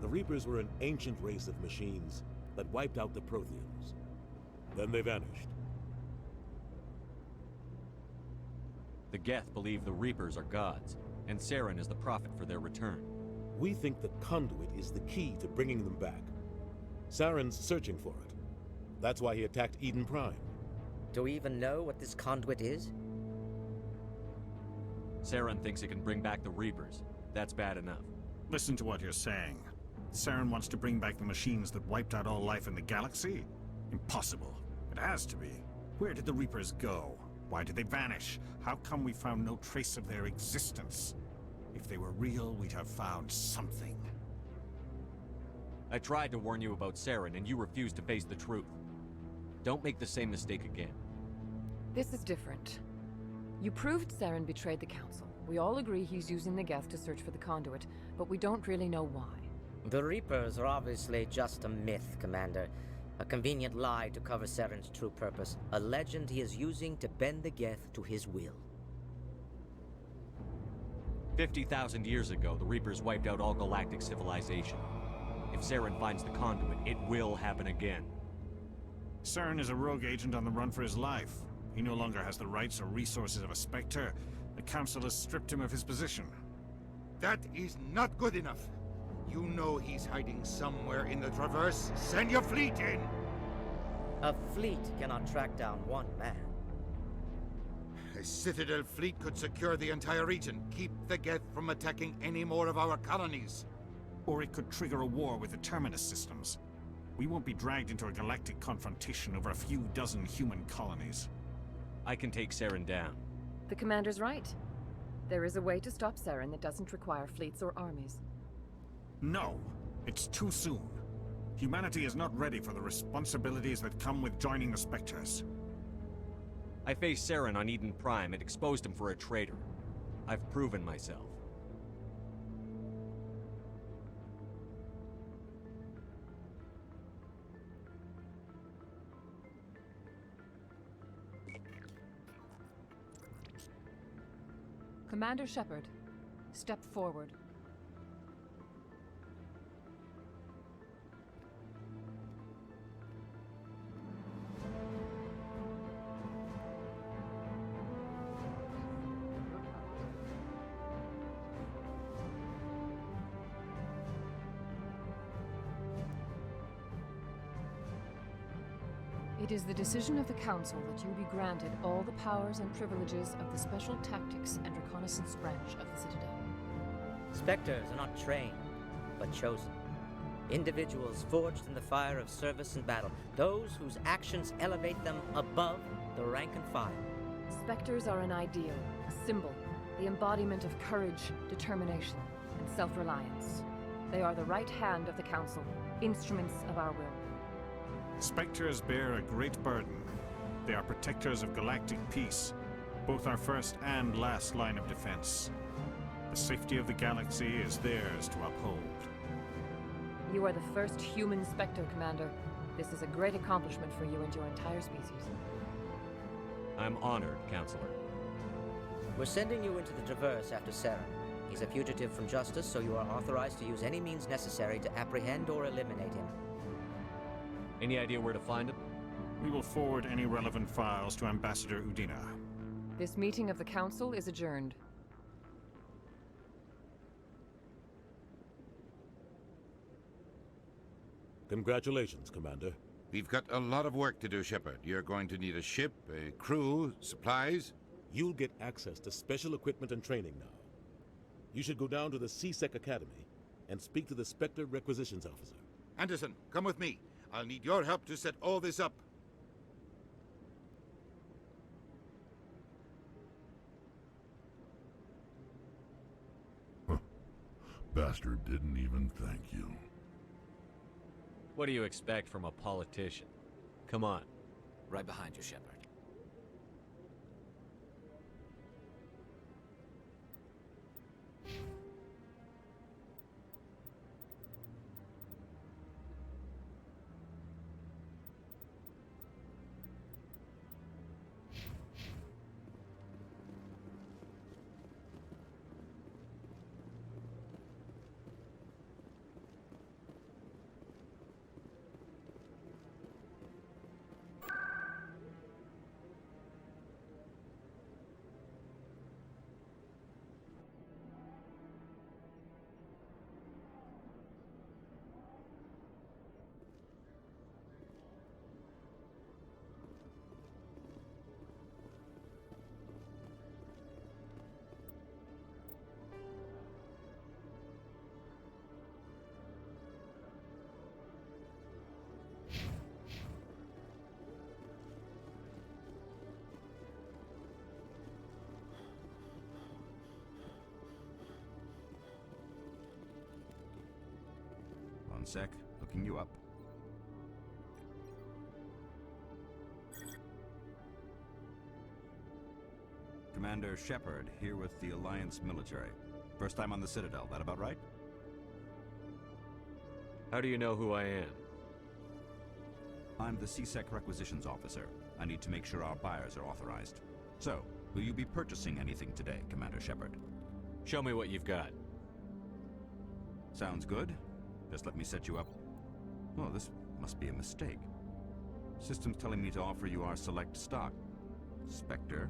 The Reapers were an ancient race of machines that wiped out the Protheans. Then they vanished. The Geth believe the Reapers are gods, and Saren is the prophet for their return. We think the conduit is the key to bringing them back. Saren's searching for it. That's why he attacked Eden Prime. Do we even know what this conduit is? Saren thinks it can bring back the Reapers. That's bad enough. Listen to what you're saying. Saren wants to bring back the machines that wiped out all life in the galaxy? Impossible. It has to be. Where did the Reapers go? Why did they vanish? How come we found no trace of their existence? If they were real, we'd have found something. I tried to warn you about Saren, and you refused to face the truth. Don't make the same mistake again. This is different. You proved Saren betrayed the Council. We all agree he's using the Geth to search for the conduit, but we don't really know why. The Reapers are obviously just a myth, Commander. A convenient lie to cover Saren's true purpose. A legend he is using to bend the Geth to his will. 50,000 years ago, the Reapers wiped out all galactic civilization. If Saren finds the conduit, it will happen again. Saren is a rogue agent on the run for his life. He no longer has the rights or resources of a Spectre. The Council has stripped him of his position. That is not good enough. You know he's hiding somewhere in the Traverse. Send your fleet in! A fleet cannot track down one man. A Citadel fleet could secure the entire region, keep the Geth from attacking any more of our colonies. Or it could trigger a war with the Terminus systems. We won't be dragged into a galactic confrontation over a few dozen human colonies. I can take Saren down. The commander's right. There is a way to stop Saren that doesn't require fleets or armies. No, it's too soon. Humanity is not ready for the responsibilities that come with joining the Spectres. I faced Saren on Eden Prime and exposed him for a traitor. I've proven myself. Commander Shepard, step forward. It is the decision of the Council that you be granted all the powers and privileges of the Special Tactics and Reconnaissance branch of the Citadel. Spectres are not trained, but chosen. Individuals forged in the fire of service and battle. Those whose actions elevate them above the rank and file. Spectres are an ideal, a symbol, the embodiment of courage, determination, and self-reliance. They are the right hand of the Council, instruments of our will. Spectres bear a great burden. They are protectors of galactic peace, both our first and last line of defense. The safety of the galaxy is theirs to uphold. You are the first human Spectre, Commander. This is a great accomplishment for you and your entire species. I'm honored, Counselor. We're sending you into the Traverse after Saren. He's a fugitive from justice, so you are authorized to use any means necessary to apprehend or eliminate him. Any idea where to find him? We will forward any relevant files to Ambassador Udina. This meeting of the Council is adjourned. Congratulations, Commander. We've got a lot of work to do, Shepard. You're going to need a ship, a crew, supplies. You'll get access to special equipment and training now. You should go down to the C-Sec Academy and speak to the Spectre Requisitions Officer. Anderson, come with me. I'll need your help to set all this up. Bastard didn't even thank you. What do you expect from a politician? Come on. Right behind you, Shepard. One sec, looking you up. Commander Shepard, here with the Alliance military. First time on the Citadel, that about right? How do you know who I am? I'm the CSEC Requisitions Officer. I need to make sure our buyers are authorized. So, will you be purchasing anything today, Commander Shepard? Show me what you've got. Sounds good. Just let me set you up. Oh, this must be a mistake. System's telling me to offer you our select stock. Spectre?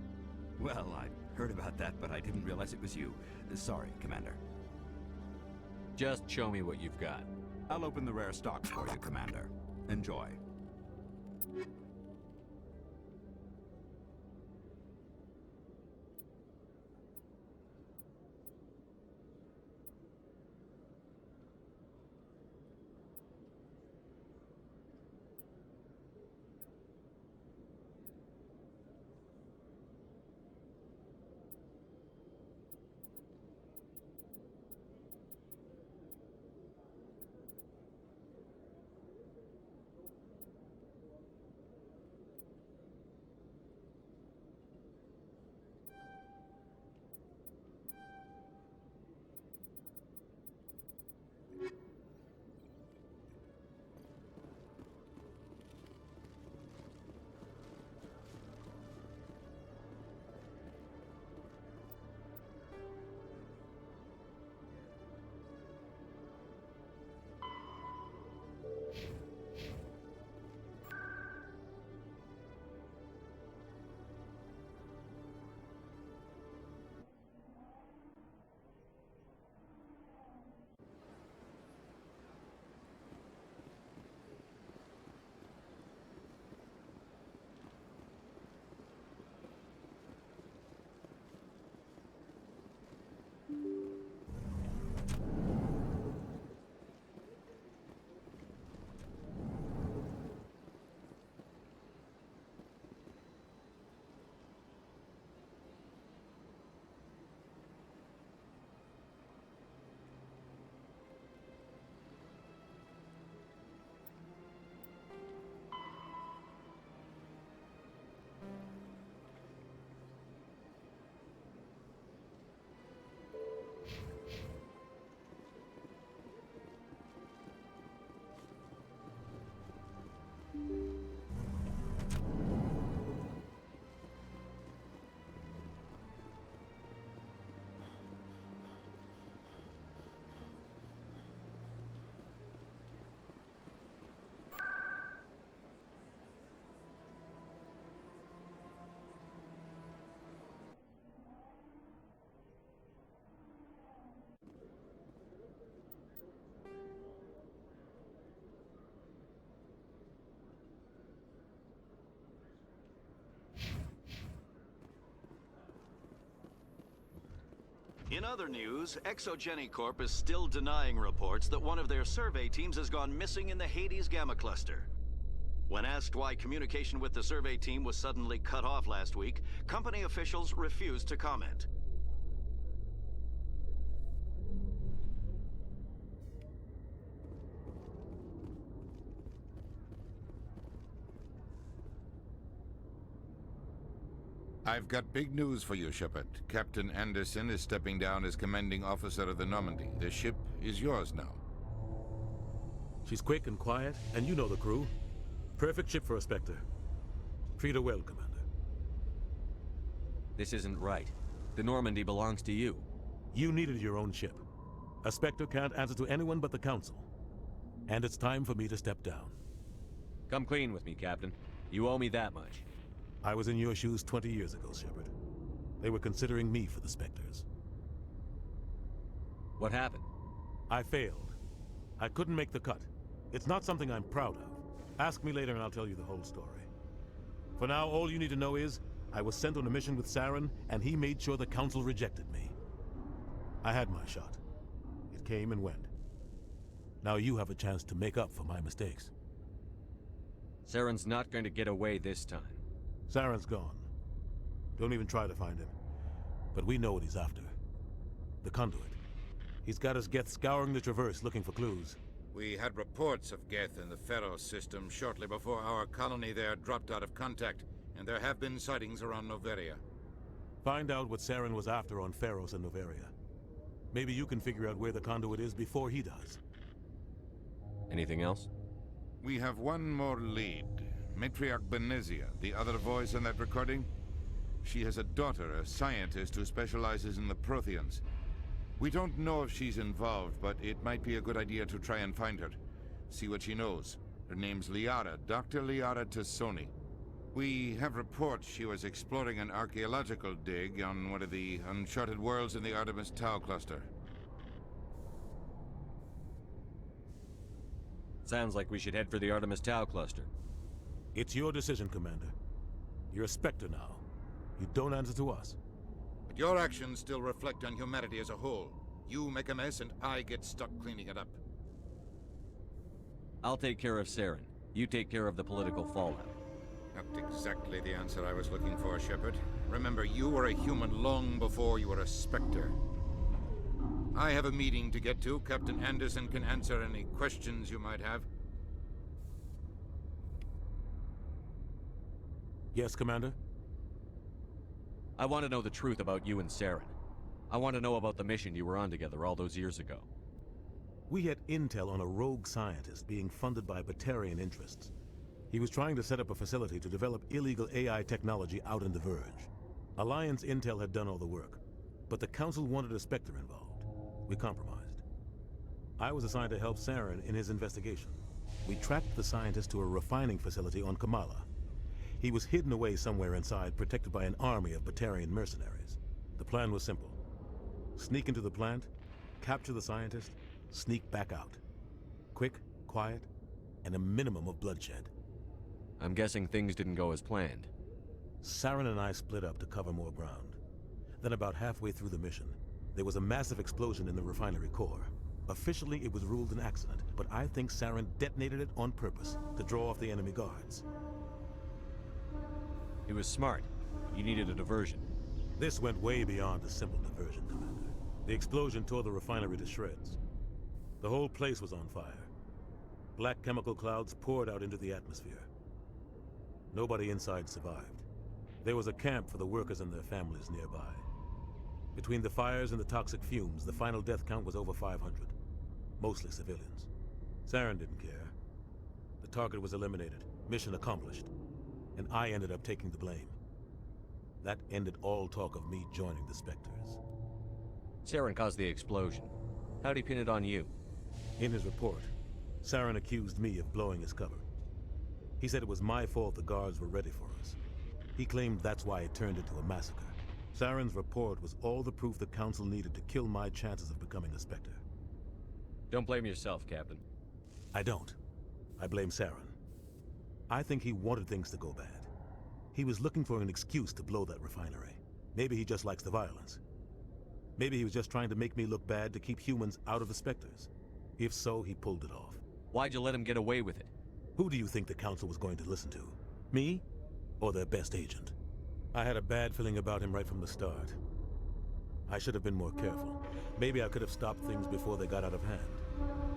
Well, I heard about that, but I didn't realize it was you. Sorry, Commander. Just show me what you've got. I'll open the rare stock for you, Commander. Enjoy. In other news, Exogeny Corp is still denying reports that one of their survey teams has gone missing in the Hades Gamma Cluster. When asked why communication with the survey team was suddenly cut off last week, company officials refused to comment. I've got big news for you, Shepard. Captain Anderson is stepping down as commanding officer of the Normandy. The ship is yours now. She's quick and quiet, and you know the crew. Perfect ship for a Spectre. Treat her well, Commander. This isn't right. The Normandy belongs to you. You needed your own ship. A Spectre can't answer to anyone but the Council. And it's time for me to step down. Come clean with me, Captain. You owe me that much. I was in your shoes 20 years ago, Shepard. They were considering me for the Spectres. What happened? I failed. I couldn't make the cut. It's not something I'm proud of. Ask me later and I'll tell you the whole story. For now, all you need to know is, I was sent on a mission with Saren, and he made sure the Council rejected me. I had my shot. It came and went. Now you have a chance to make up for my mistakes. Saren's not going to get away this time. Saren's gone. Don't even try to find him. But we know what he's after. The conduit. He's got his Geth scouring the Traverse looking for clues. We had reports of Geth in the Pharaoh system shortly before our colony there dropped out of contact, and there have been sightings around Noveria. Find out what Saren was after on Pharos and Noveria. Maybe you can figure out where the conduit is before he does. Anything else? We have one more lead. Matriarch Benezia, the other voice in that recording. She has a daughter, a scientist who specializes in the Protheans. We don't know if she's involved, but it might be a good idea to try and find her. See what she knows. Her name's Liara, Dr. Liara Tassoni. We have reports she was exploring an archaeological dig on one of the uncharted worlds in the Artemis Tau cluster. Sounds like we should head for the Artemis Tau cluster. It's your decision, Commander. You're a Spectre now. You don't answer to us. But your actions still reflect on humanity as a whole. You make a mess and I get stuck cleaning it up. I'll take care of Saren. You take care of the political fallout. Not exactly the answer I was looking for, Shepard. Remember, you were a human long before you were a Spectre. I have a meeting to get to. Captain Anderson can answer any questions you might have. Yes, Commander? I want to know the truth about you and Saren. I want to know about the mission you were on together all those years ago. We had intel on a rogue scientist being funded by Batarian interests. He was trying to set up a facility to develop illegal AI technology out in the Verge. Alliance intel had done all the work, but the Council wanted a Spectre involved. We compromised. I was assigned to help Saren in his investigation. We tracked the scientist to a refining facility on Kamala. He was hidden away somewhere inside, protected by an army of Batarian mercenaries. The plan was simple. Sneak into the plant, capture the scientist, sneak back out. Quick, quiet, and a minimum of bloodshed. I'm guessing things didn't go as planned. Saren and I split up to cover more ground. Then about halfway through the mission, there was a massive explosion in the refinery core. Officially, it was ruled an accident, but I think Saren detonated it on purpose to draw off the enemy guards. He was smart. You needed a diversion. This went way beyond a simple diversion, Commander. The explosion tore the refinery to shreds. The whole place was on fire. Black chemical clouds poured out into the atmosphere. Nobody inside survived. There was a camp for the workers and their families nearby. Between the fires and the toxic fumes, the final death count was over 500. Mostly civilians. Saren didn't care. The target was eliminated, mission accomplished, and I ended up taking the blame. That ended all talk of me joining the Spectres. Saren caused the explosion. How'd he pin it on you? In his report, Saren accused me of blowing his cover. He said it was my fault the guards were ready for us. He claimed that's why it turned into a massacre. Saren's report was all the proof the Council needed to kill my chances of becoming a Spectre. Don't blame yourself, Captain. I don't. I blame Saren. I think he wanted things to go bad. He was looking for an excuse to blow that refinery. Maybe he just likes the violence. Maybe he was just trying to make me look bad to keep humans out of the Spectres. If so, he pulled it off. Why'd you let him get away with it? Who do you think the Council was going to listen to? Me? Or their best agent? I had a bad feeling about him right from the start. I should have been more careful. Maybe I could have stopped things before they got out of hand.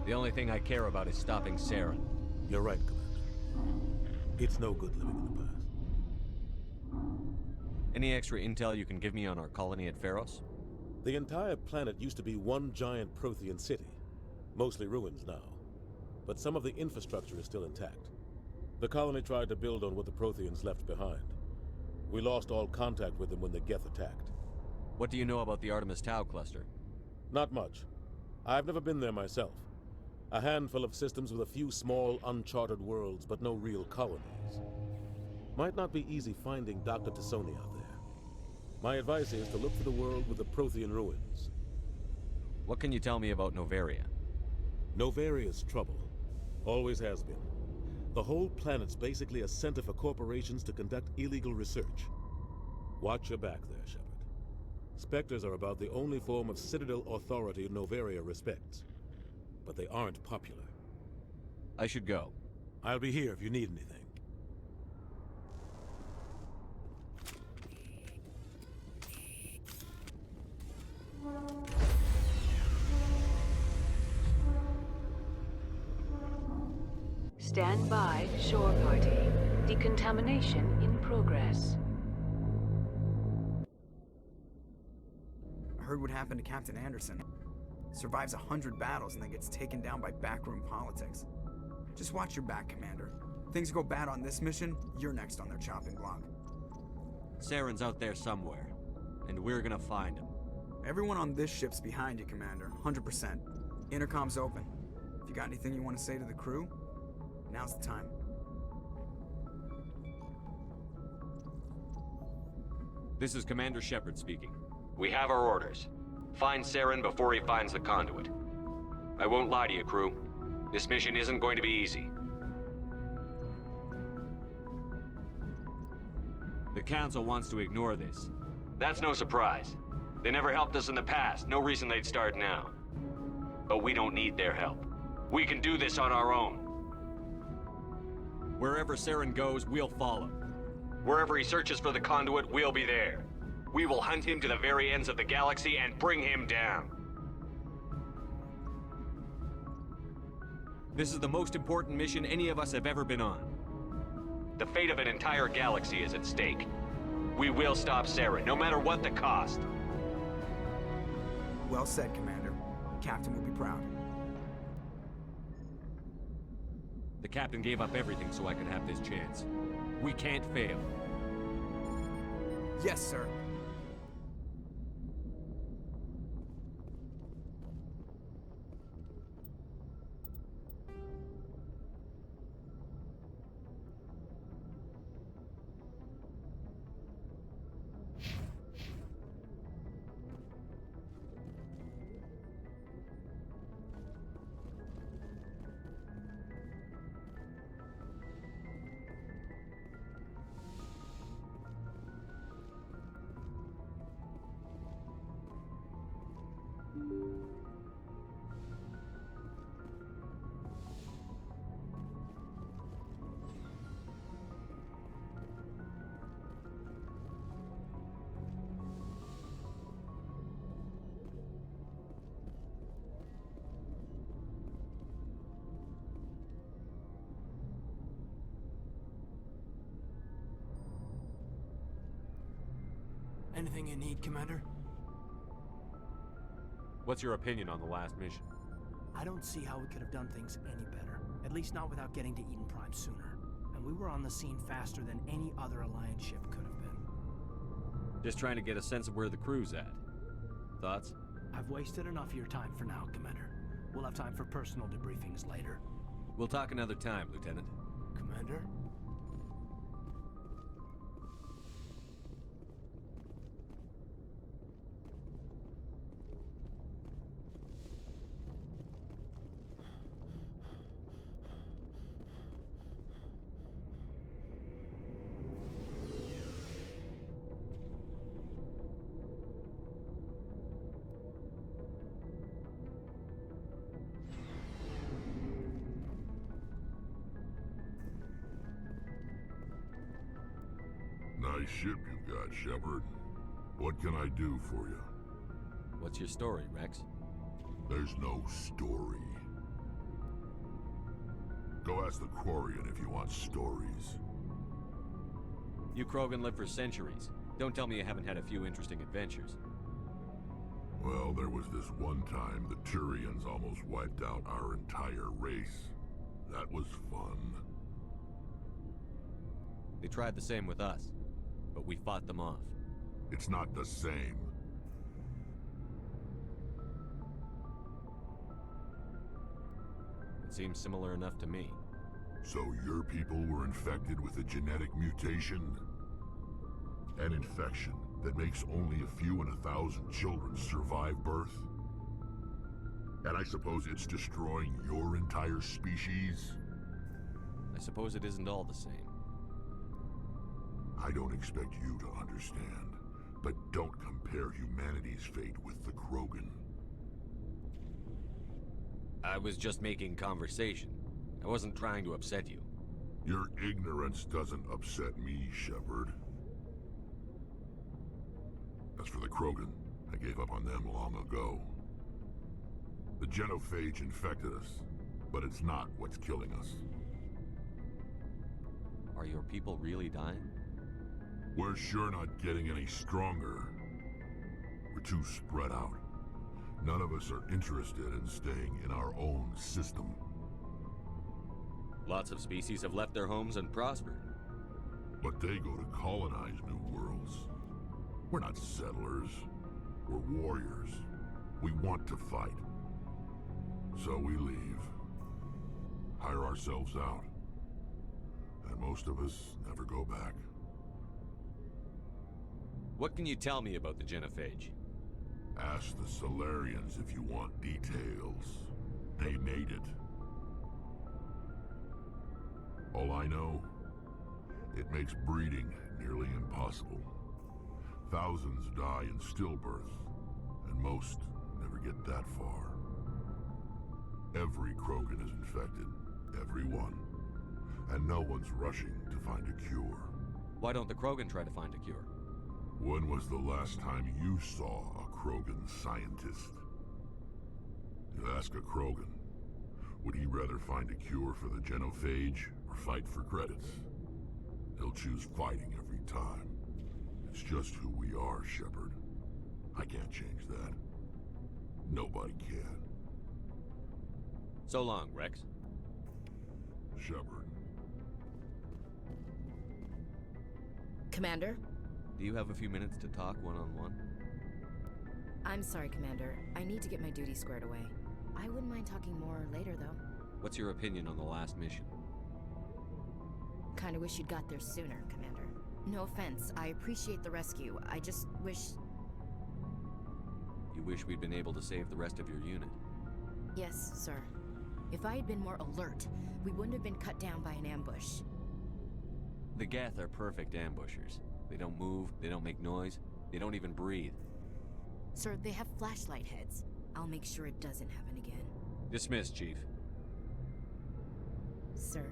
The only thing I care about is stopping Saren. You're right, Commander. It's no good living in the past. Any extra intel you can give me on our colony at Pharos? The entire planet used to be one giant Prothean city. Mostly ruins now. But some of the infrastructure is still intact. The colony tried to build on what the Protheans left behind. We lost all contact with them when the Geth attacked. What do you know about the Artemis Tau cluster? Not much. I've never been there myself. A handful of systems with a few small, uncharted worlds, but no real colonies. Might not be easy finding Dr. Tassoni out there. My advice is to look for the world with the Prothean ruins. What can you tell me about Noveria? Noveria's trouble. Always has been. The whole planet's basically a center for corporations to conduct illegal research. Watch your back there, Shepard. Spectres are about the only form of Citadel authority Noveria respects. But they aren't popular. I should go. I'll be here if you need anything. Stand by, shore party. Decontamination in progress. I heard what happened to Captain Anderson. survives 100 battles and then gets taken down by backroom politics. Just watch your back, Commander. Things go bad on this mission, you're next on their chopping block. Saren's out there somewhere, and we're gonna find him. Everyone on this ship's behind you, Commander, 100%. Intercom's open. If you got anything you want to say to the crew, now's the time. This is Commander Shepard speaking. We have our orders. Find Saren before he finds the conduit. I won't lie to you, crew. This mission isn't going to be easy. The Council wants to ignore this. That's no surprise. They never helped us in the past, no reason they'd start now. But we don't need their help. We can do this on our own. Wherever Saren goes, we'll follow. Wherever he searches for the conduit, we'll be there. We will hunt him to the very ends of the galaxy and bring him down. This is the most important mission any of us have ever been on. The fate of an entire galaxy is at stake. We will stop Saren, no matter what the cost. Well said, Commander. Captain will be proud. The Captain gave up everything so I could have this chance. We can't fail. Yes, sir. Anything you need, Commander? What's your opinion on the last mission? I don't see how we could have done things any better. At least not without getting to Eden Prime sooner. And we were on the scene faster than any other Alliance ship could have been. Just trying to get a sense of where the crew's at. Thoughts? I've wasted enough of your time for now, Commander. We'll have time for personal debriefings later. We'll talk another time, Lieutenant. Commander? Nice ship you've got, Shepard. What can I do for you? What's your story, Wrex? There's no story. Go ask the Quarian if you want stories. You Krogan live for centuries. Don't tell me you haven't had a few interesting adventures. Well, there was this one time the Turians almost wiped out our entire race. That was fun. They tried the same with us, but we fought them off. It's not the same. It seems similar enough to me. So your people were infected with a genetic mutation? An infection that makes only a few in 1,000 children survive birth? And I suppose it's destroying your entire species? I suppose it isn't all the same. I don't expect you to understand, but don't compare humanity's fate with the Krogan. I was just making conversation. I wasn't trying to upset you. Your ignorance doesn't upset me, Shepard. As for the Krogan, I gave up on them long ago. The genophage infected us, but it's not what's killing us. Are your people really dying? We're sure not getting any stronger. We're too spread out. None of us are interested in staying in our own system. Lots of species have left their homes and prospered. But they go to colonize new worlds. We're not settlers. We're warriors. We want to fight. So we leave. Hire ourselves out. And most of us never go back. What can you tell me about the genophage? Ask the Solarians if you want details. They made it. All I know, it makes breeding nearly impossible. Thousands die in stillbirth, and most never get that far. Every Krogan is infected, every one. And no one's rushing to find a cure. Why don't the Krogan try to find a cure? When was the last time you saw a Krogan scientist? You ask a Krogan, would he rather find a cure for the genophage or fight for credits? He'll choose fighting every time. It's just who we are, Shepard. I can't change that. Nobody can. So long, Wrex. Shepard. Commander? Do you have a few minutes to talk one-on-one? I'm sorry, Commander. I need to get my duty squared away. I wouldn't mind talking more later, though. What's your opinion on the last mission? Kinda wish you'd got there sooner, Commander. No offense, I appreciate the rescue. I just wish... You wish we'd been able to save the rest of your unit? Yes, sir. If I had been more alert, we wouldn't have been cut down by an ambush. The Geth are perfect ambushers. They don't move, they don't make noise, they don't even breathe. Sir, they have flashlight heads. I'll make sure it doesn't happen again. Dismissed, Chief. Sir.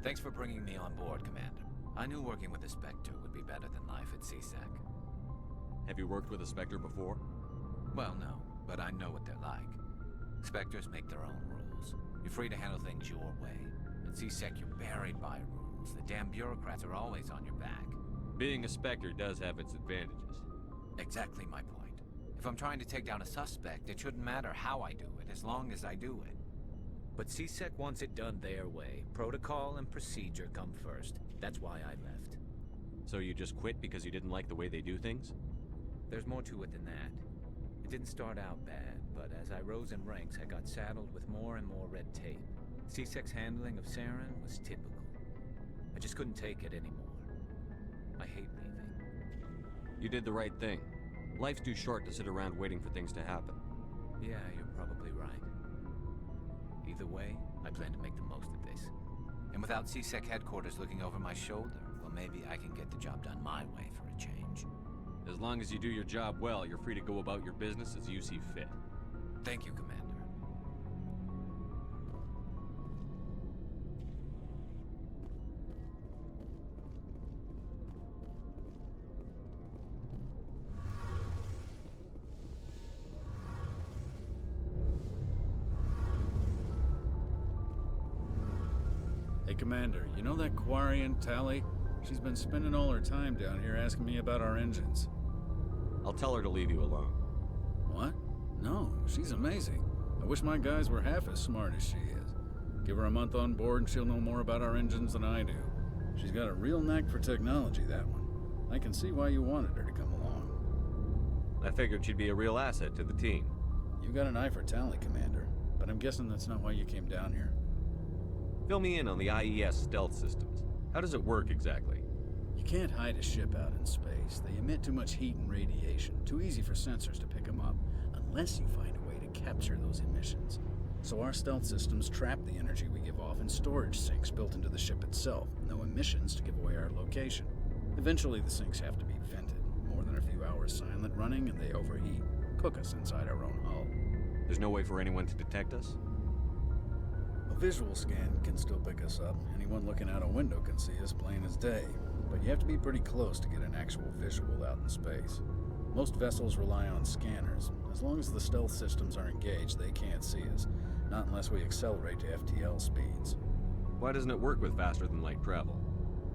Thanks for bringing me on board, Commander. I knew working with the Spectre would be better than life at CSEC. Have you worked with a Spectre before? Well, no, but I know what they're like. Spectres make their own rules. You're free to handle things your way. At CSEC, you're buried by rules. The damn bureaucrats are always on your back. Being a Spectre does have its advantages. Exactly my point. If I'm trying to take down a suspect, it shouldn't matter how I do it, as long as I do it. But CSEC wants it done their way. Protocol and procedure come first. That's why I left. So you just quit because you didn't like the way they do things? There's more to it than that. It didn't start out bad, but as I rose in ranks, I got saddled with more and more red tape. CSEC's handling of Saren was typical. I just couldn't take it anymore. I hate leaving. You did the right thing. Life's too short to sit around waiting for things to happen. Yeah, you're probably right. Either way, I plan to make the most of this. And without CSEC headquarters looking over my shoulder, well, maybe I can get the job done my way for a change. As long as you do your job well, you're free to go about your business as you see fit. Thank you, Commander. Hey, Commander, you know that Quarian, Tally? She's been spending all her time down here asking me about our engines. I'll tell her to leave you alone. What? No, she's amazing. I wish my guys were half as smart as she is. Give her a month on board and she'll know more about our engines than I do. She's got a real knack for technology, that one. I can see why you wanted her to come along. I figured she'd be a real asset to the team. You got an eye for Tally, Commander, but I'm guessing that's not why you came down here. Fill me in on the IES stealth systems. How does it work exactly? You can't hide a ship out in space. They emit too much heat and radiation. Too easy for sensors to pick them up, unless you find a way to capture those emissions. So our stealth systems trap the energy we give off in storage sinks built into the ship itself. No emissions to give away our location. Eventually the sinks have to be vented. More than a few hours silent running and they overheat. Cook us inside our own hull. There's no way for anyone to detect us? A visual scan can still pick us up. Anyone looking out a window can see us plain as day. But you have to be pretty close to get an actual visual out in space. Most vessels rely on scanners. As long as the stealth systems are engaged, they can't see us. Not unless we accelerate to FTL speeds. Why doesn't it work with faster than light travel?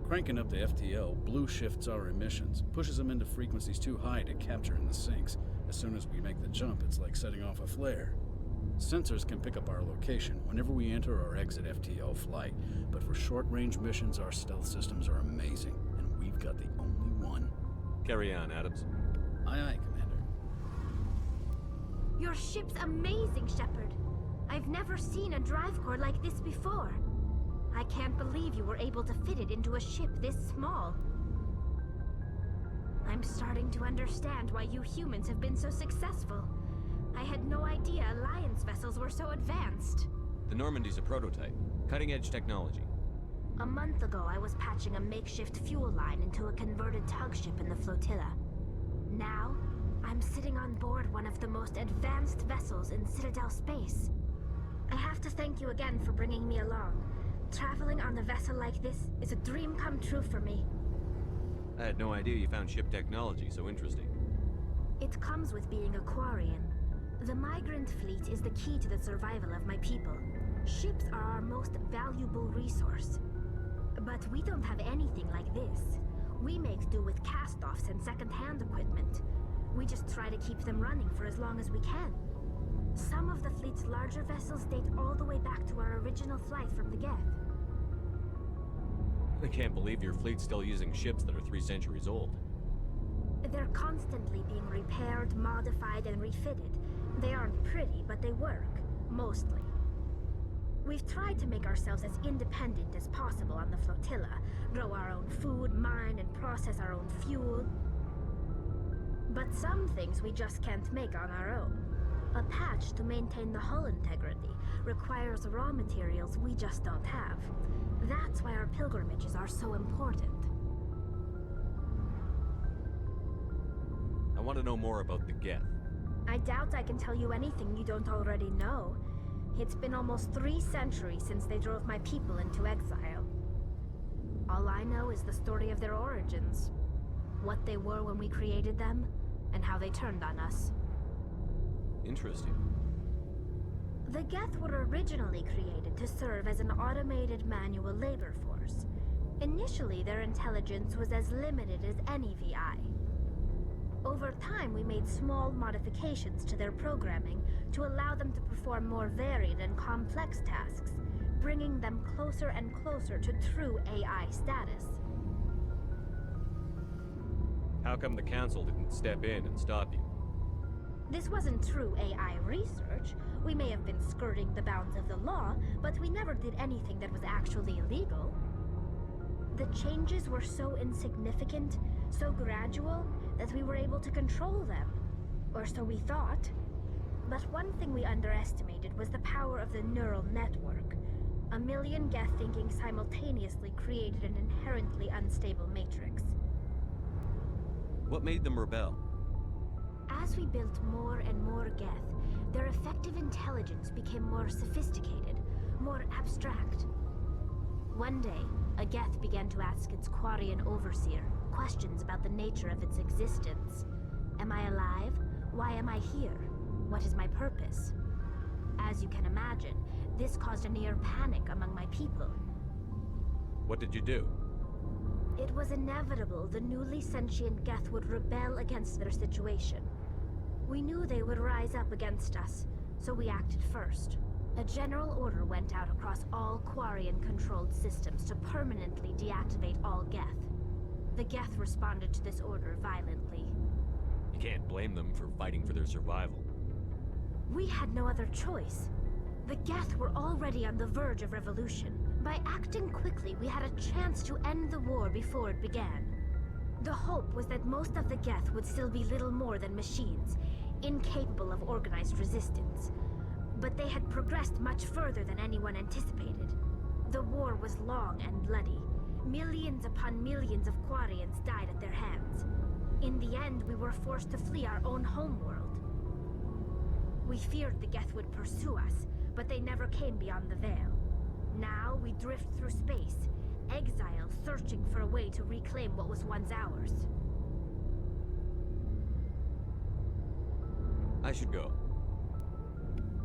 Cranking up the FTL blue shifts our emissions, pushes them into frequencies too high to capture in the sinks. As soon as we make the jump, it's like setting off a flare. Sensors can pick up our location whenever we enter or exit FTL flight, but for short-range missions, our stealth systems are amazing, and we've got the only one. Carry on, Adams. Aye, aye, Commander. Your ship's amazing, Shepard. I've never seen a drive core like this before. I can't believe you were able to fit it into a ship this small. I'm starting to understand why you humans have been so successful. I had no idea Alliance vessels were so advanced. The Normandy's a prototype. Cutting-edge technology. A month ago, I was patching a makeshift fuel line into a converted tug ship in the flotilla. Now, I'm sitting on board one of the most advanced vessels in Citadel space. I have to thank you again for bringing me along. Traveling on a vessel like this is a dream come true for me. I had no idea you found ship technology so interesting. It comes with being a Quarian. The migrant fleet is the key to the survival of my people. Ships are our most valuable resource. But we don't have anything like this. We make do with cast-offs and second-hand equipment. We just try to keep them running for as long as we can. Some of the fleet's larger vessels date all the way back to our original flight from the Geth. I can't believe your fleet's still using ships that are 3 centuries old. They're constantly being repaired, modified, and refitted. They aren't pretty, but they work. Mostly. We've tried to make ourselves as independent as possible on the flotilla. Grow our own food, mine, and process our own fuel. But some things we just can't make on our own. A patch to maintain the hull integrity requires raw materials we just don't have. That's why our pilgrimages are so important. I want to know more about the Geth. I doubt I can tell you anything you don't already know. It's been almost 3 centuries since they drove my people into exile. All I know is the story of their origins. What they were when we created them, and how they turned on us. Interesting. The Geth were originally created to serve as an automated manual labor force. Initially, their intelligence was as limited as any VI. Over time, we made small modifications to their programming to allow them to perform more varied and complex tasks, bringing them closer and closer to true AI status. How come the Council didn't step in and stop you? This wasn't true AI research. We may have been skirting the bounds of the law, but we never did anything that was actually illegal. The changes were so insignificant, so gradual, that we were able to control them. Or so we thought. But one thing we underestimated was the power of the neural network. A million Geth thinking simultaneously created an inherently unstable matrix. What made them rebel? As we built more and more Geth, their effective intelligence became more sophisticated, more abstract. One day, a Geth began to ask its Quarian overseer questions about the nature of its existence. Am I alive? Why am I here? What is my purpose? As you can imagine, this caused a near panic among my people. What did you do? It was inevitable the newly sentient Geth would rebel against their situation. We knew they would rise up against us, so we acted first. A general order went out across all Quarian-controlled systems to permanently deactivate all Geth. The Geth responded to this order violently. You can't blame them for fighting for their survival. We had no other choice. The Geth were already on the verge of revolution. By acting quickly, we had a chance to end the war before it began. The hope was that most of the Geth would still be little more than machines, incapable of organized resistance. But they had progressed much further than anyone anticipated. The war was long and bloody. Millions upon millions of Quarians died at their hands. In the end, we were forced to flee our own homeworld. We feared the Geth would pursue us, but they never came beyond the Veil. Now we drift through space, exile, searching for a way to reclaim what was once ours. I should go.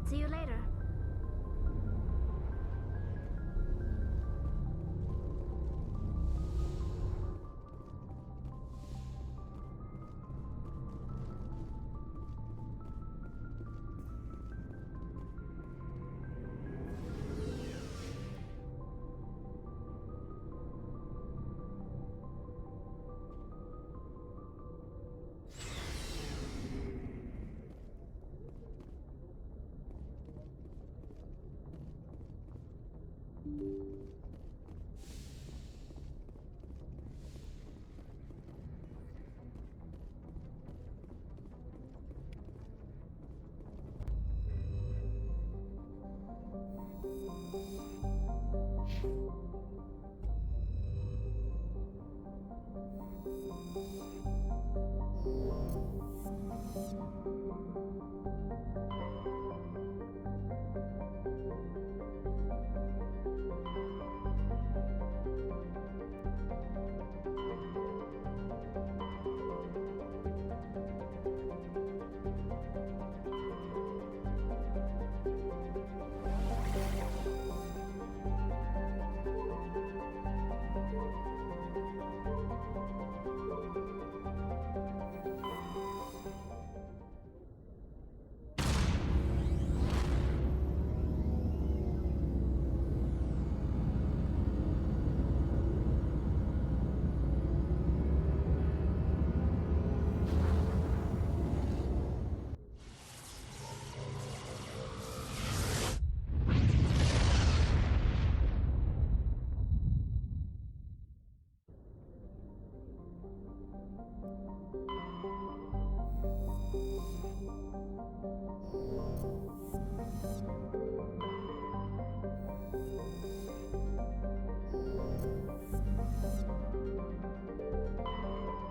See you later.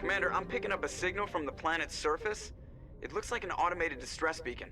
Commander, I'm picking up a signal from the planet's surface. It looks like an automated distress beacon.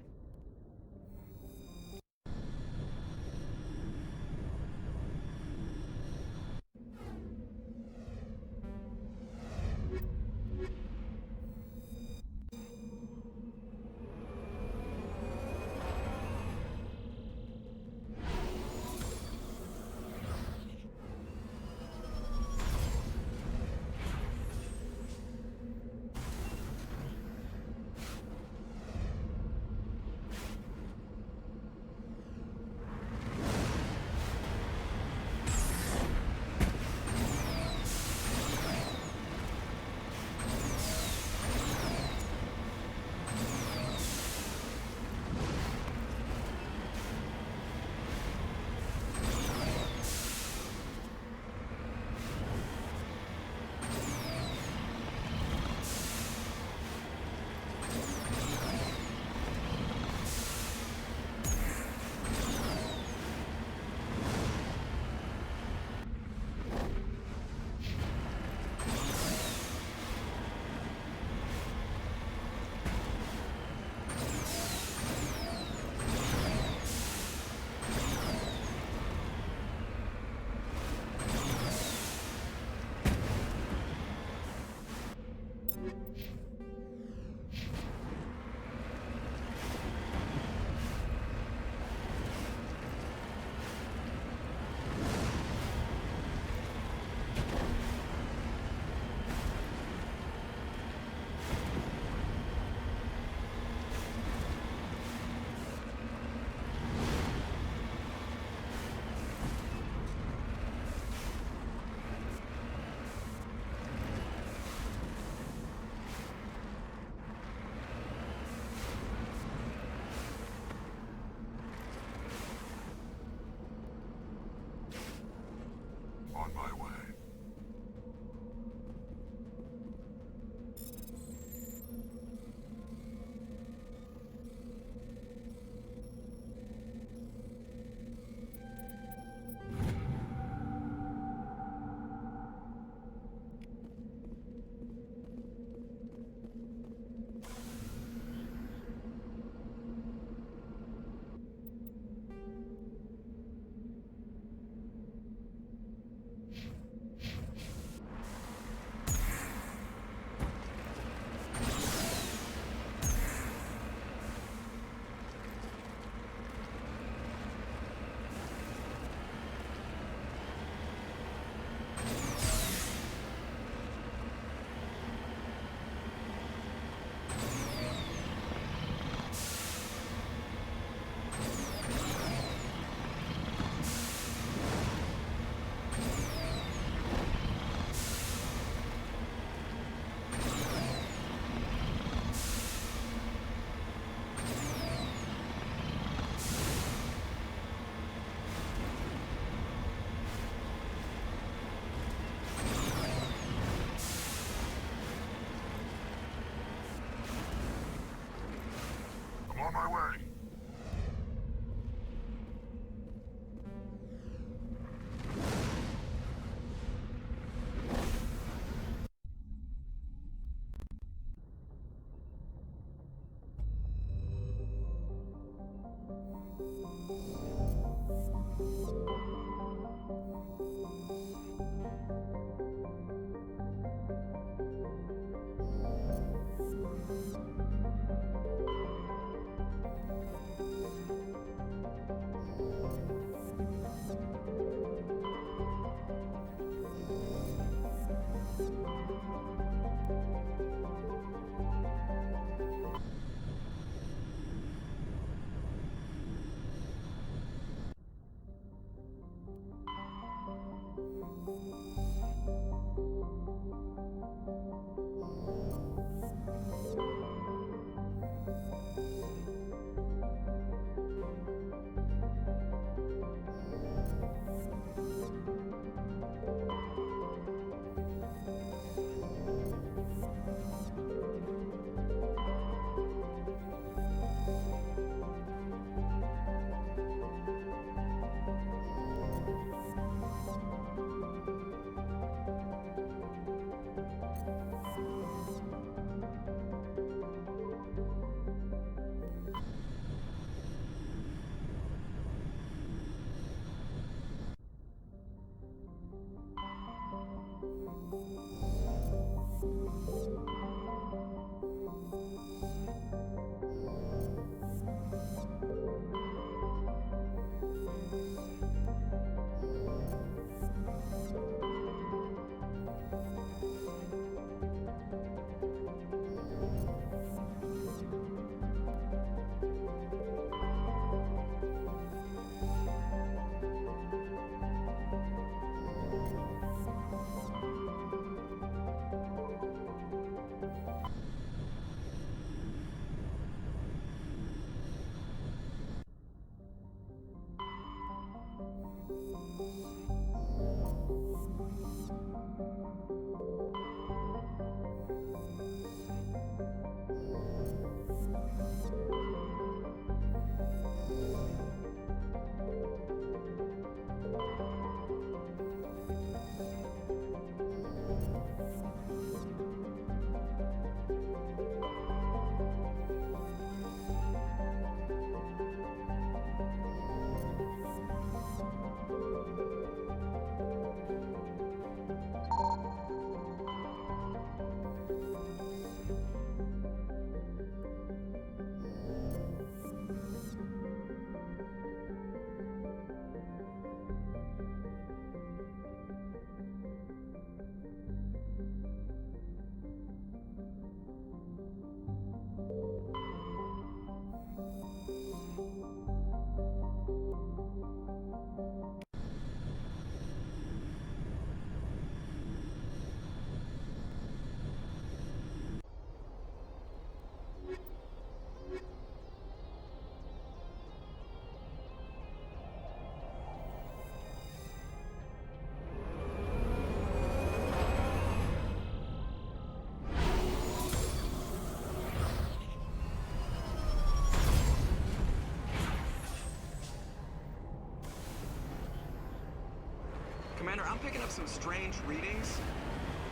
Commander, I'm picking up some strange readings.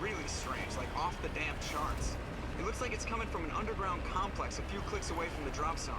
Really strange, like off the damn charts. It looks like it's coming from an underground complex a few clicks away from the drop zone.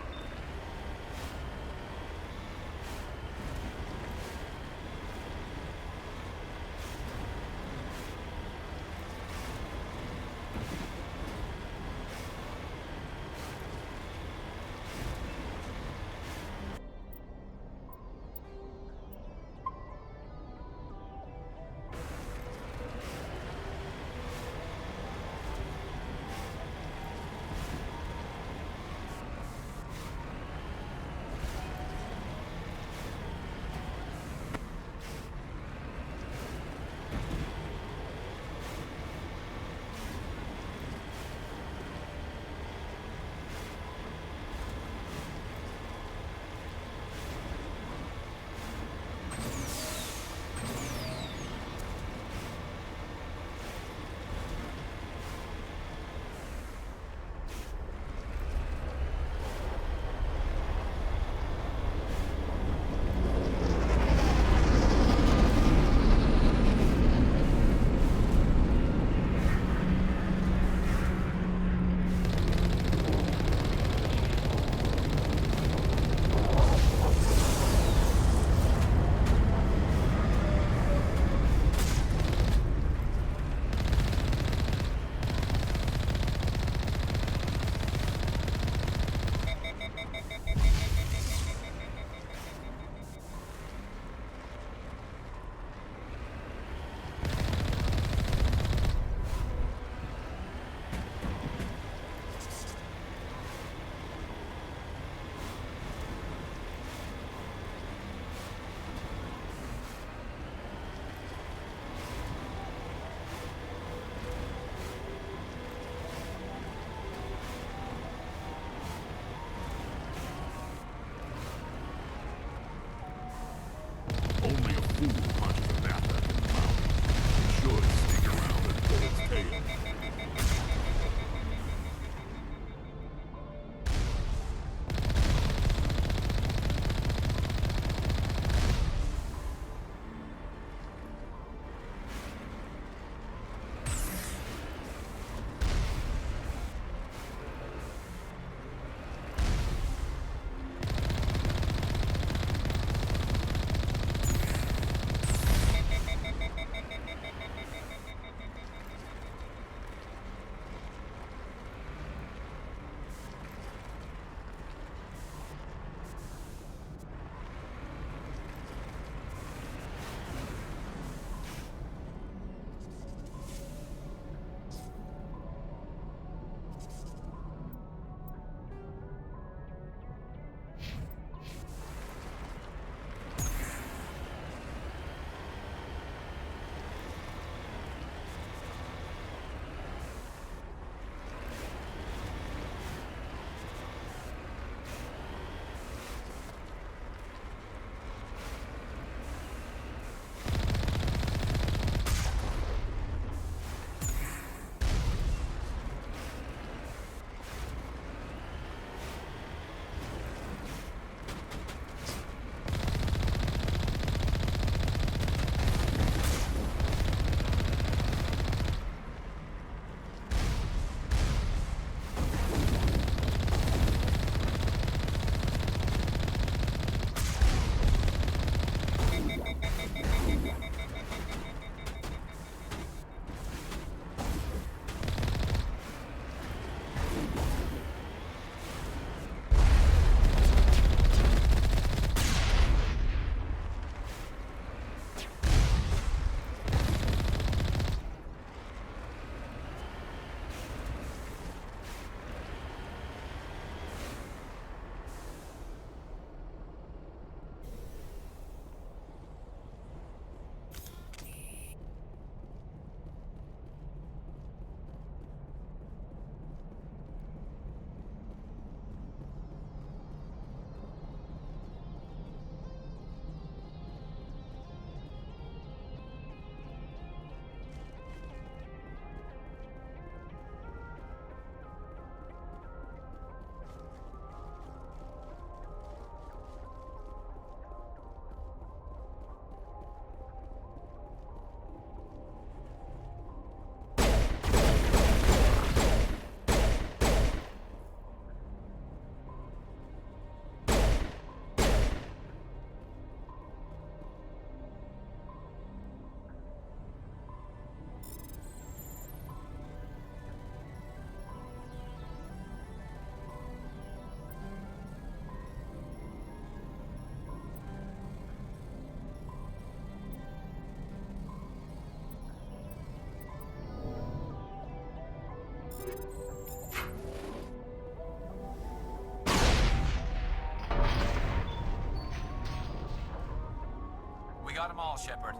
We got them all, Shepard.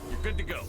You're good to go.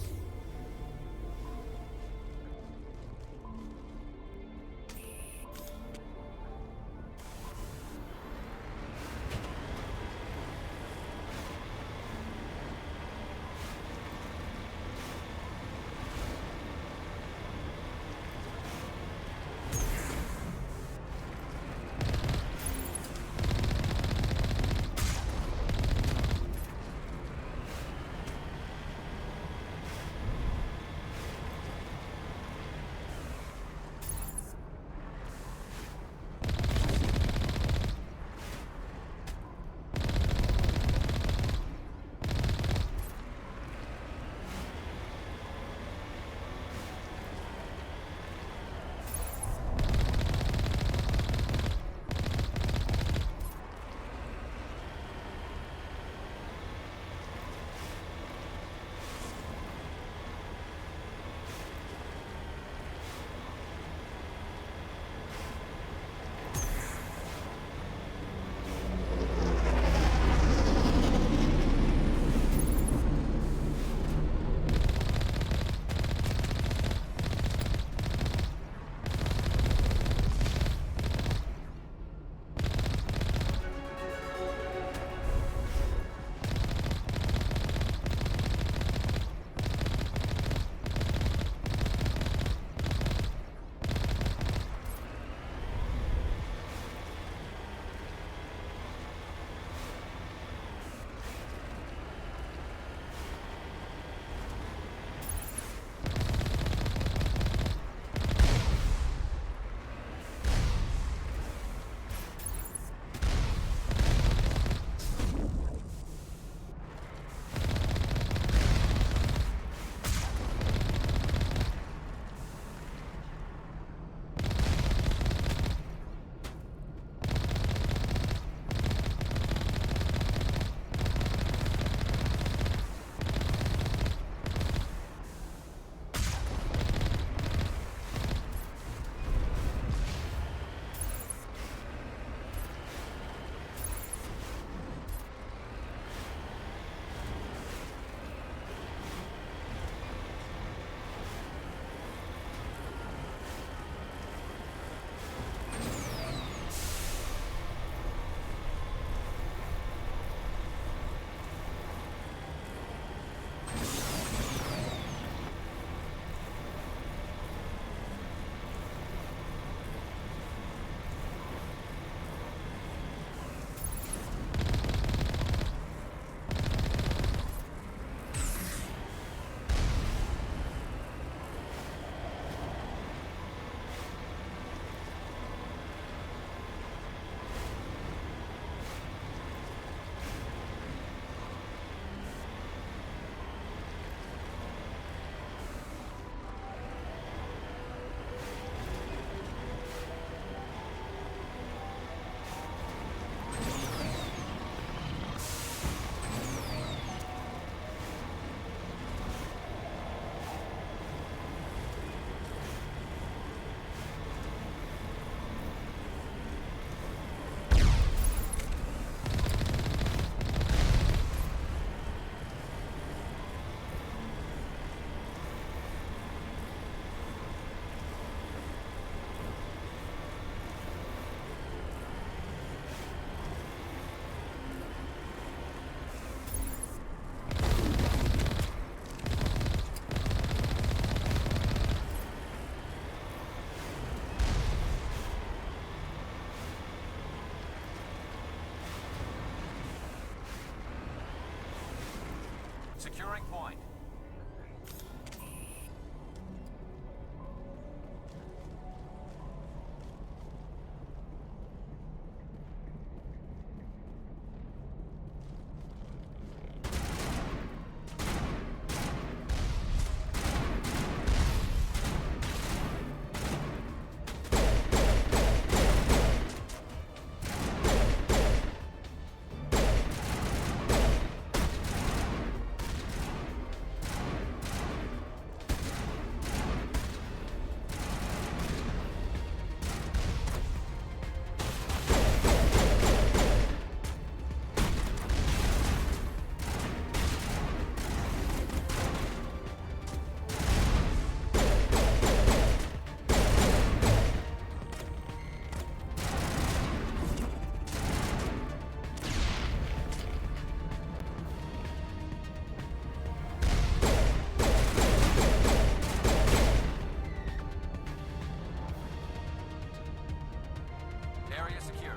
Securing point. area secure.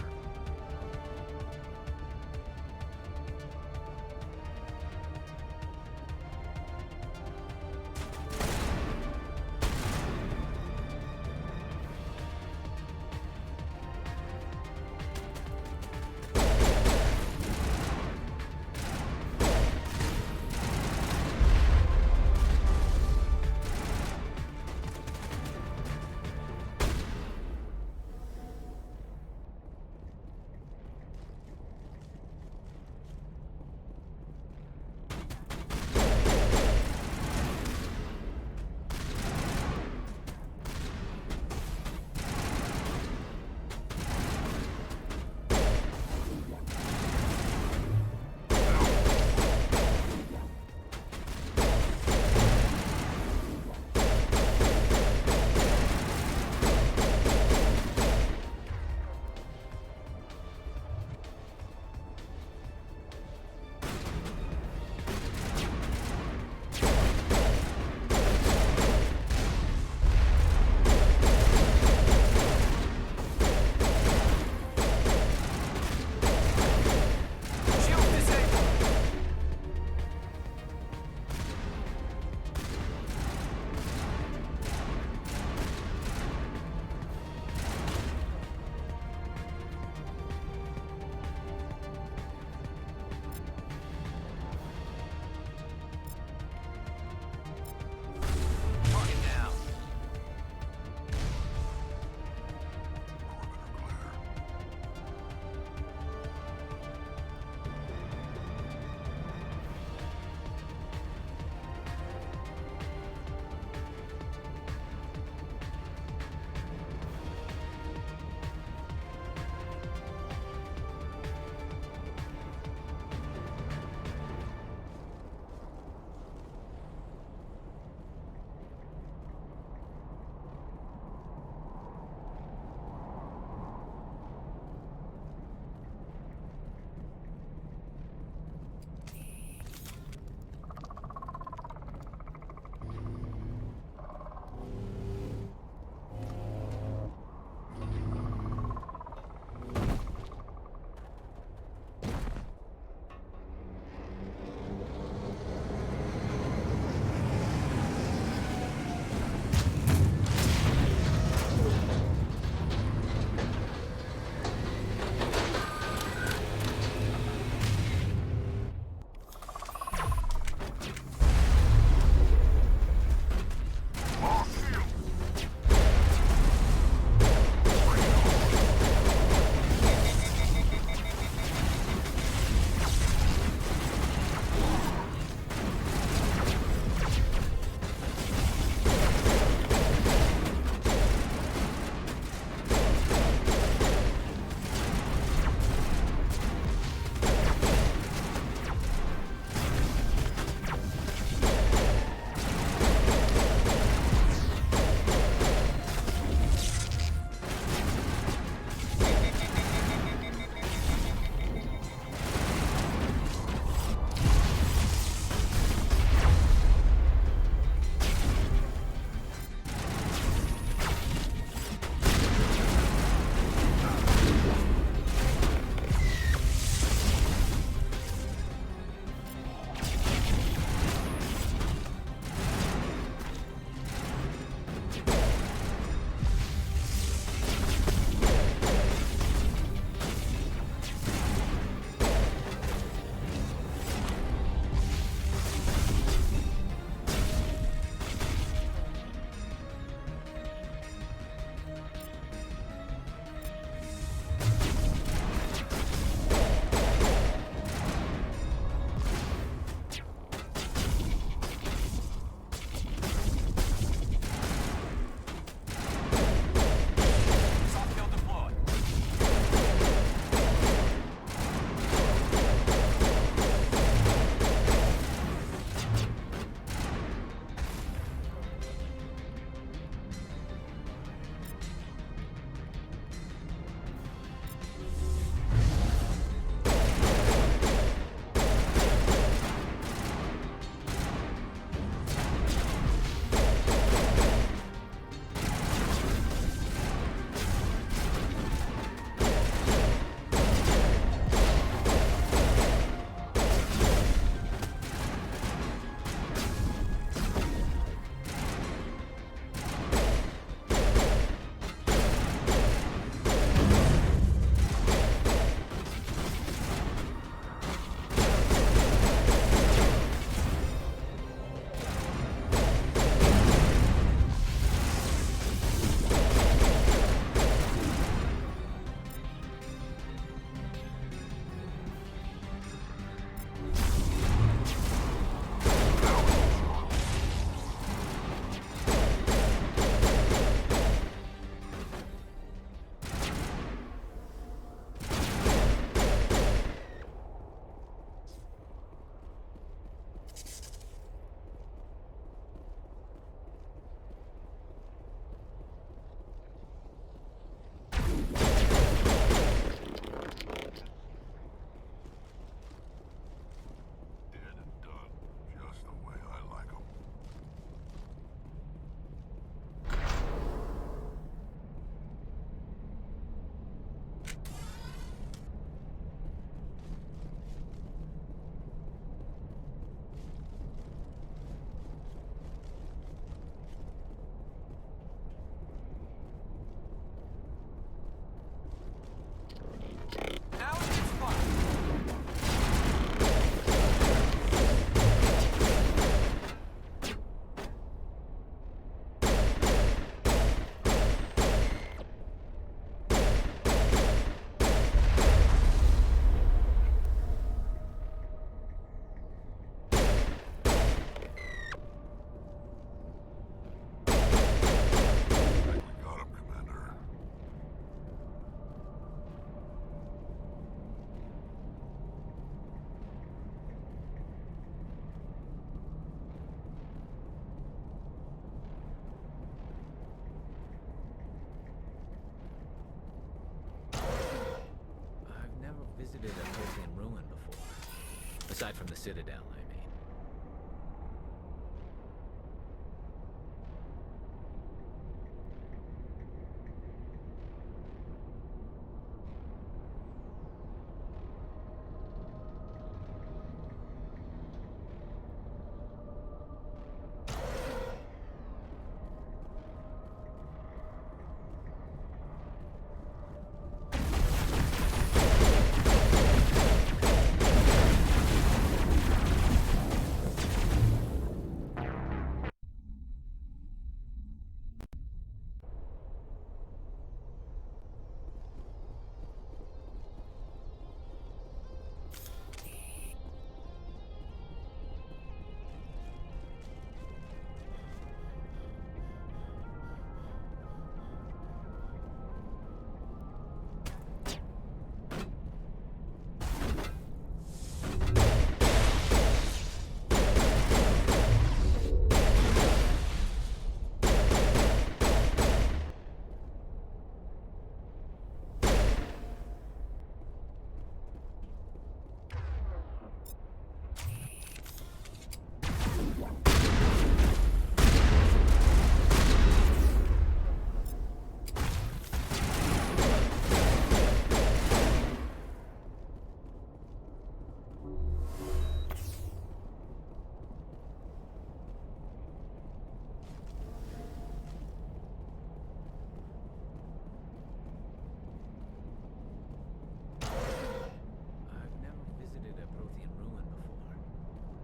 Aside from the Citadel, I mean.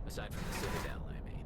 Aside from the Citadel, I mean.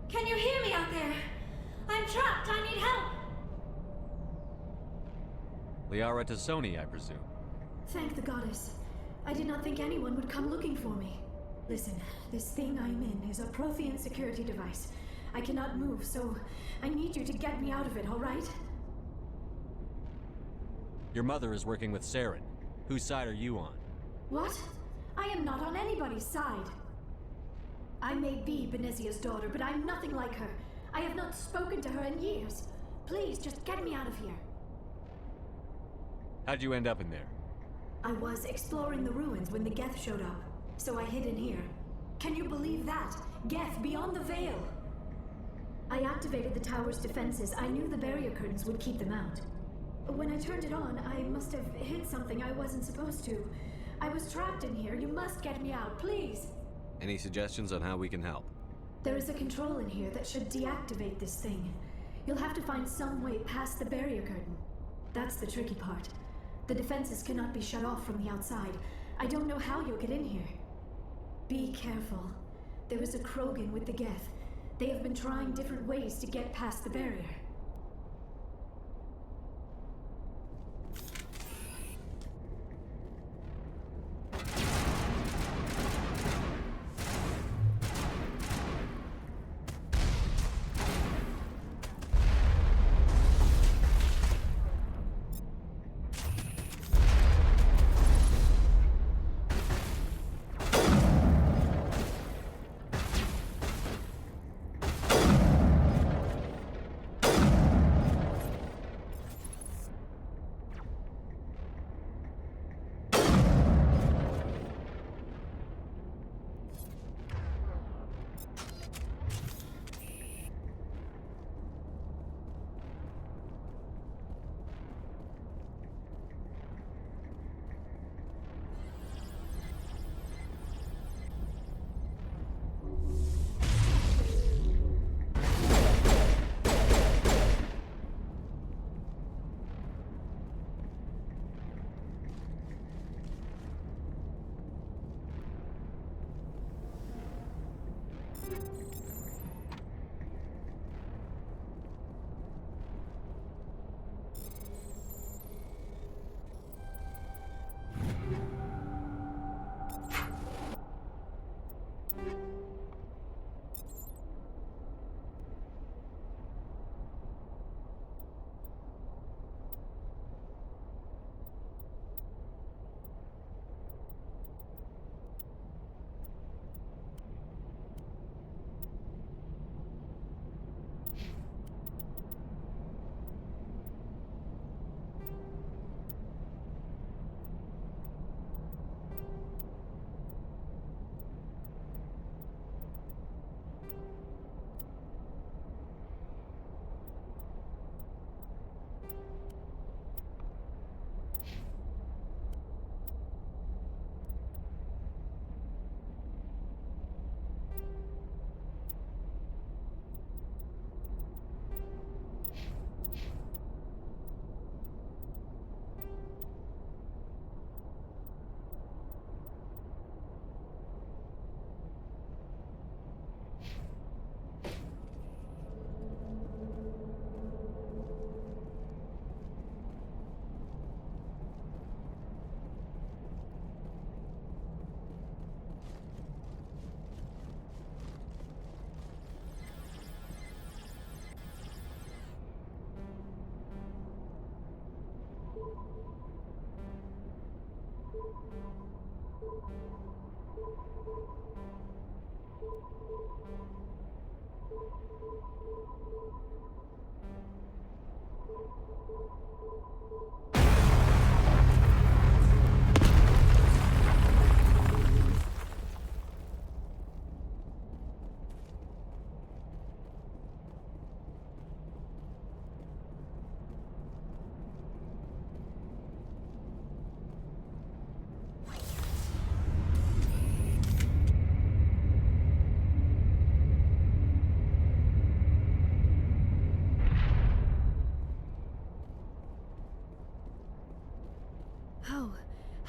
Can you hear me out there? I'm trapped. I need help. Liara to Sony, I presume. Thank the goddess. I did not think anyone would come looking for me. Listen, this thing I'm in is a Prothean security device. I cannot move, so I need you to get me out of it, all right? Your mother is working with Saren. Whose side are you on? What? I am not on anybody's side. I may be Benezia's daughter, but I'm nothing like her. I have not spoken to her in years. Please, just get me out of here. How'd you end up in there? I was exploring the ruins when the Geth showed up, so I hid in here. Can you believe that? Geth beyond the veil! I activated the tower's defenses. I knew the barrier curtains would keep them out. When I turned it on, I must have hit something I wasn't supposed to. I was trapped in here. You must get me out, please! Any suggestions on how we can help? There is a control in here that should deactivate this thing. You'll have to find some way past the barrier curtain. That's the tricky part. The defenses cannot be shut off from the outside. I don't know how you'll get in here. Be careful. There is a Krogan with the Geth. They have been trying different ways to get past the barrier.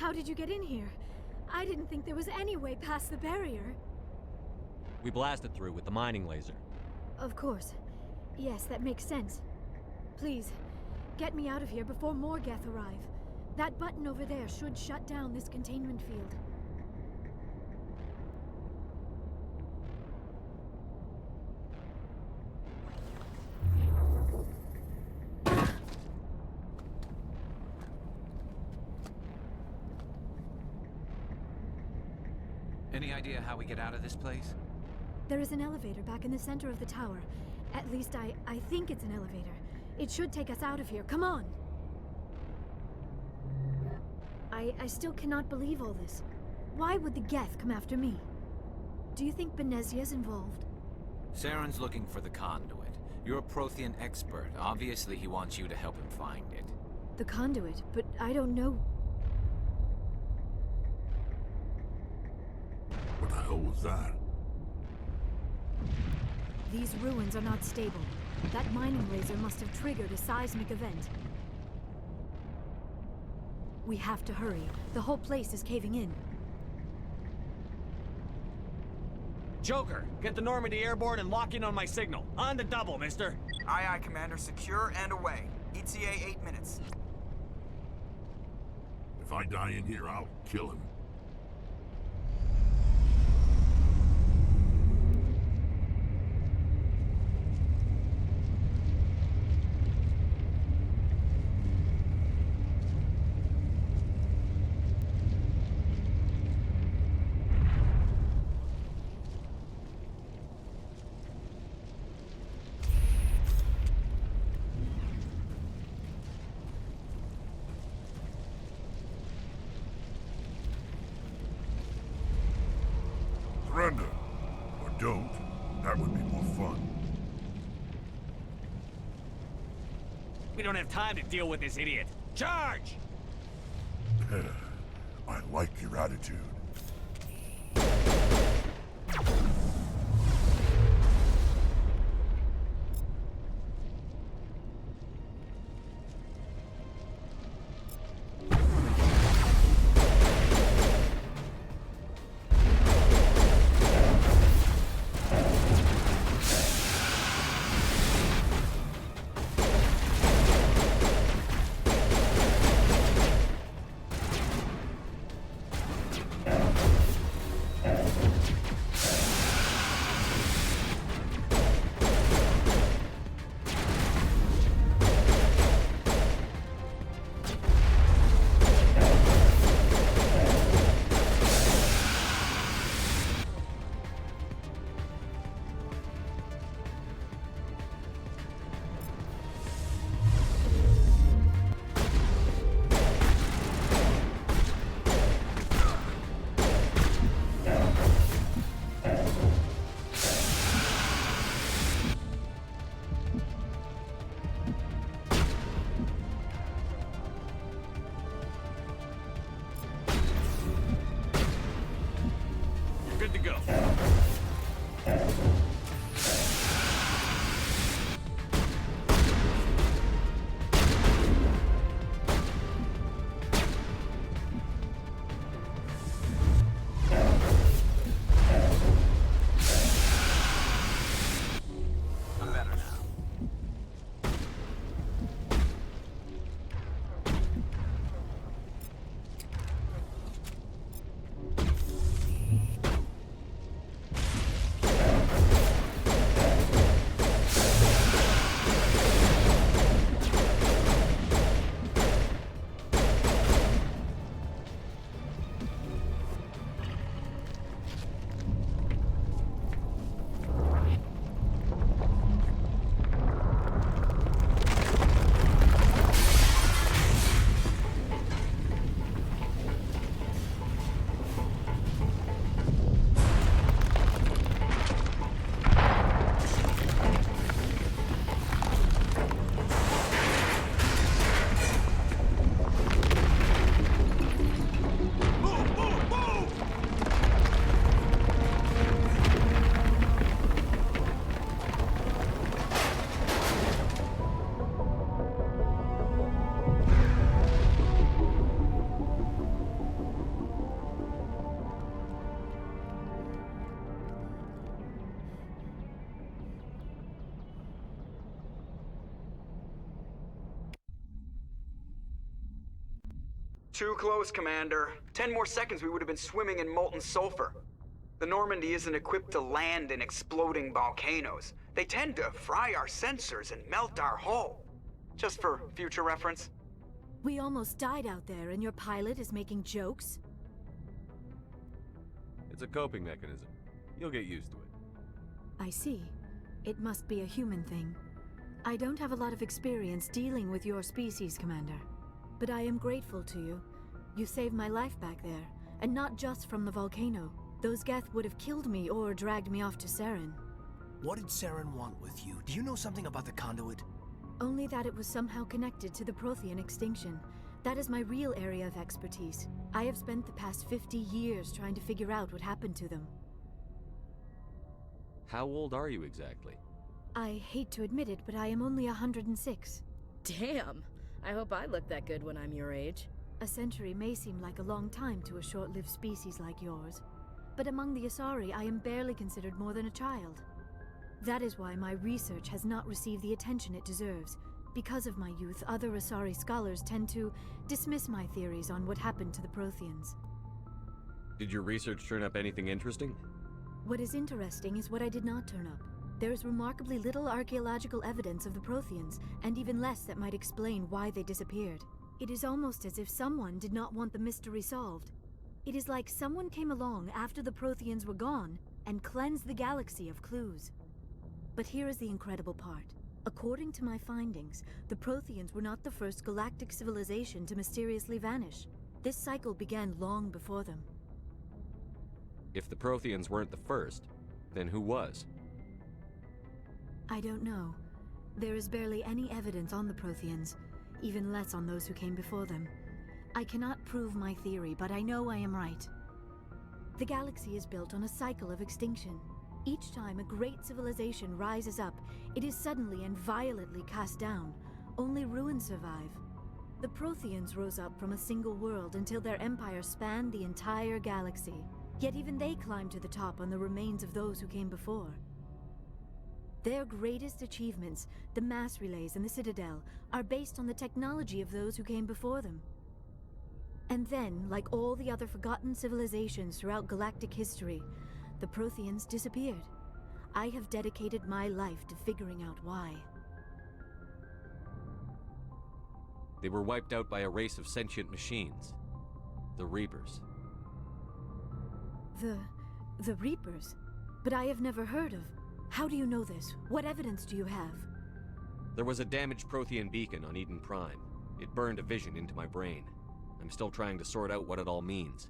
How did you get in here? I didn't think there was any way past the barrier. We blasted through with the mining laser. Of course. Yes, that makes sense. Please, get me out of here before more Geth arrive. That button over there should shut down this containment field. Any idea how we get out of this place? There is an elevator back in the center of the tower. At least I think it's an elevator. It should take us out of here. Come on! I still cannot believe all this. Why would the Geth come after me? Do you think Benezia's involved? Saren's looking for the conduit. You're a Prothean expert. Obviously, he wants you to help him find it. The conduit, but I don't know. What the hell was that? These ruins are not stable. That mining laser must have triggered a seismic event. We have to hurry. The whole place is caving in. Joker, get the Normandy airborne and lock in on my signal. On the double, mister. Aye, aye, Commander. Secure and away. ETA 8 minutes. If I die in here, I'll kill him. Surrender. Or don't. That would be more fun. We don't have time to deal with this idiot. Charge! I like your attitude. Good to go. I'm better now. Too close, Commander. 10 more seconds we would have been swimming in molten sulfur. The Normandy isn't equipped to land in exploding volcanoes. They tend to fry our sensors and melt our hull. Just for future reference. We almost died out there and your pilot is making jokes? It's a coping mechanism. You'll get used to it. I see. It must be a human thing. I don't have a lot of experience dealing with your species, Commander. But I am grateful to you. You saved my life back there, and not just from the volcano. Those Geth would have killed me or dragged me off to Saren. What did Saren want with you? Do you know something about the conduit? Only that it was somehow connected to the Prothean extinction. That is my real area of expertise. I have spent the past 50 years trying to figure out what happened to them. How old are you exactly? I hate to admit it, but I am only 106. Damn! I hope I look that good when I'm your age. A century may seem like a long time to a short-lived species like yours, but among the Asari, I am barely considered more than a child. That is why my research has not received the attention it deserves. Because of my youth, other Asari scholars tend to dismiss my theories on what happened to the Protheans. Did your research turn up anything interesting? What is interesting is what I did not turn up. There is remarkably little archaeological evidence of the Protheans, and even less that might explain why they disappeared. It is almost as if someone did not want the mystery solved. It is like someone came along after the Protheans were gone and cleansed the galaxy of clues. But here is the incredible part. According to my findings, the Protheans were not the first galactic civilization to mysteriously vanish. This cycle began long before them. If the Protheans weren't the first, then who was? I don't know. There is barely any evidence on the Protheans, even less on those who came before them. I cannot prove my theory, but I know I am right. The galaxy is built on a cycle of extinction. Each time a great civilization rises up, it is suddenly and violently cast down. Only ruins survive. The Protheans rose up from a single world until their empire spanned the entire galaxy. Yet even they climbed to the top on the remains of those who came before. Their greatest achievements, the mass relays and the Citadel, are based on the technology of those who came before them. And then, like all the other forgotten civilizations throughout galactic history, the Protheans disappeared. I have dedicated my life to figuring out why. They were wiped out by a race of sentient machines. The Reapers. The Reapers? But I have never heard of. How do you know this? What evidence do you have? There was a damaged Prothean beacon on Eden Prime. It burned a vision into my brain. I'm still trying to sort out what it all means.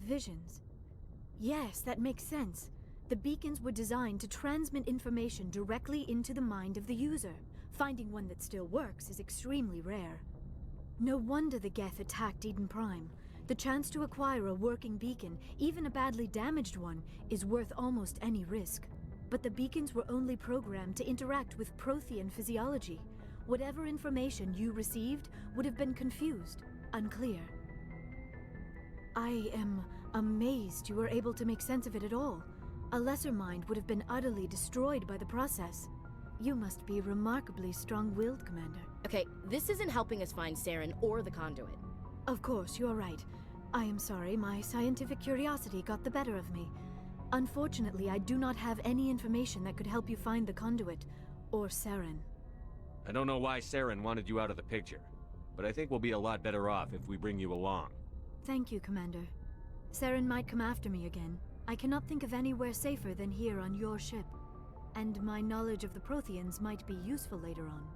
Visions? Yes, that makes sense. The beacons were designed to transmit information directly into the mind of the user. Finding one that still works is extremely rare. No wonder the Geth attacked Eden Prime. The chance to acquire a working beacon, even a badly damaged one, is worth almost any risk. But the beacons were only programmed to interact with Prothean physiology. Whatever information you received would have been confused, unclear. I am amazed you were able to make sense of it at all. A lesser mind would have been utterly destroyed by the process. You must be remarkably strong-willed, Commander. Okay, this isn't helping us find Saren or the conduit. Of course, you're right. I am sorry, my scientific curiosity got the better of me. Unfortunately, I do not have any information that could help you find the conduit, or Saren. I don't know why Saren wanted you out of the picture, but I think we'll be a lot better off if we bring you along. Thank you, Commander. Saren might come after me again. I cannot think of anywhere safer than here on your ship. And my knowledge of the Protheans might be useful later on.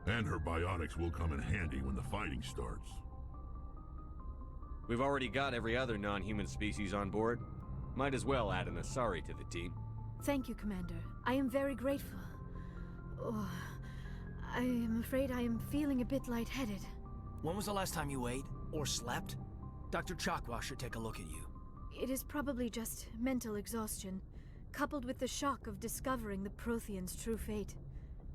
And her biotics will come in handy when the fighting starts. We've already got every other non-human species on board. Might as well add an Asari to the team. Thank you, Commander. I am very grateful. Oh, I am afraid I am feeling a bit lightheaded. When was the last time you ate? Or slept? Dr. Chakwa should take a look at you. It is probably just mental exhaustion, coupled with the shock of discovering the Protheans' true fate.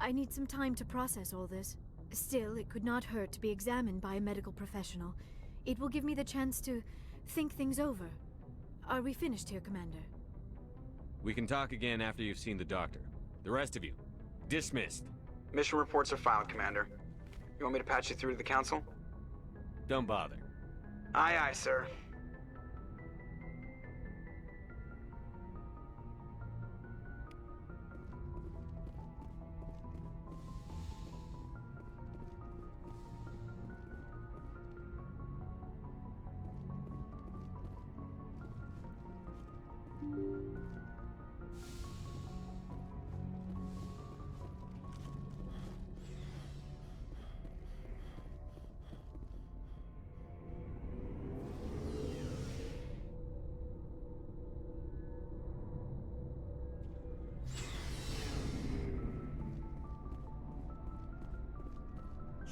I need some time to process all this. Still, it could not hurt to be examined by a medical professional. It will give me the chance to think things over. Are we finished here, Commander? We can talk again after you've seen the doctor. The rest of you, dismissed. Mission reports are filed, Commander. You want me to patch you through to the Council? Don't bother. Aye, aye, sir.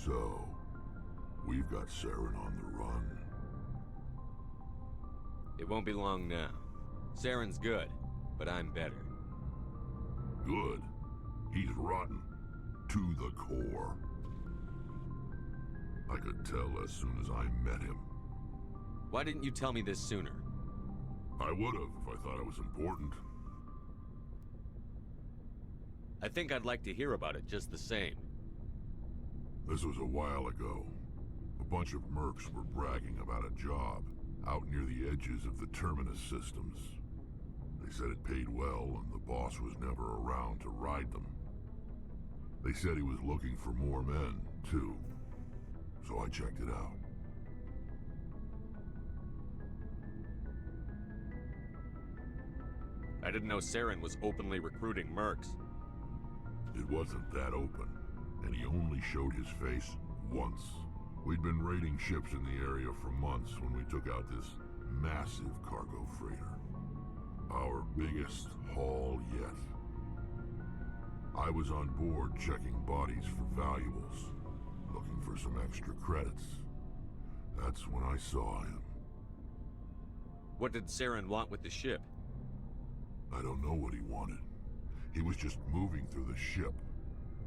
So, we've got Saren on the run. It won't be long now. Saren's good, but I'm better. Good? He's rotten. To the core. I could tell as soon as I met him. Why didn't you tell me this sooner? I would've if I thought it was important. I think I'd like to hear about it just the same. This was a while ago. A bunch of mercs were bragging about a job out near the edges of the Terminus systems. They said it paid well and the boss was never around to ride them. They said he was looking for more men, too. So I checked it out. I didn't know Saren was openly recruiting mercs. It wasn't that open, and he only showed his face once. We'd been raiding ships in the area for months when we took out this massive cargo freighter. Our biggest haul yet. I was on board checking bodies for valuables, looking for some extra credits. That's when I saw him. What did Saren want with the ship? I don't know what he wanted. He was just moving through the ship,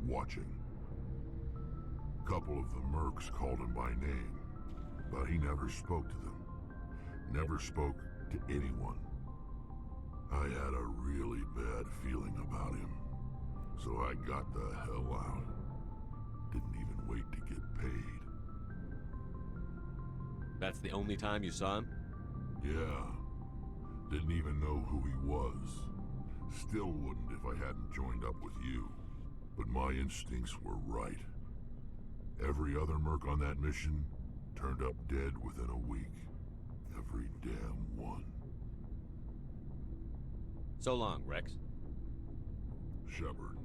watching. A couple of the mercs called him by name, but he never spoke to them. Never spoke to anyone. I had a really bad feeling about him, so I got the hell out. Didn't even wait to get paid. That's the only time you saw him? Yeah. Didn't even know who he was. Still wouldn't if I hadn't joined up with you. But my instincts were right. Every other merc on that mission turned up dead within a week. Every damn one. So long, Wrex. Shepard.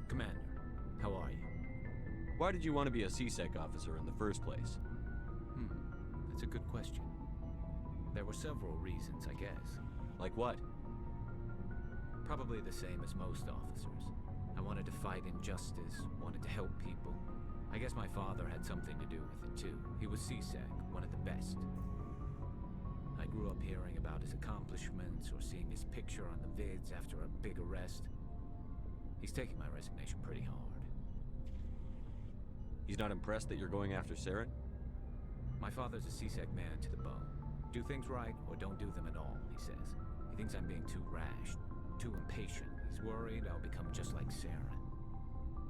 Commander, how are you? Why did you want to be a C-Sec officer in the first place? That's a good question. There were several reasons, I guess. Like what? Probably the same as most officers. I wanted to fight injustice, wanted to help people. I guess my father had something to do with it too. He was C-Sec, one of the best. I grew up hearing about his accomplishments or seeing his picture on the vids after a big arrest. He's taking my resignation pretty hard. He's not impressed that you're going after Saren? My father's a C-Sec man to the bone. Do things right or don't do them at all, he says. He thinks I'm being too rash, too impatient. He's worried I'll become just like Saren.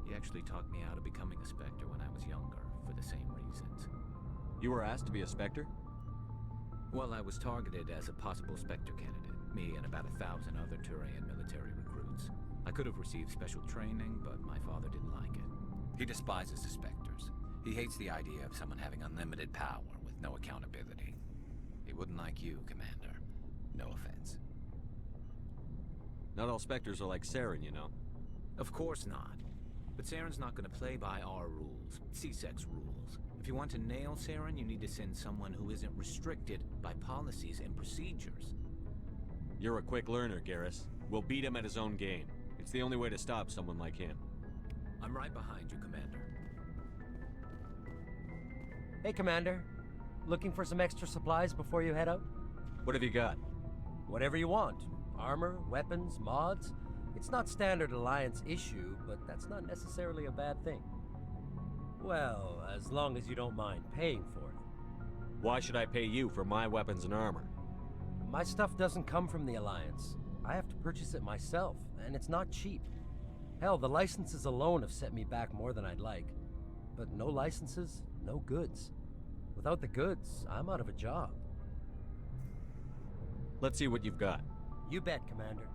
He actually talked me out of becoming a Spectre when I was younger, for the same reasons. You were asked to be a Spectre? Well, I was targeted as a possible Spectre candidate. Me and about 1,000 other Turian military recruits. I could have received special training, but my father didn't like it. He despises the Spectres. He hates the idea of someone having unlimited power with no accountability. He wouldn't like you, Commander. No offense. Not all Spectres are like Saren, you know. Of course not. But Saren's not going to play by our rules, C-Sec's rules. If you want to nail Saren, you need to send someone who isn't restricted by policies and procedures. You're a quick learner, Garrus. We'll beat him at his own game. It's the only way to stop someone like him. I'm right behind you, Commander. Hey, Commander. Looking for some extra supplies before you head out? What have you got? Whatever you want. Armor, weapons, mods. It's not standard Alliance issue, but that's not necessarily a bad thing. Well, as long as you don't mind paying for it. Why should I pay you for my weapons and armor? My stuff doesn't come from the Alliance. I have to purchase it myself, and it's not cheap. Hell, the licenses alone have set me back more than I'd like. But no licenses, no goods. Without the goods, I'm out of a job. Let's see what you've got. You bet, Commander.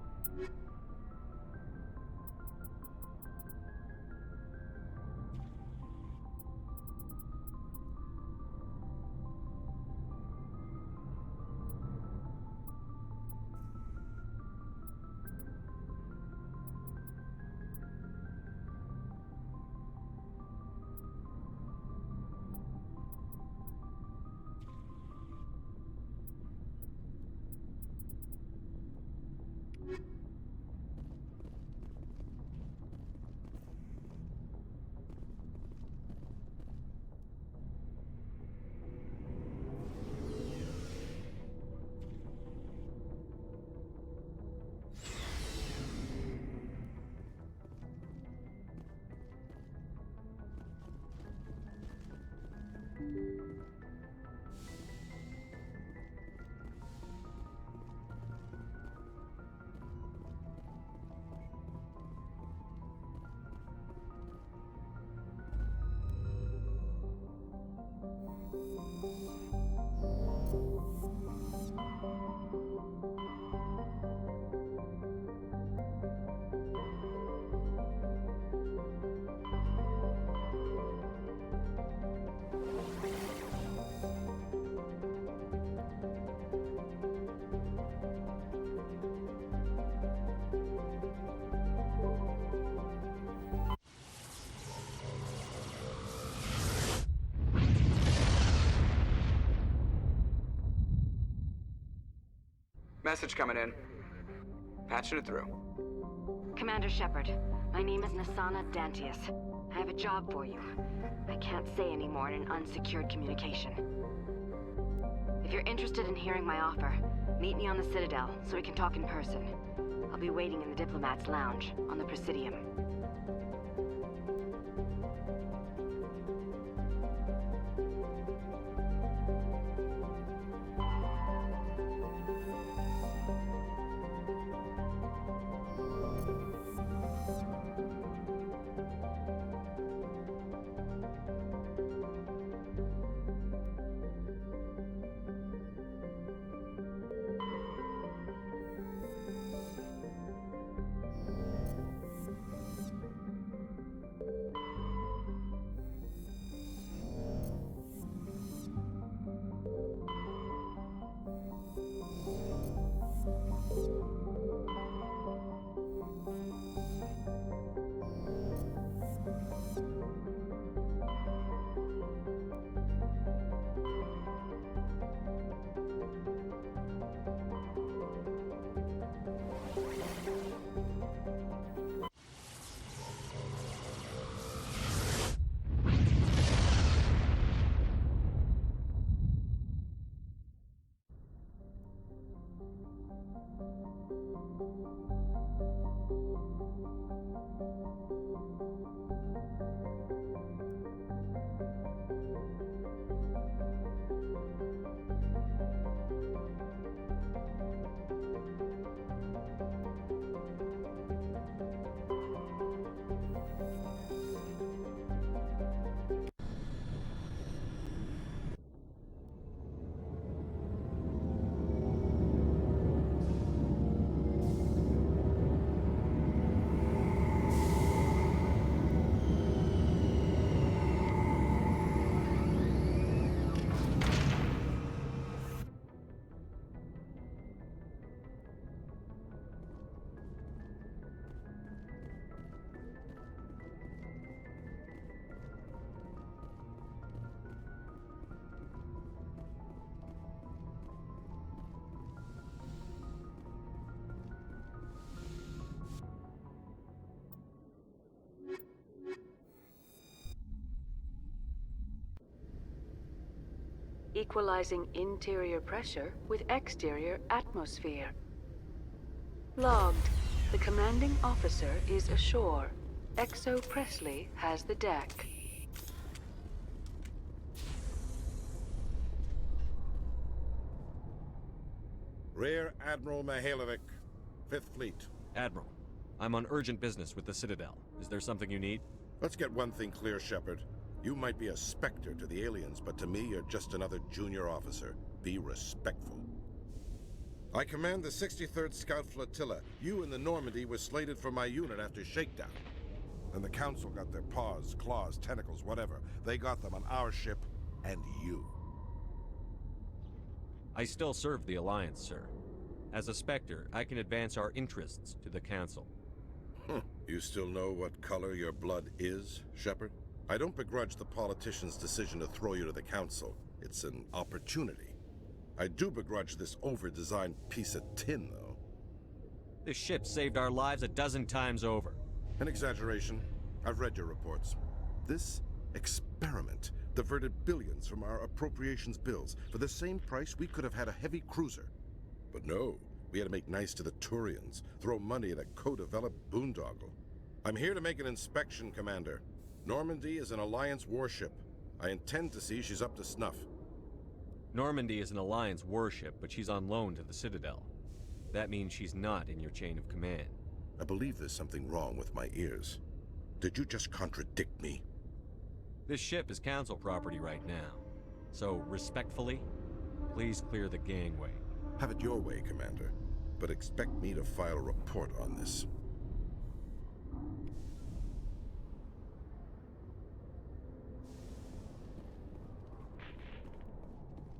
Message coming in. Patching it through. Commander Shepard, my name is Nasana Dantius. I have a job for you. I can't say any more in an unsecured communication. If you're interested in hearing my offer, meet me on the Citadel so we can talk in person. I'll be waiting in the Diplomat's Lounge on the Presidium. Equalizing interior pressure with exterior atmosphere. Logged. The commanding officer is ashore. Exo Presley has the deck. Rear Admiral Mihailovic, 5th Fleet. Admiral, I'm on urgent business with the Citadel. Is there something you need? Let's get one thing clear, Shepard. You might be a Spectre to the aliens, but to me, you're just another junior officer. Be respectful. I command the 63rd Scout Flotilla. You and the Normandy were slated for my unit after shakedown. And the Council got their paws, claws, tentacles, whatever. They got them on our ship, and you. I still serve the Alliance, sir. As a Spectre, I can advance our interests to the Council. You still know what color your blood is, Shepard? I don't begrudge the politician's decision to throw you to the Council. It's an opportunity. I do begrudge this over-designed piece of tin, though. This ship saved our lives a dozen times over. An exaggeration. I've read your reports. This experiment diverted billions from our appropriations bills. For the same price, we could have had a heavy cruiser. But no, we had to make nice to the Turians, throw money at a co-developed boondoggle. I'm here to make an inspection, Commander. Normandy is an Alliance warship. I intend to see she's up to snuff. Normandy is an Alliance warship, but she's on loan to the Citadel. That means she's not in your chain of command. I believe there's something wrong with my ears. Did you just contradict me? This ship is Council property right now. So, respectfully, please clear the gangway. Have it your way, Commander. But expect me to file a report on this.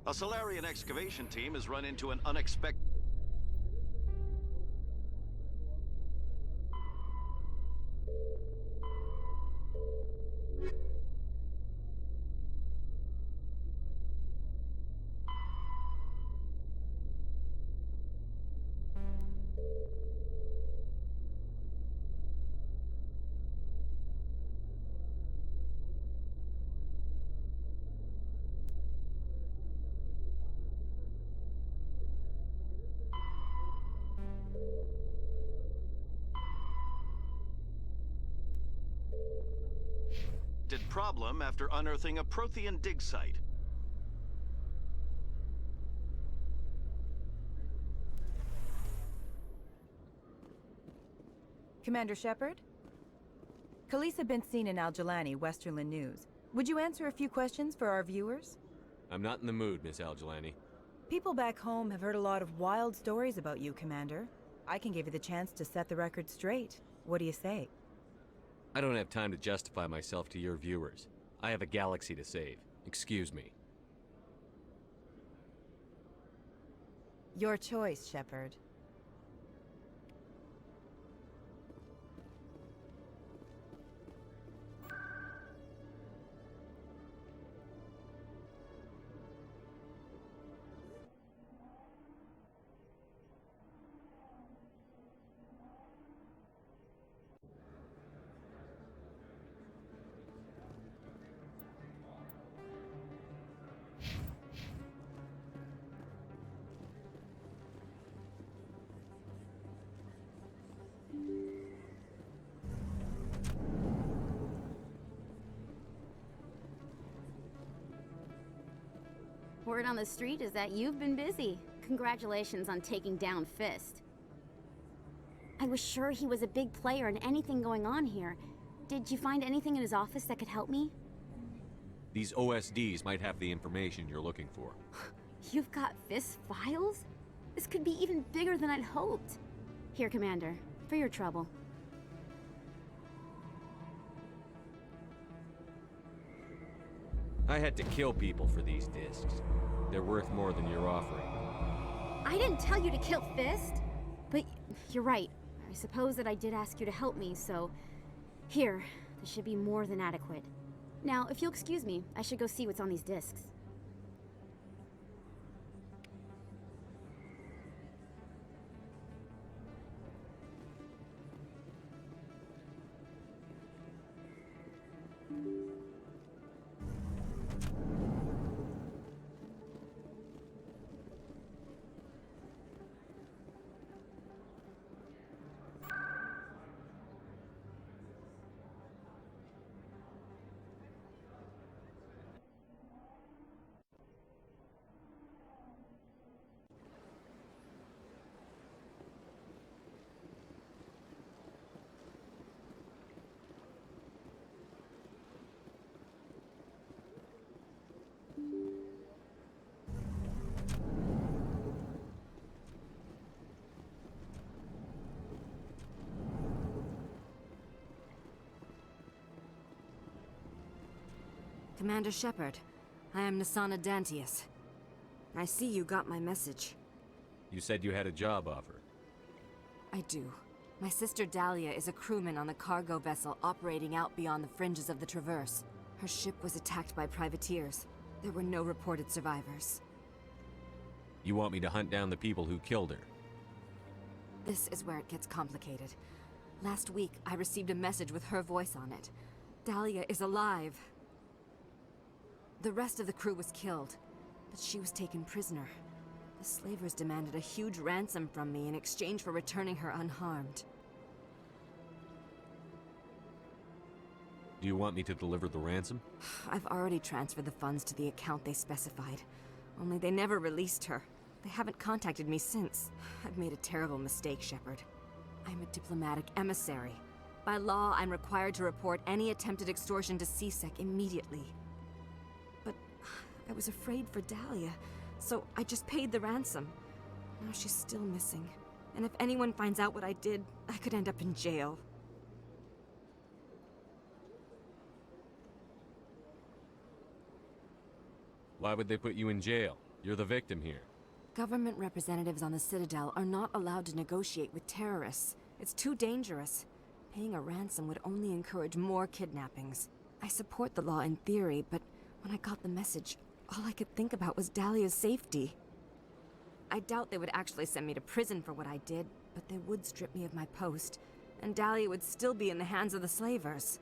A Solarian excavation team has run into an unexpected... problem after unearthing a Prothean dig site. Commander Shepard? Khalees been seen in Al-Jalani, Westerland News. Would you answer a few questions for our viewers? I'm not in the mood, Miss Al-Jalani. People back home have heard a lot of wild stories about you, Commander. I can give you the chance to set the record straight. What do you say? I don't have time to justify myself to your viewers. I have a galaxy to save. Excuse me. Your choice, Shepard. Word on the street is that you've been busy. Congratulations on taking down Fist. I was sure he was a big player in anything going on here. Did you find anything in his office that could help me? These OSDs might have the information you're looking for. You've got Fist files? This could be even bigger than I'd hoped. Here, Commander, for your trouble. I had to kill people for these discs. They're worth more than you're offering. I didn't tell you to kill Fist! But you're right. I suppose that I did ask you to help me, so... Here, this should be more than adequate. Now, if you'll excuse me, I should go see what's on these discs. Commander Shepard, I am Nasana Dantius. I see you got my message. You said you had a job offer. I do. My sister Dahlia is a crewman on the cargo vessel operating out beyond the fringes of the Traverse. Her ship was attacked by privateers. There were no reported survivors. You want me to hunt down the people who killed her? This is where it gets complicated. Last week, I received a message with her voice on it. Dahlia is alive. The rest of the crew was killed, but she was taken prisoner. The slavers demanded a huge ransom from me in exchange for returning her unharmed. Do you want me to deliver the ransom? I've already transferred the funds to the account they specified. Only they never released her. They haven't contacted me since. I've made a terrible mistake, Shepard. I'm a diplomatic emissary. By law, I'm required to report any attempted extortion to CSEC immediately. But I was afraid for Dahlia, so I just paid the ransom. Now she's still missing. And if anyone finds out what I did, I could end up in jail. Why would they put you in jail? You're the victim here. Government representatives on the Citadel are not allowed to negotiate with terrorists. It's too dangerous. Paying a ransom would only encourage more kidnappings. I support the law in theory, but when I got the message, all I could think about was Dahlia's safety. I doubt they would actually send me to prison for what I did, but they would strip me of my post, and Dahlia would still be in the hands of the slavers.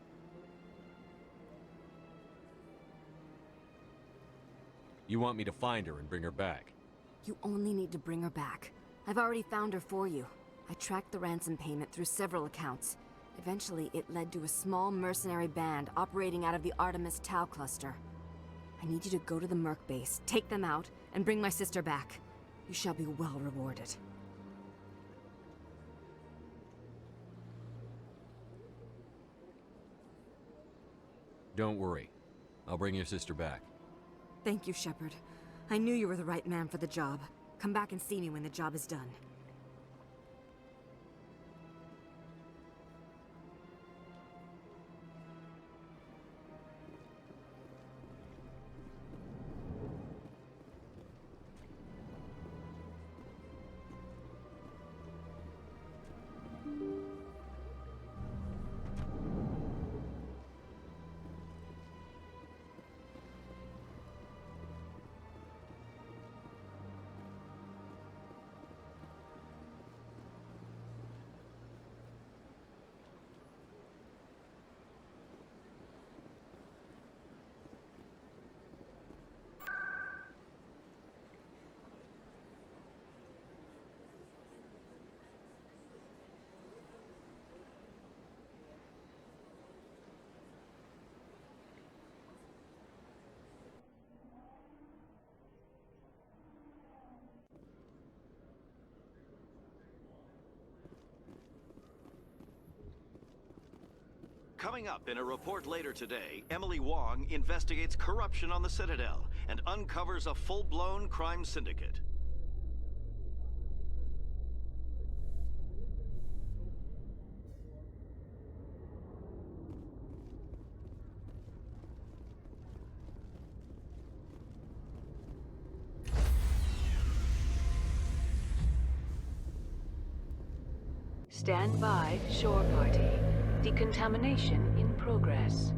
You want me to find her and bring her back? You only need to bring her back. I've already found her for you. I tracked the ransom payment through several accounts. Eventually, it led to a small mercenary band operating out of the Artemis Tau cluster. I need you to go to the Merc base, take them out, and bring my sister back. You shall be well rewarded. Don't worry. I'll bring your sister back. Thank you, Shepard. I knew you were the right man for the job. Come back and see me when the job is done. Coming up in a report later today, Emily Wong investigates corruption on the Citadel and uncovers a full-blown crime syndicate. Stand by, shore party. Decontamination in progress.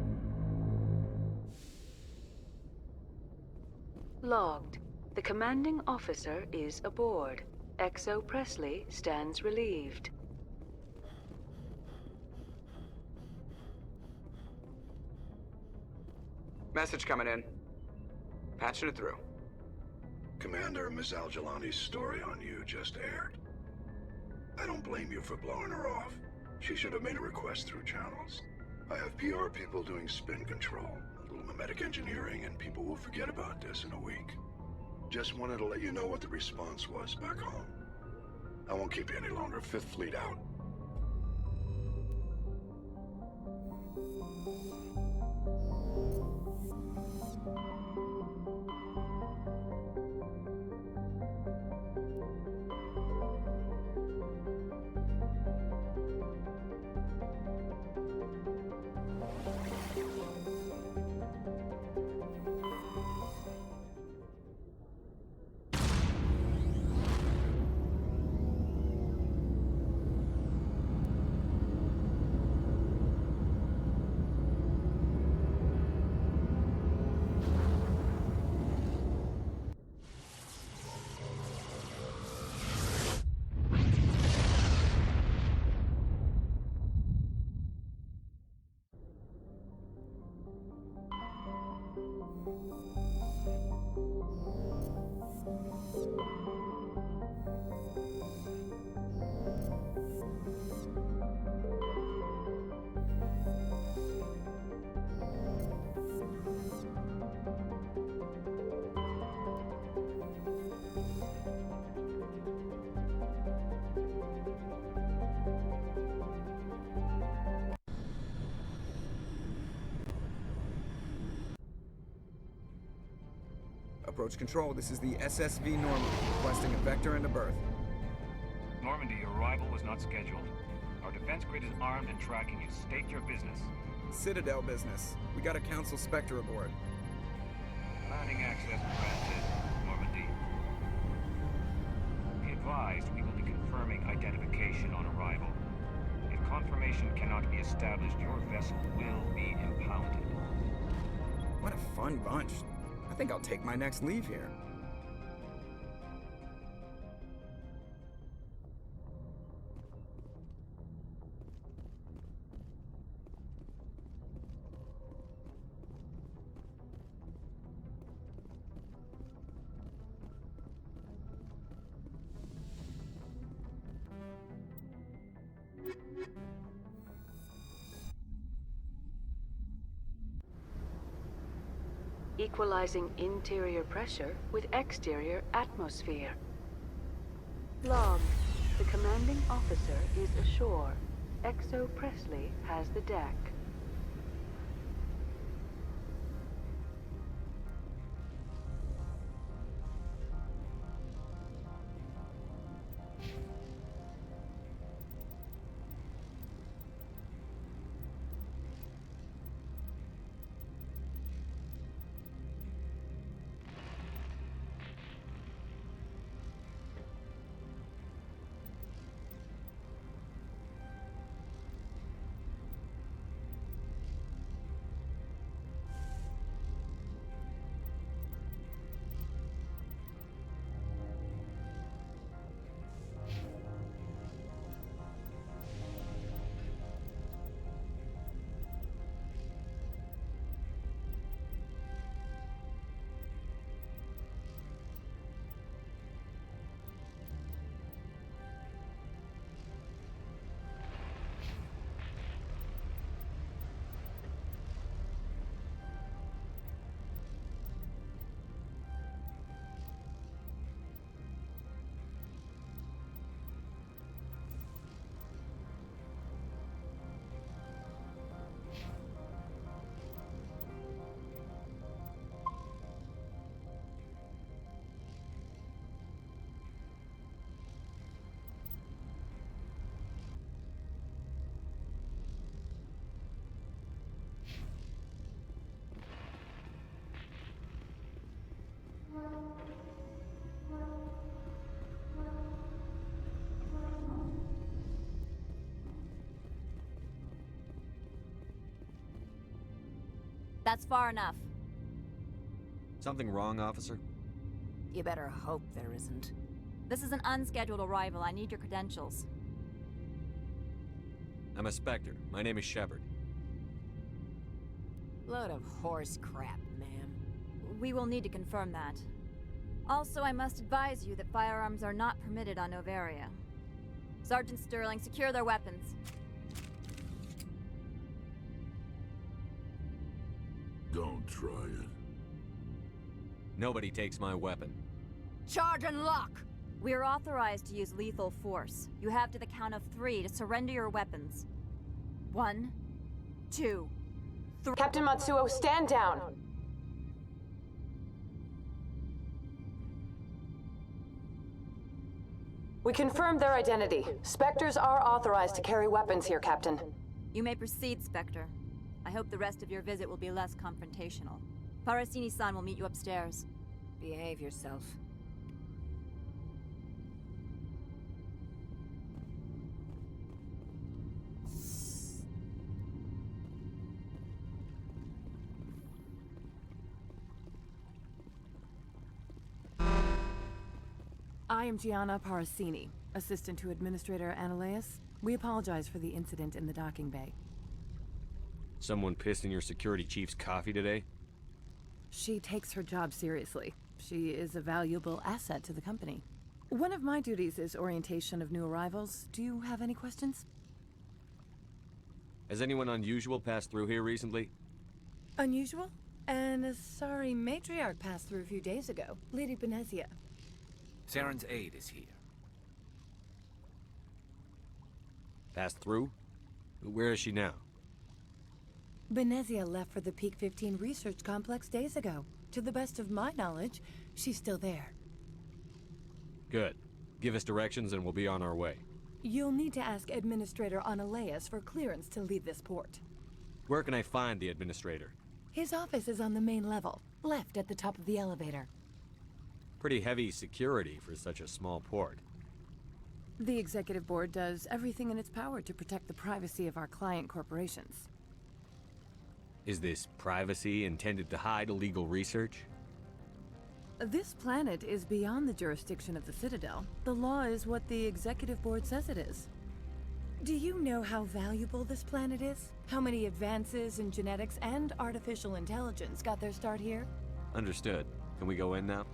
Logged. The commanding officer is aboard. XO Presley stands relieved. Message coming in. Patching it through. Commander, Miss Al-Jalani's story on you just aired. I don't blame you for blowing her off. She should have made a request through channels. I have PR people doing spin control, a little mimetic engineering, and people will forget about this in a week. Just wanted to let you know what the response was back home. I won't keep you any longer. Fifth Fleet out. Approach control, this is the SSV Normandy, requesting a vector and a berth. Normandy, your arrival was not scheduled. Our defense grid is armed and tracking you. State your business. Citadel business. We got a Council Spectre aboard. Landing access granted, Normandy. Be advised, we will be confirming identification on arrival. If confirmation cannot be established, your vessel will be impounded. What a fun bunch. I think I'll take my next leave here. Equalizing interior pressure with exterior atmosphere. Logged. The commanding officer is ashore. XO Presley has the deck. That's far enough. Something wrong, officer? You better hope there isn't. This is an unscheduled arrival. I need your credentials. I'm a Spectre. My name is Shepard. Load of horse crap, ma'am. We will need to confirm that. Also, I must advise you that firearms are not permitted on Noveria. Sergeant Sterling, secure their weapons. Don't try it. Nobody takes my weapon. Charge and lock! We are authorized to use lethal force. You have to the count of 3 to surrender your weapons. 1, 2, 3. Captain Matsuo, stand down! We confirmed their identity. Spectres are authorized to carry weapons here, Captain. You may proceed, Spectre. I hope the rest of your visit will be less confrontational. Parasini-san will meet you upstairs. Behave yourself. I am Gianna Parasini, assistant to Administrator Ananias. We apologize for the incident in the docking bay. Someone pissed in your security chief's coffee today? She takes her job seriously. She is a valuable asset to the company. One of my duties is orientation of new arrivals. Do you have any questions? Has anyone unusual passed through here recently? Unusual? And a sorry matriarch passed through a few days ago. Lady Benezia. Saren's aide is here. Passed through? Where is she now? Benezia left for the Peak 15 research complex days ago. To the best of my knowledge, she's still there. Good. Give us directions and we'll be on our way. You'll need to ask Administrator Analeas for clearance to leave this port. Where can I find the Administrator? His office is on the main level, left at the top of the elevator. Pretty heavy security for such a small port. The Executive Board does everything in its power to protect the privacy of our client corporations. Is this privacy intended to hide illegal research? This planet is beyond the jurisdiction of the Citadel. The law is what the Executive Board says it is. Do you know how valuable this planet is? How many advances in genetics and artificial intelligence got their start here? Understood. Can we go in now?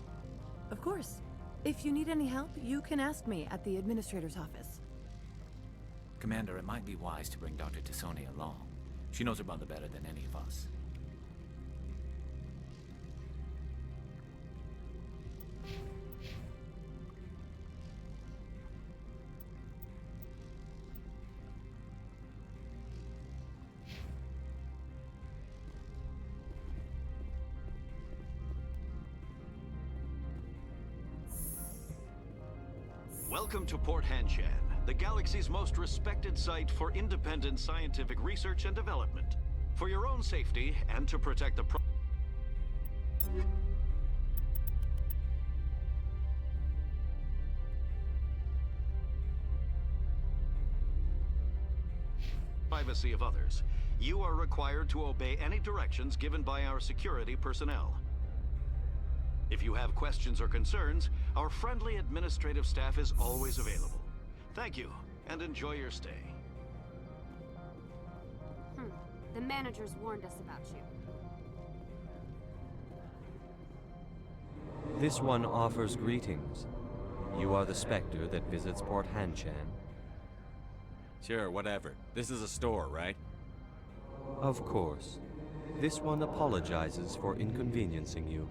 Of course. If you need any help, you can ask me at the Administrator's office. Commander, it might be wise to bring Dr. T'Soni along. She knows her mother better than any of us. Welcome to Port Hanshan, the galaxy's most respected site for independent scientific research and development. For your own safety and to protect the privacy of others, you are required to obey any directions given by our security personnel. If you have questions or concerns, our friendly administrative staff is always available. Thank you, and enjoy your stay. The managers warned us about you. This one offers greetings. You are the Spectre that visits Port Hanshan. Sure, whatever. This is a store, right? Of course. This one apologizes for inconveniencing you.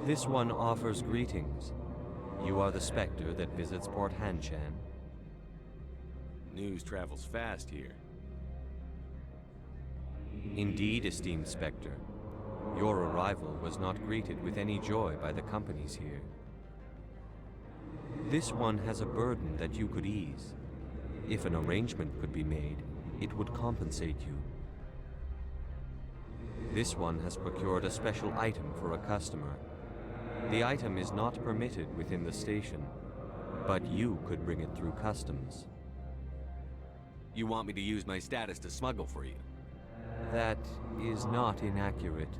This one offers greetings. You are the Spectre that visits Port Hanshan. News travels fast here. Indeed, esteemed Spectre. Your arrival was not greeted with any joy by the companies here. This one has a burden that you could ease. If an arrangement could be made, it would compensate you. This one has procured a special item for a customer. The item is not permitted within the station, but you could bring it through customs. You want me to use my status to smuggle for you? That is not inaccurate.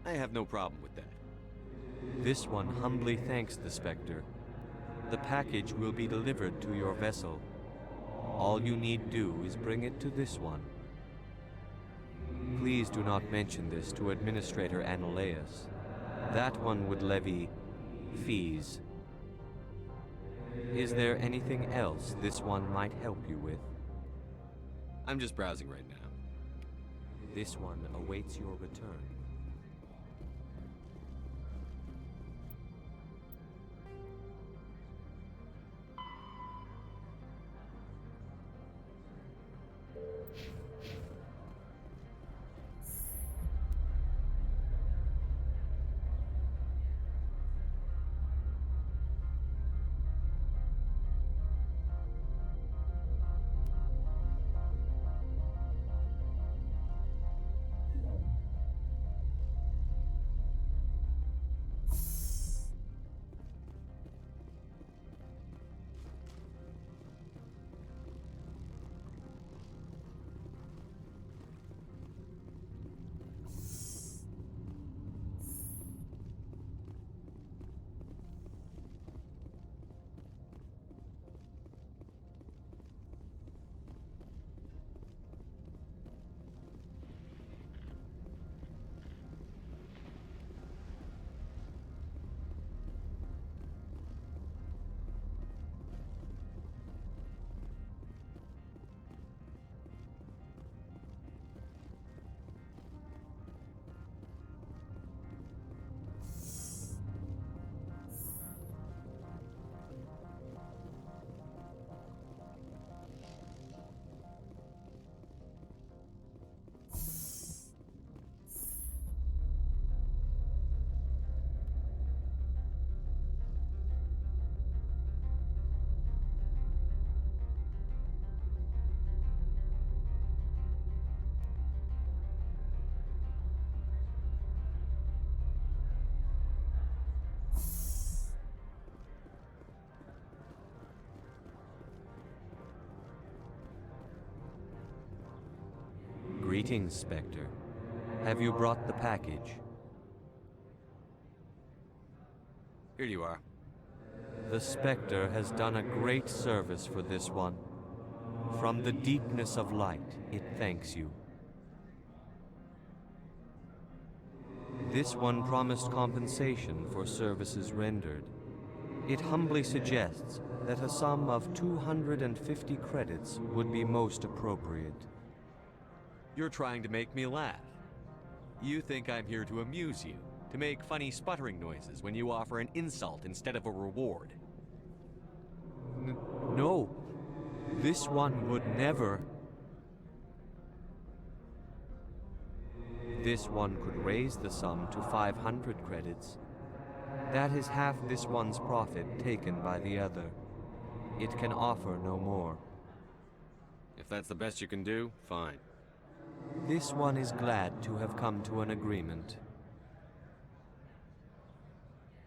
I have no problem with that. This one humbly thanks the Spectre. The package will be delivered to your vessel. All you need do is bring it to this one. Please do not mention this to Administrator Analeas. That one would levy fees. Is there anything else this one might help you with? I'm just browsing right now. This one awaits your return. Greetings, Spectre. Have you brought the package? Here you are. The Spectre has done a great service for this one. From the deepness of light, it thanks you. This one promised compensation for services rendered. It humbly suggests that a sum of 250 credits would be most appropriate. You're trying to make me laugh. You think I'm here to amuse you, to make funny sputtering noises when you offer an insult instead of a reward. No, this one would never. This one could raise the sum to 500 credits. That is half this one's profit taken by the other. It can offer no more. If that's the best you can do, fine. This one is glad to have come to an agreement.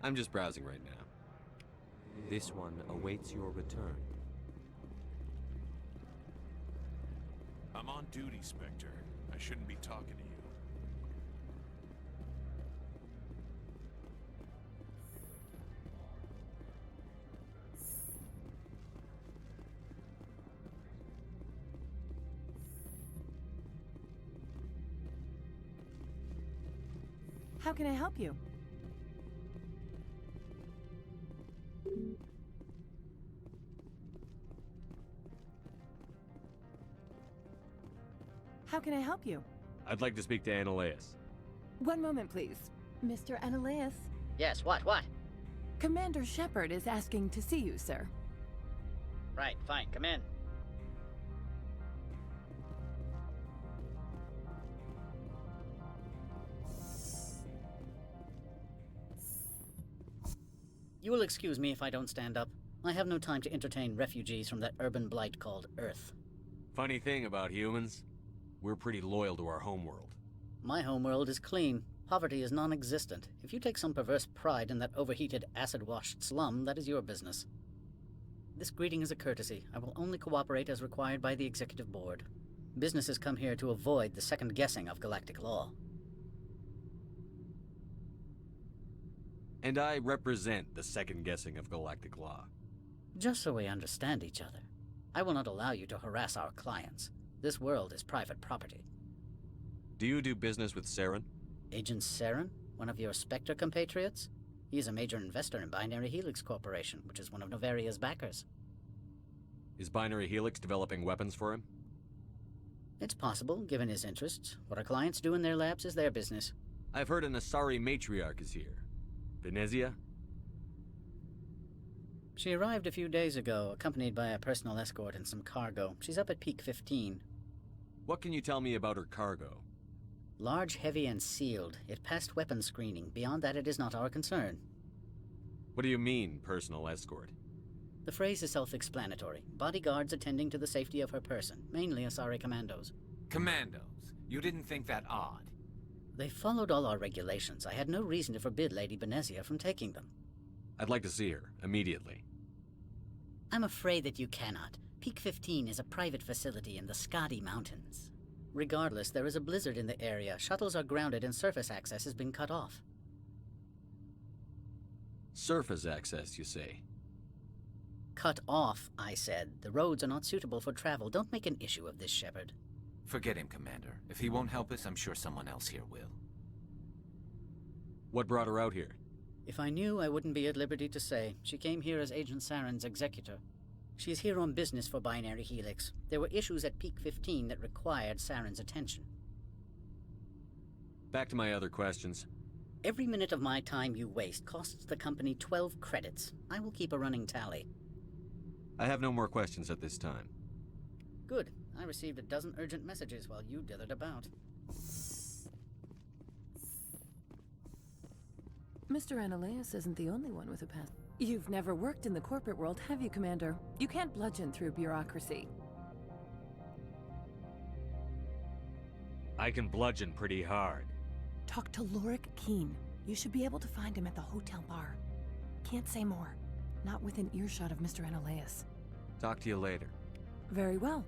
I'm just browsing right now. This one awaits your return. I'm on duty, Spectre. I shouldn't be talking to you. How can I help you? How can I help you? I'd like to speak to Annaleus. One moment, please. Mr. Annaleus? Yes, what? Commander Shepard is asking to see you, sir. Right, fine, come in. You will excuse me if I don't stand up. I have no time to entertain refugees from that urban blight called Earth. Funny thing about humans, we're pretty loyal to our homeworld. My homeworld is clean. Poverty is non-existent. If you take some perverse pride in that overheated, acid-washed slum, that is your business. This greeting is a courtesy. I will only cooperate as required by the Executive Board. Businesses come here to avoid the second guessing of galactic law. And I represent the second guessing of galactic law. Just so we understand each other, I will not allow you to harass our clients. This world is private property. Do you do business with Saren? Agent Saren? One of your Spectre compatriots? He is a major investor in Binary Helix Corporation, which is one of Novaria's backers. Is Binary Helix developing weapons for him? It's possible, given his interests. What our clients do in their labs is their business. I've heard an Asari matriarch is here. Venezia? She arrived a few days ago, accompanied by a personal escort and some cargo. She's up at Peak 15. What can you tell me about her cargo? Large, heavy, and sealed. It passed weapons screening. Beyond that, it is not our concern. What do you mean, personal escort? The phrase is self-explanatory. Bodyguards attending to the safety of her person, mainly Asari commandos. Commandos? You didn't think that odd? They followed all our regulations. I had no reason to forbid Lady Venezia from taking them. I'd like to see her, immediately. I'm afraid that you cannot. Peak 15 is a private facility in the Skadi Mountains. Regardless, there is a blizzard in the area. Shuttles are grounded and surface access has been cut off. Surface access, you say? Cut off, I said. The roads are not suitable for travel. Don't make an issue of this, Shepard. Forget him, Commander. If he won't help us, I'm sure someone else here will. What brought her out here? If I knew, I wouldn't be at liberty to say. She came here as Agent Saren's executor. She's here on business for Binary Helix. There were issues at Peak 15 that required Saren's attention. Back to my other questions. Every minute of my time you waste costs the company 12 credits. I will keep a running tally. I have no more questions at this time. Good. I received a dozen urgent messages while you dithered about. Mr. Annaleus isn't the only one with a past. You've never worked in the corporate world, have you, Commander? You can't bludgeon through bureaucracy. I can bludgeon pretty hard. Talk to Lorik Keen. You should be able to find him at the hotel bar. Can't say more. Not within earshot of Mr. Annaleus. Talk to you later. Very well.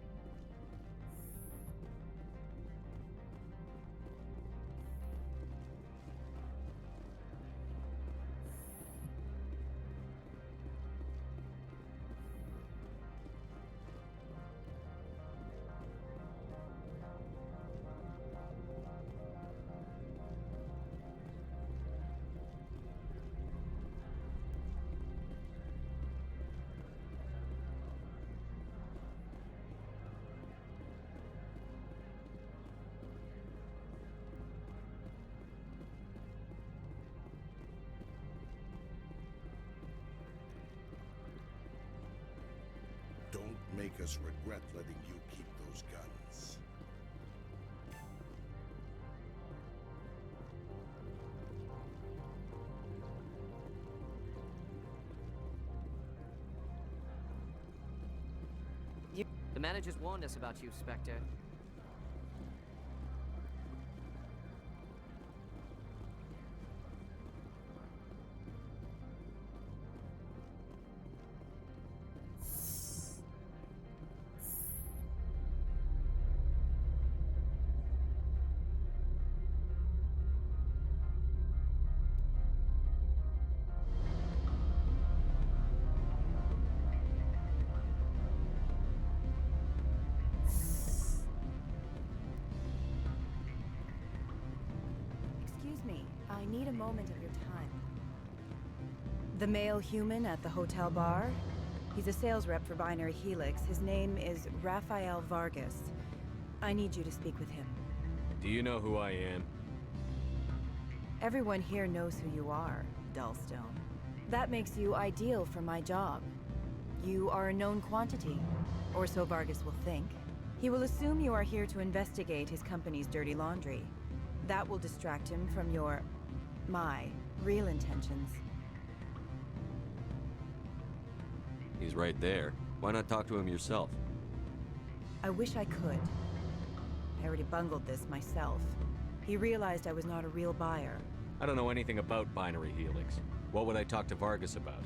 make us regret letting you keep those guns. The managers warned us about you, Spectre. I need a moment of your time. The male human at the hotel bar? He's a sales rep for Binary Helix. His name is Rafael Vargas. I need you to speak with him. Do you know who I am? Everyone here knows who you are, Dullstone. That makes you ideal for my job. You are a known quantity, or so Vargas will think. He will assume you are here to investigate his company's dirty laundry. That will distract him from my real intentions. He's right there. Why not talk to him yourself? I wish I could. I already bungled this myself. He realized I was not a real buyer. I don't know anything about Binary Helix. What would I talk to Vargas about?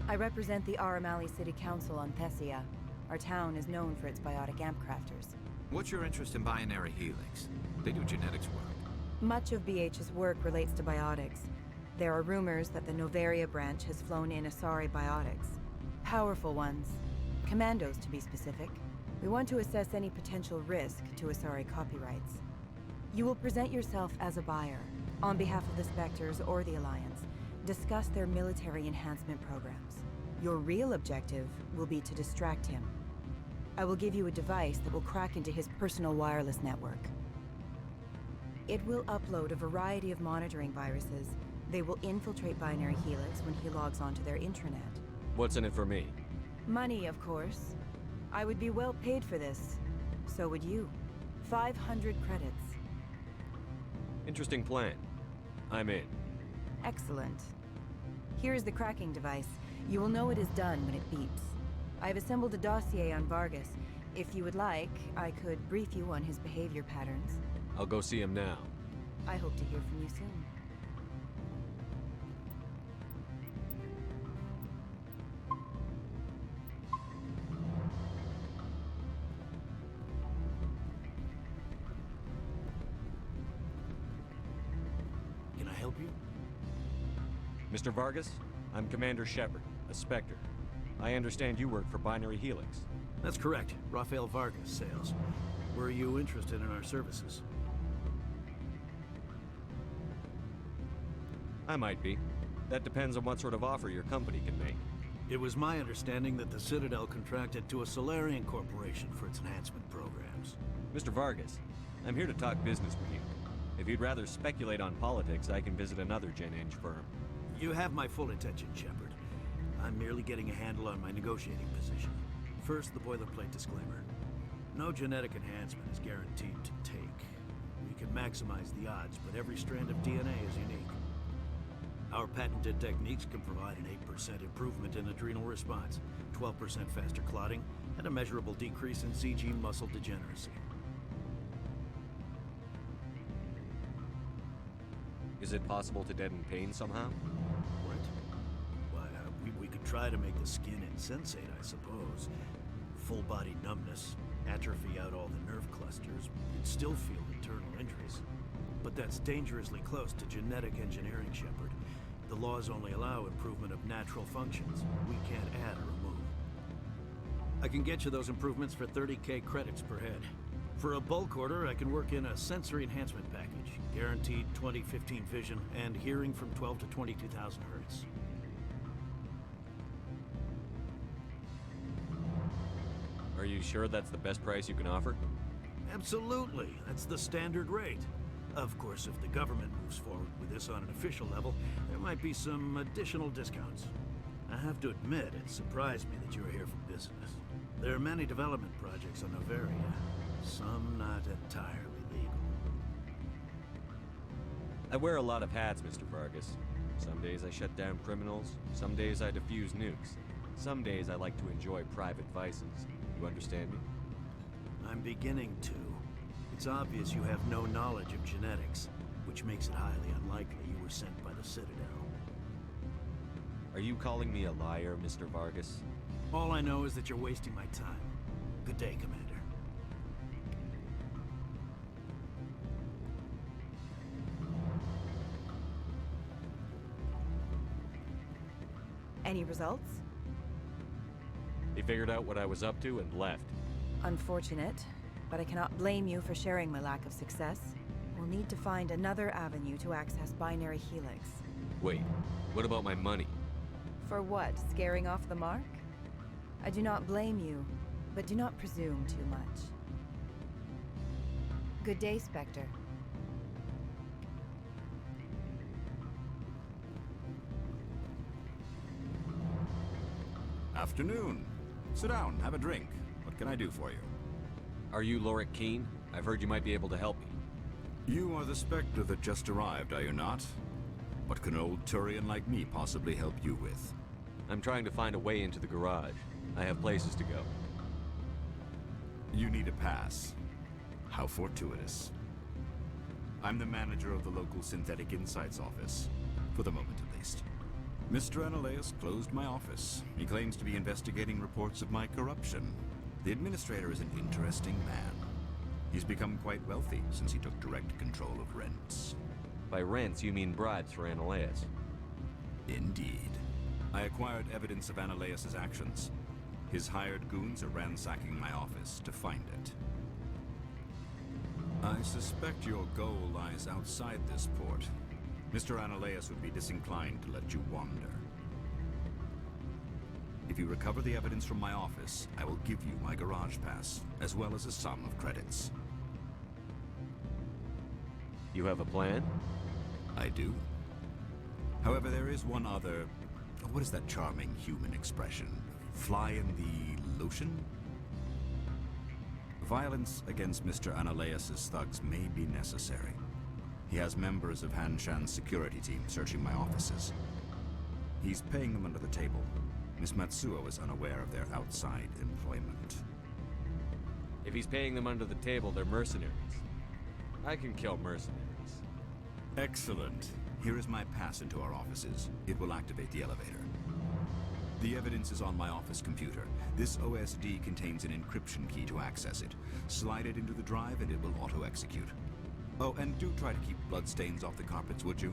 I represent the Aramali City Council on Thessia. Our town is known for its biotic amp crafters. What's your interest in Binary Helix? They do genetics work. Much of BH's work relates to biotics. There are rumors that the Novaria branch has flown in Asari biotics. Powerful ones. Commandos, to be specific. We want to assess any potential risk to Asari copyrights. You will present yourself as a buyer, on behalf of the Spectres or the Alliance. Discuss their military enhancement programs. Your real objective will be to distract him. I will give you a device that will crack into his personal wireless network. It will upload a variety of monitoring viruses. They will infiltrate Binary Helix when he logs onto their intranet. What's in it for me? Money, of course. I would be well paid for this. So would you. 500 credits. Interesting plan. I'm in. Excellent. Here is the cracking device. You will know it is done when it beeps. I've assembled a dossier on Vargas. If you would like, I could brief you on his behavior patterns. I'll go see him now. I hope to hear from you soon. Can I help you? Mr. Vargas, I'm Commander Shepard, a Spectre. I understand you work for Binary Helix. That's correct. Rafael Vargas, sales. Were you interested in our services? I might be. That depends on what sort of offer your company can make. It was my understanding that the Citadel contracted to a Solarian corporation for its enhancement programs. Mr. Vargas, I'm here to talk business with you. If you'd rather speculate on politics, I can visit another Gen-Eng firm. You have my full attention, Shepard. I'm merely getting a handle on my negotiating position. First, the boilerplate disclaimer. No genetic enhancement is guaranteed to take. We can maximize the odds, but every strand of DNA is unique. Our patented techniques can provide an 8% improvement in adrenal response, 12% faster clotting, and a measurable decrease in CG muscle degeneracy. Is it possible to deaden pain somehow? What? Why, we could try to make the skin insensate, I suppose. Full body numbness, atrophy out all the nerve clusters, you'd still feel internal injuries. But that's dangerously close to genetic engineering, Shepard. The laws only allow improvement of natural functions. We can't add or remove. I can get you those improvements for 30K credits per head. For a bulk order, I can work in a sensory enhancement package, guaranteed 20/15 vision and hearing from 12 to 22,000 hertz. Are you sure that's the best price you can offer? Absolutely. That's the standard rate. Of course, if the government moves forward with this on an official level, there might be some additional discounts. have to admit, it surprised me that you were here for business. There are many development projects on Noveria, some not entirely legal. I wear a lot of hats, Mr. Vargas. Some days I shut down criminals, some days I defuse nukes. Some days I like to enjoy private vices. You understand me? I'm beginning to. It's obvious you have no knowledge of genetics, which makes it highly unlikely you were sent by the Citadel. Are you calling me a liar, Mr. Vargas? All I know is that you're wasting my time. Good day, Commander. Any results? He figured out what I was up to and left. Unfortunate, but I cannot blame you for sharing my lack of success. We'll need to find another avenue to access Binary Helix. Wait, what about my money? For what? Scaring off the mark? I do not blame you, but do not presume too much. Good day, Spectre. Afternoon. Sit down, have a drink. What can I do for you? Are you Lorik Keen? I've heard you might be able to help me. You are the Spectre that just arrived, are you not? What can an old Turian like me possibly help you with? I'm trying to find a way into the garage. I have places to go. You need a pass. How fortuitous. I'm the manager of the local Synthetic Insights office. For the moment, at least. Mr. Analeus closed my office. He claims to be investigating reports of my corruption. The administrator is an interesting man. He's become quite wealthy since he took direct control of rents. By rents, you mean bribes for Analeus? Indeed. I acquired evidence of Analeus's actions. His hired goons are ransacking my office to find it. I suspect your goal lies outside this port. Mr. Analeus would be disinclined to let you wander. If you recover the evidence from my office, I will give you my garage pass, as well as a sum of credits. You have a plan? I do. However, there is one other... What is that charming human expression? Fly in the lotion? Violence against Mr. Analeus's thugs may be necessary. He has members of Han Shan's security team searching my offices. He's paying them under the table. Miss Matsuo is unaware of their outside employment. If he's paying them under the table, they're mercenaries. I can kill mercenaries. Excellent. Here is my pass into our offices. It will activate the elevator. The evidence is on my office computer. This OSD contains an encryption key to access it. Slide it into the drive and it will auto-execute. Oh, and do try to keep bloodstains off the carpets, would you?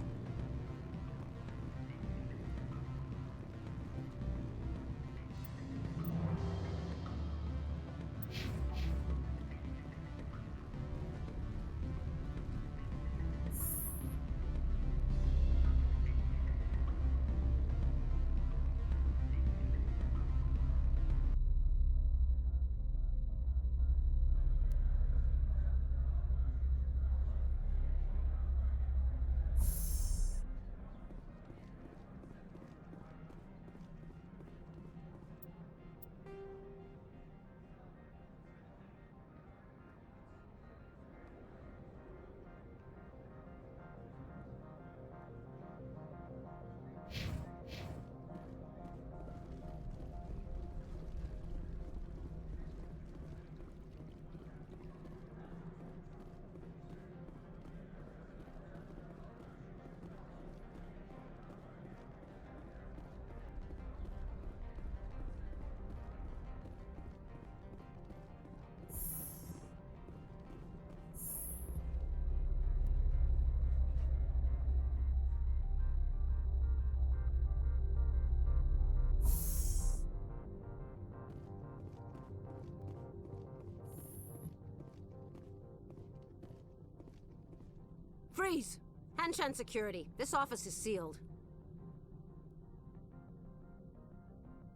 Freeze! Hanshan Security. This office is sealed.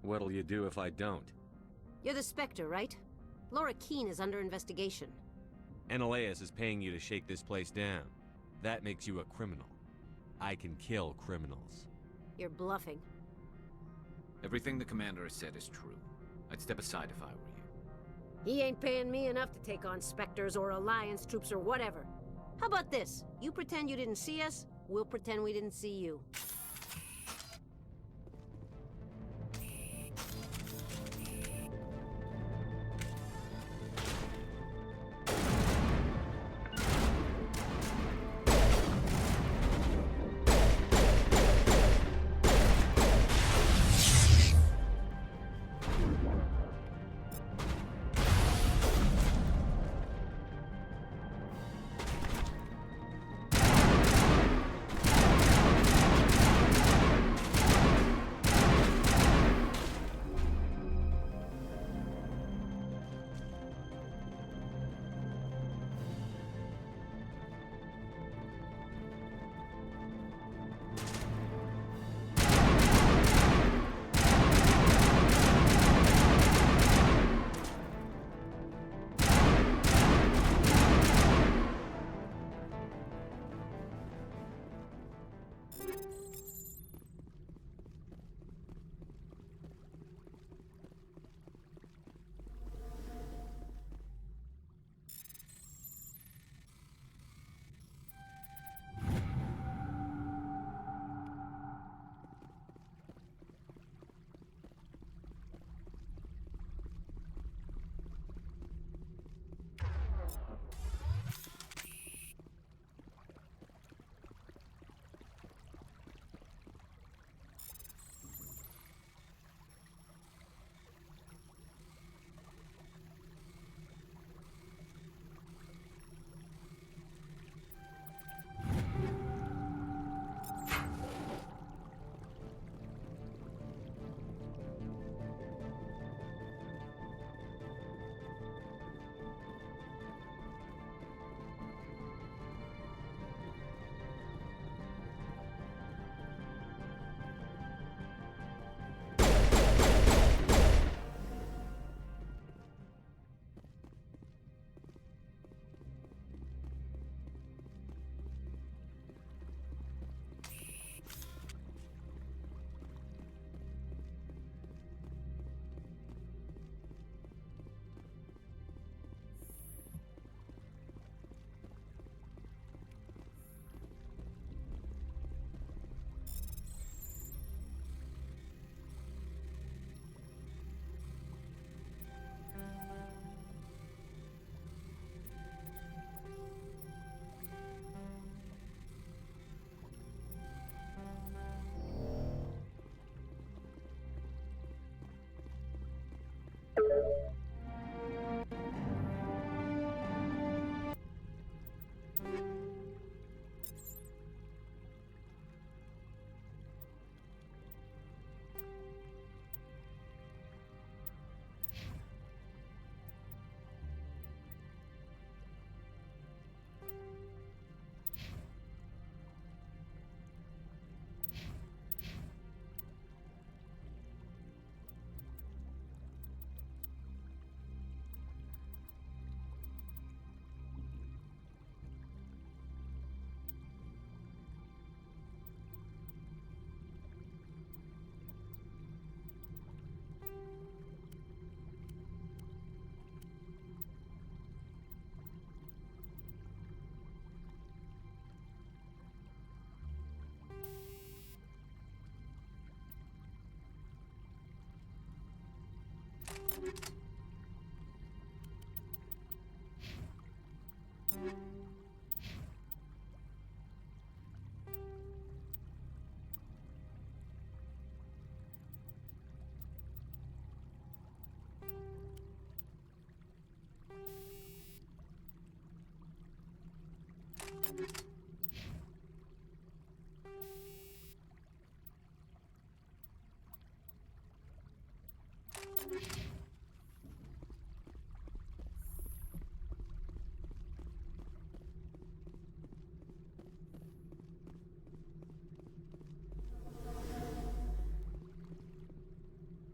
What'll you do if I don't? You're the Spectre, right? Laura Keene is under investigation. Analeus is paying you to shake this place down. That makes you a criminal. I can kill criminals. You're bluffing. If Everything the commander has said is true. I'd step aside if I were you. He ain't paying me enough to take on Spectres or Alliance troops or whatever. How about this? You pretend you didn't see us, we'll pretend we didn't see you.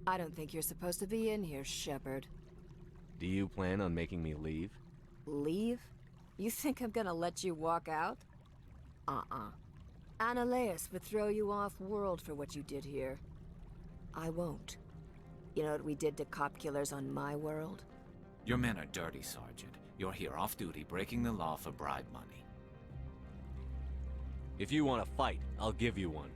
I don't think you're supposed to be in here, Shepard. Do you plan on making me leave? Leave? You think I'm gonna let you walk out? Uh-uh. Annaleus would throw you off-world for what you did here. I won't. You know what we did to cop killers on my world? Your men are dirty, Sergeant. You're here off duty, breaking the law for bribe money. If you want to fight, I'll give you one.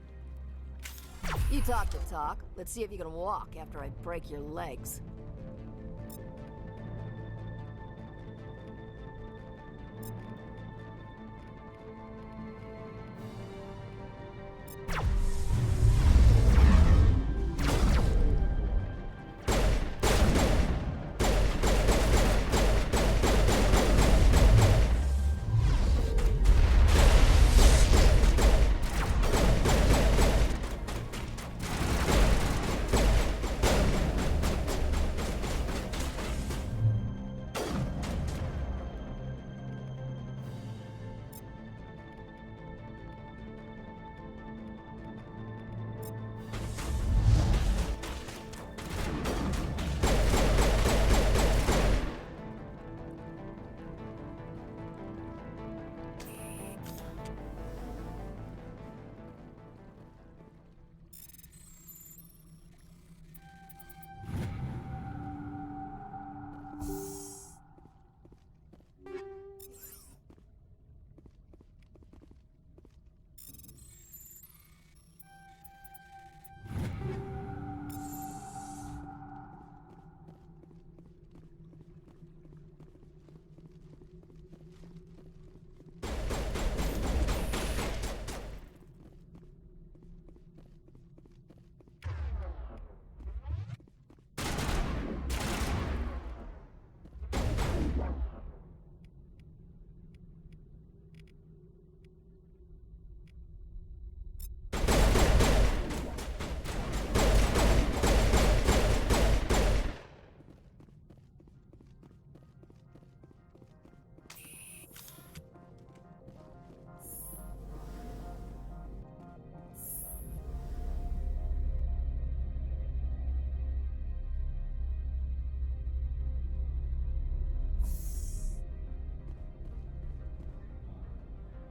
You talk the talk. Let's see if you can walk after I break your legs.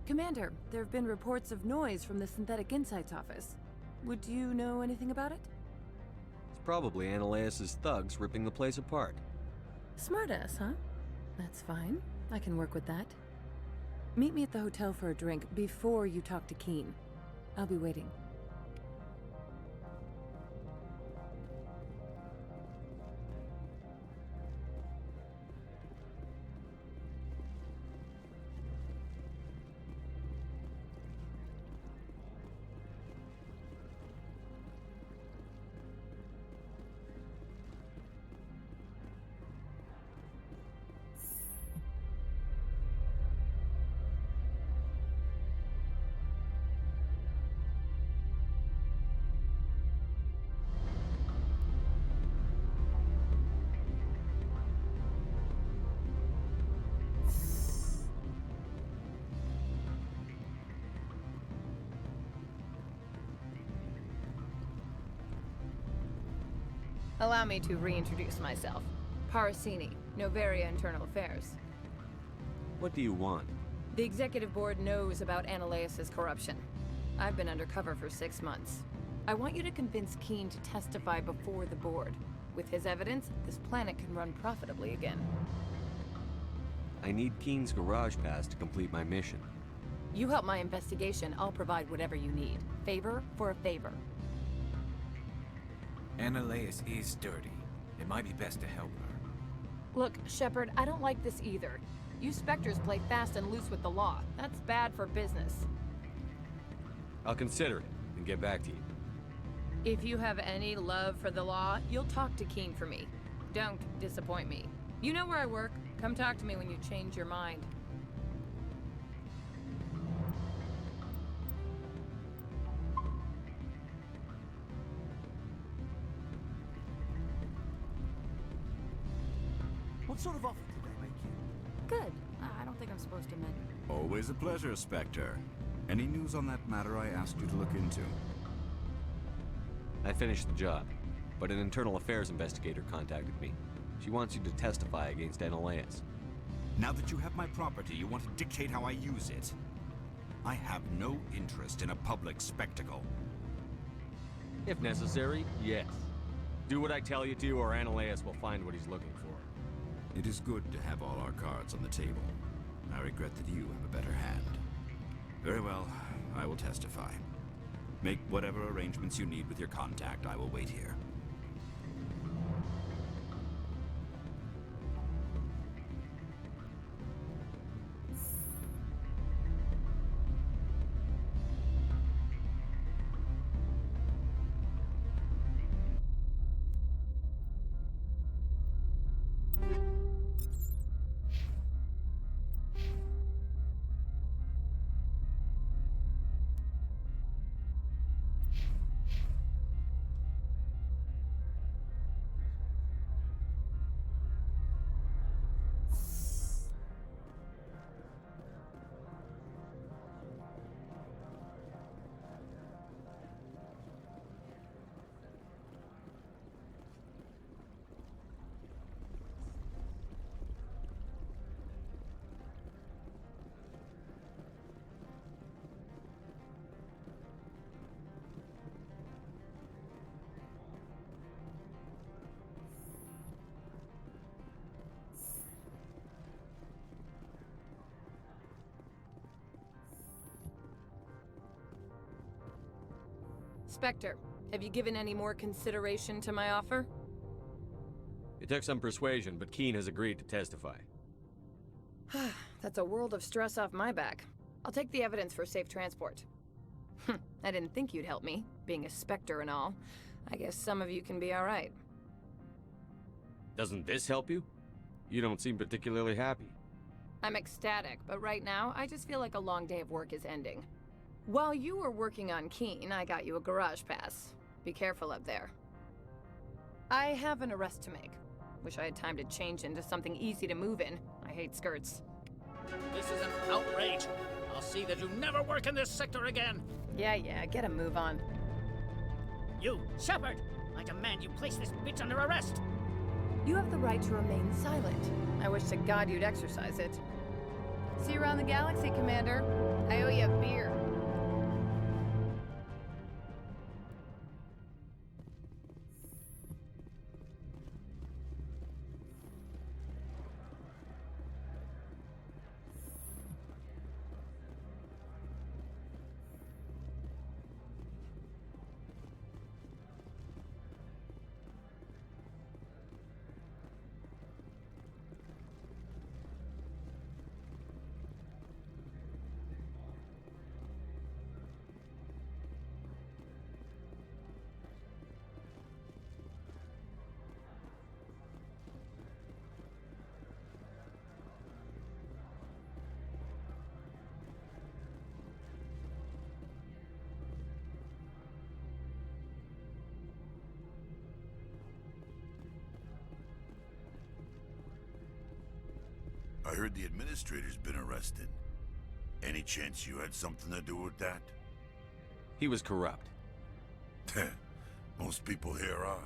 Commander, there have been reports of noise from the Synthetic Insights office. Would you know anything about it? It's probably Ananias' thugs ripping the place apart. Smartass, huh? That's fine. I can work with that. Meet me at the hotel for a drink before you talk to Keen. I'll be waiting. Allow me to reintroduce myself. Parasini, Novaria Internal Affairs. What do you want? The Executive Board knows about Ananias' corruption. I've been undercover for 6 months. I want you to convince Keen to testify before the Board. With his evidence, this planet can run profitably again. I need Keen's garage pass to complete my mission. You help my investigation, I'll provide whatever you need. Favor for a favor. Ananias is dirty. It might be best to help her. Look, Shepard, I don't like this either. You Spectres play fast and loose with the law. That's bad for business. I'll consider it and get back to you. If you have any love for the law, you'll talk to Keen for me. Don't disappoint me. You know where I work. Come talk to me when you change your mind. What sort of offer did they make you? Good. I don't think I'm supposed to admit. Always a pleasure, Spectre. Any news on that matter I asked you to look into? I finished the job, but an internal affairs investigator contacted me. She wants you to testify against Ananias. Now that you have my property, you want to dictate how I use it. I have no interest in a public spectacle. If necessary, yes. Do what I tell you to, or Ananias will find what he's looking for. It is good to have all our cards on the table. I regret that you have a better hand. Very well, I will testify. Make whatever arrangements you need with your contact. I will wait here. Spectre, have you given any more consideration to my offer? It took some persuasion, but Keen has agreed to testify. That's a world of stress off my back. I'll take the evidence for safe transport. I didn't think you'd help me, being a Spectre and all. I guess some of you can be alright. Doesn't this help you? You don't seem particularly happy. I'm ecstatic, but right now, I just feel like a long day of work is ending. While you were working on Keen, I got you a garage pass. Be careful up there. I have an arrest to make. Wish I had time to change into something easy to move in. I hate skirts. This is an outrage. I'll see that you never work in this sector again. Yeah, get a move on. You, Shepard! I demand you place this bitch under arrest! You have the right to remain silent. I wish to God you'd exercise it. See you around the galaxy, Commander. I owe you a beer. I heard the administrator's been arrested. Any chance you had something to do with that? He was corrupt. Most people here are.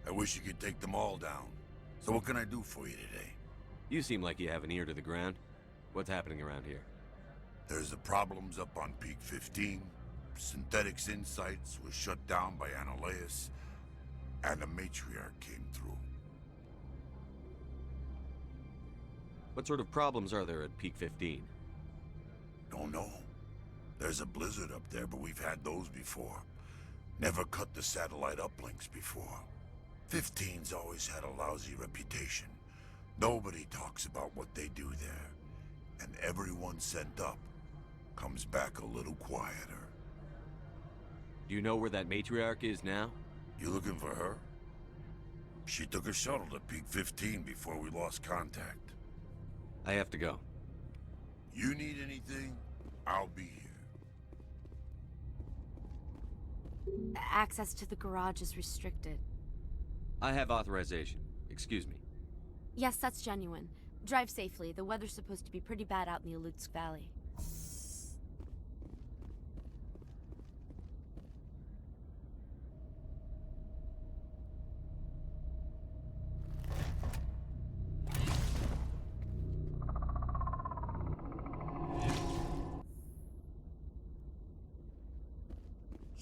I wish you could take them all down. So what can I do for you today? You seem like you have an ear to the ground. What's happening around here? There's the problems up on Peak 15. Synthetics Insights was shut down by Ananias. And the Matriarch came through. What sort of problems are there at Peak 15? Don't know. There's a blizzard up there, but we've had those before. Never cut the satellite uplinks before. 15's always had a lousy reputation. Nobody talks about what they do there. And everyone sent up comes back a little quieter. Do you know where that Matriarch is now? You looking for her? She took a shuttle to Peak 15 before we lost contact. I have to go. You need anything? I'll be here. Access to the garage is restricted. I have authorization. Excuse me. Yes, that's genuine. Drive safely. The weather's supposed to be pretty bad out in the Alutsk Valley.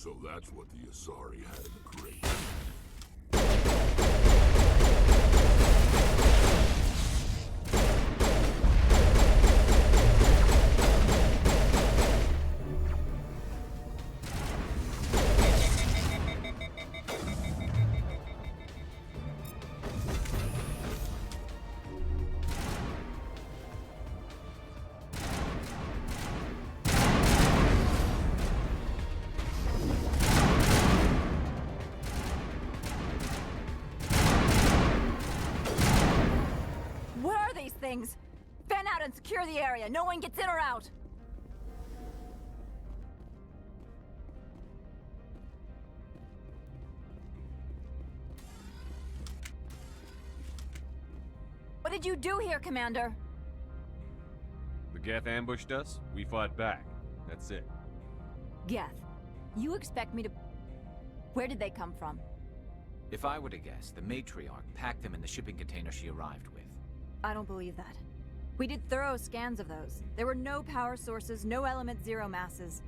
So that's what the Asari had in the crate. Things. Fan out and secure the area. No one gets in or out. What did you do here, Commander? The Geth ambushed us, we fought back. That's it. Geth, you expect me to... Where did they come from? If I were to guess, the matriarch packed them in the shipping container she arrived with. I don't believe that. We did thorough scans of those. There were no power sources, no element zero masses.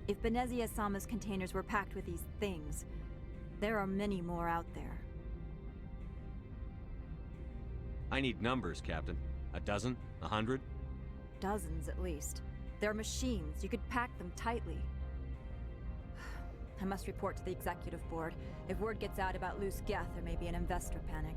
If Benezia Sama's containers were packed with these things, there are many more out there. I need numbers, Captain. A dozen? 100? Dozens, at least. They're machines. You could pack them tightly. I must report to the executive board. If word gets out about loose Geth, there may be an investor panic.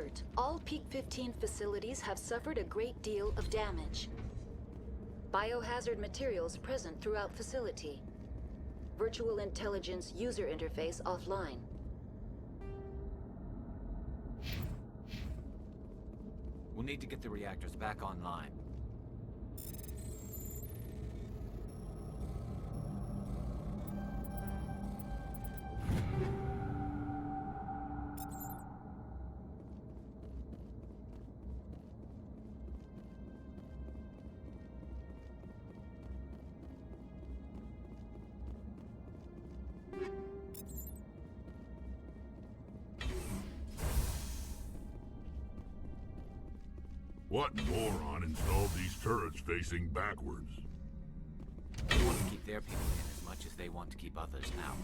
Alert. All Peak 15 facilities have suffered a great deal of damage. Biohazard materials present throughout facility. Virtual intelligence user interface offline. We'll need to get the reactors back online. What moron installed these turrets facing backwards? They want to keep their people in as much as they want to keep others out.